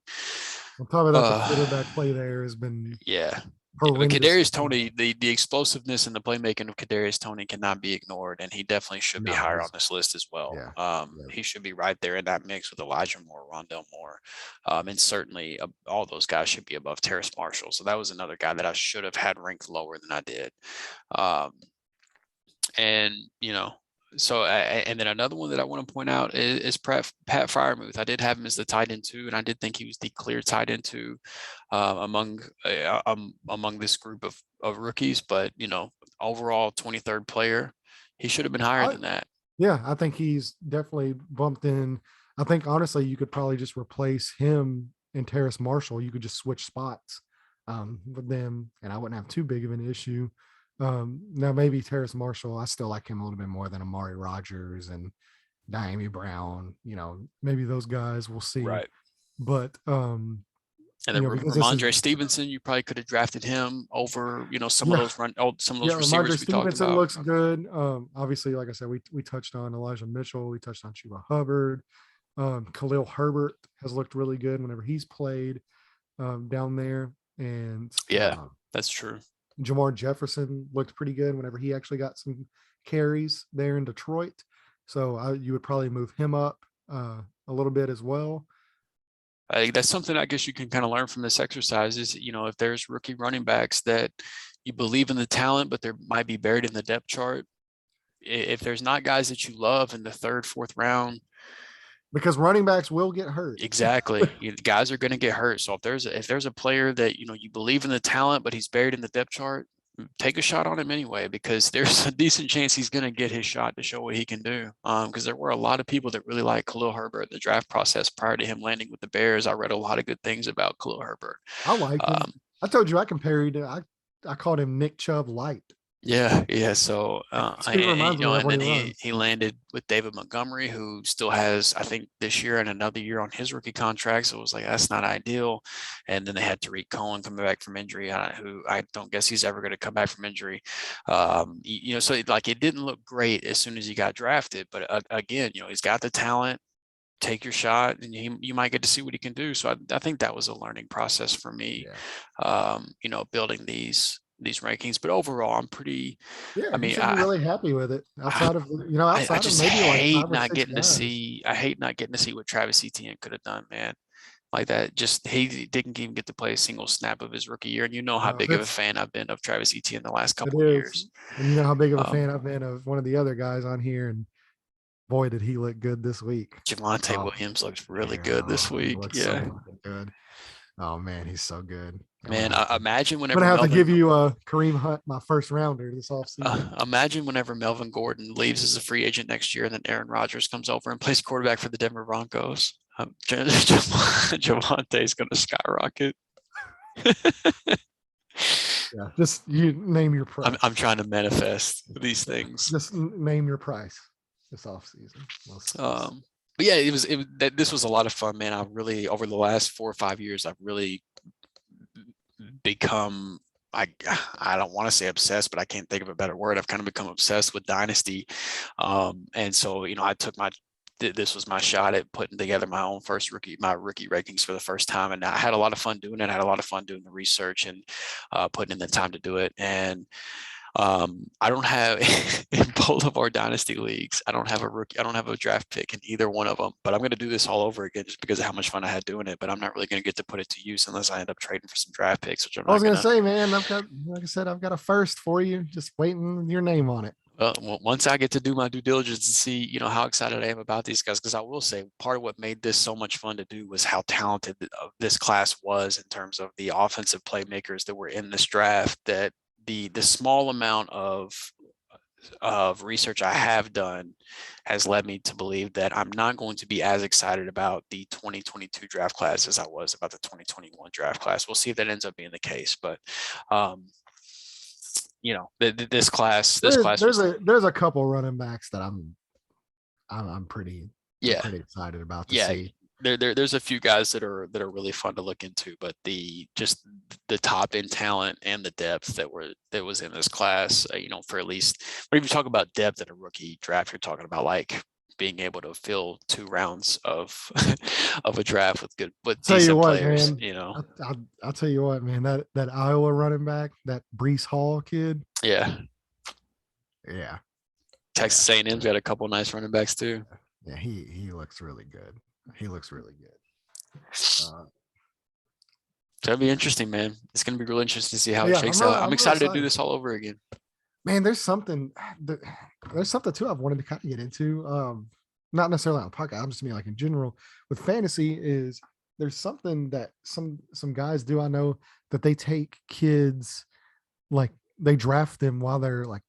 [SPEAKER 1] on top of that, the quarterback play there has been
[SPEAKER 2] yeah. But
[SPEAKER 1] horrendous.
[SPEAKER 2] Kadarius Toney, the explosiveness and the playmaking of Kadarius Toney cannot be ignored, and he definitely should be higher on this list as well.
[SPEAKER 1] Yeah.
[SPEAKER 2] He should be right there in that mix with Elijah Moore, Rondell Moore, and certainly all those guys should be above Terrace Marshall. So that was another guy that I should have had ranked lower than I did. And and then another one that I want to point out is Pat Freiermuth. I did have him as the tight end 2, and I did think he was the clear tight end 2 among this group of rookies. But overall 23rd player, he should have been higher than that.
[SPEAKER 1] Yeah, I think he's definitely bumped in. I think honestly, you could probably just replace him and Terrace Marshall. You could just switch spots with them, and I wouldn't have too big of an issue. Now maybe Terrace Marshall, I still like him a little bit more than Amari Rodgers and Diami Brown. Maybe those guys, we'll see.
[SPEAKER 2] Right.
[SPEAKER 1] But
[SPEAKER 2] and then Ramondre Stevenson, you probably could have drafted him over, some of those receivers
[SPEAKER 1] Ramondre Stevenson
[SPEAKER 2] about.
[SPEAKER 1] looks good. Obviously, like I said, we touched on Elijah Mitchell, we touched on Chuba Hubbard. Khalil Herbert has looked really good whenever he's played. down there, and
[SPEAKER 2] Yeah, that's true.
[SPEAKER 1] Jamar Jefferson looked pretty good whenever he actually got some carries there in Detroit. So you would probably move him up a little bit as well.
[SPEAKER 2] I think that's something I guess you can kind of learn from this exercise is, if there's rookie running backs that you believe in the talent, but they might be buried in the depth chart. If there's not guys that you love in the third, fourth round,
[SPEAKER 1] because running backs will get hurt.
[SPEAKER 2] exactly, guys are going to get hurt. So if there's a player that you believe in the talent, but he's buried in the depth chart, take a shot on him anyway, because there's a decent chance he's going to get his shot to show what he can do. Because there were a lot of people that really liked Khalil Herbert in the draft process prior to him landing with the Bears. I read a lot of good things about Khalil Herbert.
[SPEAKER 1] I like him. I told you I compared. I called him Nick Chubb light.
[SPEAKER 2] Yeah. So, he landed with David Montgomery, who still has, I think, this year and another year on his rookie contract. So it was like, that's not ideal. And then they had Tariq Cohen coming back from injury, who I don't guess he's ever going to come back from injury. So it didn't look great as soon as he got drafted. But again, he's got the talent. Take your shot, and you might get to see what he can do. So I think that was a learning process for me, building these rankings. But overall, I'm pretty.
[SPEAKER 1] Yeah, I mean, you should be really happy with it. Outside of maybe like 5 or 6 guys.
[SPEAKER 2] I hate not getting to see what Travis Etienne could have done, man. Like that, just he didn't even get to play a single snap of his rookie year. And you know how big of a fan I've been of Travis Etienne the last couple of years.
[SPEAKER 1] And you know how big of a fan I've been of one of the other guys on here. And boy, did he look good this week.
[SPEAKER 2] Javonte Williams looks really good this week. Yeah.
[SPEAKER 1] So good. Oh man, he's so good.
[SPEAKER 2] Man, imagine whenever
[SPEAKER 1] I'm gonna have to give you a Kareem Hunt, my first rounder this offseason.
[SPEAKER 2] Imagine whenever Melvin Gordon leaves as a free agent next year, and then Aaron Rodgers comes over and plays quarterback for the Denver Broncos. Javonte's gonna skyrocket.
[SPEAKER 1] Yeah, just you name your price.
[SPEAKER 2] I'm trying to manifest these things.
[SPEAKER 1] Just name your price this offseason.
[SPEAKER 2] But yeah, this was a lot of fun, man. I really, over the last 4 or 5 years, I've really become, I don't want to say obsessed, but I can't think of a better word. I've kind of become obsessed with Dynasty. And so, I took this was my shot at putting together my own my rookie rankings for the first time. And I had a lot of fun doing it. I had a lot of fun doing the research and putting in the time to do it. And I don't have in both of our dynasty leagues. I don't have a rookie. I don't have a draft pick in either one of them. But I'm going to do this all over again just because of how much fun I had doing it. But I'm not really going to get to put it to use unless I end up trading for some draft picks. Which I
[SPEAKER 1] was going to say, man, like I said, I've got a first for you. Just waiting your name on it.
[SPEAKER 2] Well, once I get to do my due diligence and see, how excited I am about these guys, because I will say part of what made this so much fun to do was how talented this class was in terms of the offensive playmakers that were in this draft. That the small amount of research I have done has led me to believe that I'm not going to be as excited about the 2022 draft class as I was about the 2021 draft class. We'll see if that ends up being the case, but this class.
[SPEAKER 1] There's a couple running backs that I'm pretty excited about to see.
[SPEAKER 2] There's a few guys that are really fun to look into, but the top end talent and the depth that was in this class, for at least when you talk about depth in a rookie draft, you're talking about like being able to fill 2 rounds of a draft with decent players.
[SPEAKER 1] Man, I'll tell you what, man, that Iowa running back, that Breece Hall kid.
[SPEAKER 2] Yeah. Texas
[SPEAKER 1] Yeah.
[SPEAKER 2] A&M's got a couple nice running backs too.
[SPEAKER 1] Yeah, he looks really good. It's
[SPEAKER 2] gonna be interesting, man. It's gonna be real interesting to see how it shakes out. I'm excited to do this all over again.
[SPEAKER 1] Man, there's something too I've wanted to kind of get into. Not necessarily on the podcast, I'm just mean like in general with fantasy is there's something that some guys do. I know that they take kids, like they draft them while they're like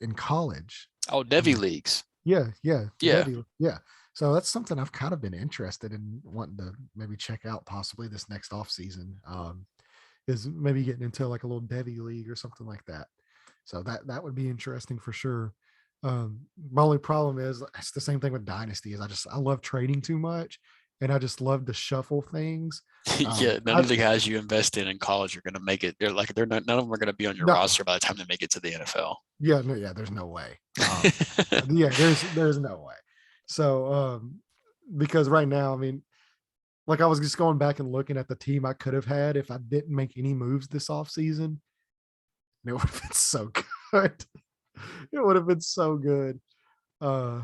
[SPEAKER 1] in college.
[SPEAKER 2] Oh, Devy leagues.
[SPEAKER 1] Yeah.
[SPEAKER 2] Devy,
[SPEAKER 1] yeah. So that's something I've kind of been interested in wanting to maybe check out possibly this next off season. Is maybe getting into like a little Devy league or something like that. So that would be interesting for sure. My only problem is it's the same thing with Dynasty is I love trading too much and I just love to shuffle things.
[SPEAKER 2] None of the guys you invest in college are going to make it. None of them are going to be on your roster by the time they make it to the NFL.
[SPEAKER 1] There's no way. There's no way. So, because right now, I mean, like I was just going back and looking at the team I could have had if I didn't make any moves this offseason. It would have been so good. It would have been so good. Uh,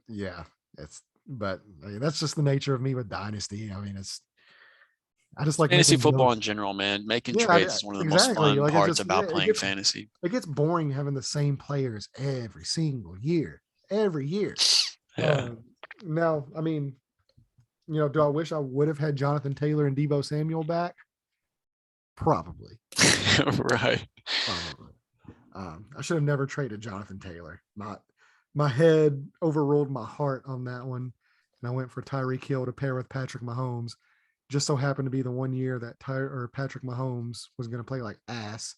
[SPEAKER 1] yeah, but I mean, that's just the nature of me with Dynasty. I mean, I just like
[SPEAKER 2] Fantasy
[SPEAKER 1] making
[SPEAKER 2] football
[SPEAKER 1] jokes.
[SPEAKER 2] in general, man. Making
[SPEAKER 1] Yeah,
[SPEAKER 2] trades is one of the most
[SPEAKER 1] exactly.
[SPEAKER 2] fun
[SPEAKER 1] Like it
[SPEAKER 2] parts
[SPEAKER 1] just, yeah,
[SPEAKER 2] about playing fantasy.
[SPEAKER 1] it gets boring having the same players every year.
[SPEAKER 2] Yeah.
[SPEAKER 1] Um, now, I mean, do I wish I would have had Jonathan Taylor and Deebo Samuel back? Probably.
[SPEAKER 2] Right.
[SPEAKER 1] Probably. I should have never traded Jonathan Taylor. My head overruled my heart on that one, and I went for Tyreek Hill to pair with Patrick Mahomes. Just so happened to be the one year that Patrick Mahomes was going to play like ass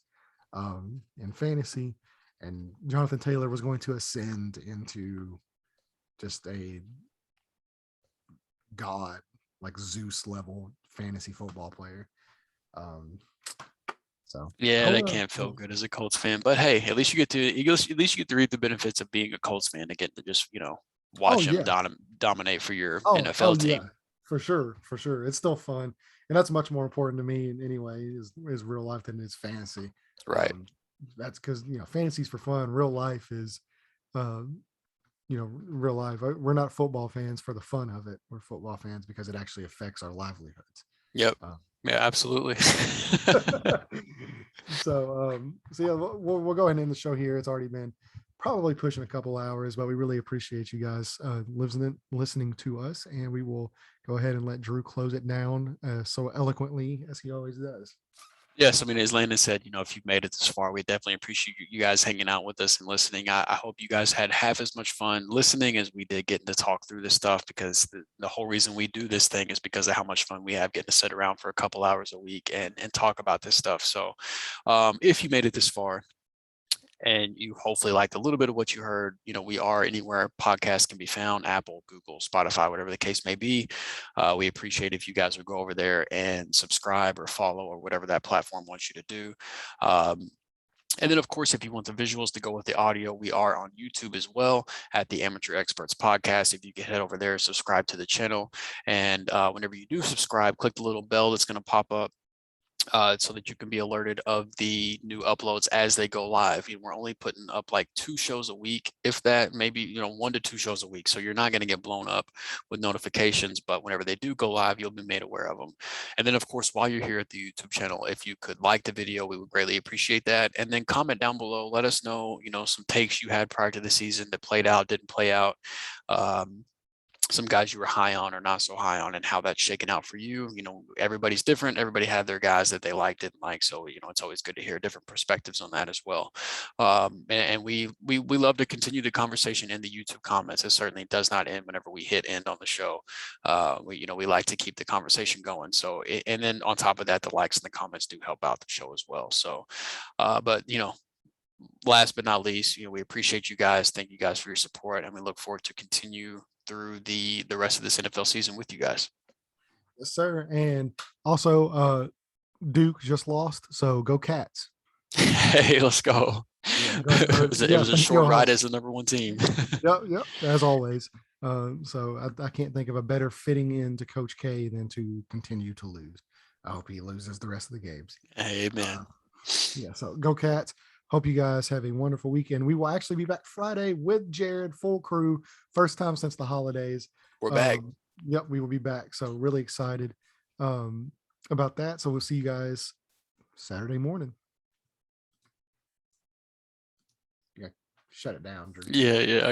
[SPEAKER 1] in fantasy, and Jonathan Taylor was going to ascend into just a god, like Zeus level fantasy football player. So
[SPEAKER 2] Yeah, that can't feel good as a Colts fan. But hey, at least you get to reap the benefits of being a Colts fan to get to just watch him dominate for your NFL
[SPEAKER 1] yeah,
[SPEAKER 2] team.
[SPEAKER 1] for sure. It's still fun, and that's much more important to me anyway. Is real life than is fantasy.
[SPEAKER 2] Right.
[SPEAKER 1] That's because fantasy's for fun. Real life is, real life. We're not football fans for the fun of it. We're football fans because it actually affects our livelihoods.
[SPEAKER 2] Yep. Yeah, absolutely.
[SPEAKER 1] So yeah, we'll go ahead and end the show here. It's already been probably pushing a couple hours, but we really appreciate you guys listening to us, and we will go ahead and let Drew close it down so eloquently as he always does.
[SPEAKER 2] Yes, I mean, as Landon said, if you've made it this far, we definitely appreciate you guys hanging out with us and listening. I hope you guys had half as much fun listening as we did getting to talk through this stuff, because the whole reason we do this thing is because of how much fun we have getting to sit around for a couple hours a week and talk about this stuff. So if you made it this far, and you hopefully liked a little bit of what you heard, we are anywhere podcasts can be found: Apple, Google, Spotify, whatever the case may be. We appreciate if you guys would go over there and subscribe or follow or whatever that platform wants you to do. And then, of course, if you want the visuals to go with the audio, we are on YouTube as well at the Amateur Experts Podcast. If you can head over there, subscribe to the channel. And whenever you do subscribe, click the little bell that's going to pop up, so that you can be alerted of the new uploads as they go live. We're only putting up like 2 shows a week, if that, maybe 1 to 2 shows a week. So you're not going to get blown up with notifications, but whenever they do go live, you'll be made aware of them. And then, of course, while you're here at the YouTube channel, if you could like the video, we would greatly appreciate that. And then comment down below, let us know, some takes you had prior to the season that played out, didn't play out. Some guys you were high on or not so high on, and how that's shaken out for you. Everybody's different. Everybody had their guys that they liked, didn't like. So, it's always good to hear different perspectives on that as well. And we love to continue the conversation in the YouTube comments. It certainly does not end whenever we hit end on the show. We like to keep the conversation going. So, and then on top of that, the likes and the comments do help out the show as well. So, but last but not least, we appreciate you guys. Thank you guys for your support, and we look forward to continue through the rest of this NFL season with you guys.
[SPEAKER 1] Yes, sir. And also, Duke just lost, so go Cats.
[SPEAKER 2] Hey, let's go.
[SPEAKER 1] Yeah,
[SPEAKER 2] it was a short ride as the #1 team.
[SPEAKER 1] Yep, as always. So I can't think of a better fitting in to Coach K than to continue to lose. I hope he loses the rest of the games.
[SPEAKER 2] Amen.
[SPEAKER 1] Yeah, so go Cats. Hope you guys have a wonderful weekend. We will actually be back Friday with Jared, full crew, first time since the holidays.
[SPEAKER 2] We're back.
[SPEAKER 1] Yep, we will be back. So really excited about that. So we'll see you guys Saturday morning. Yeah, shut it down, Drew.
[SPEAKER 2] Yeah.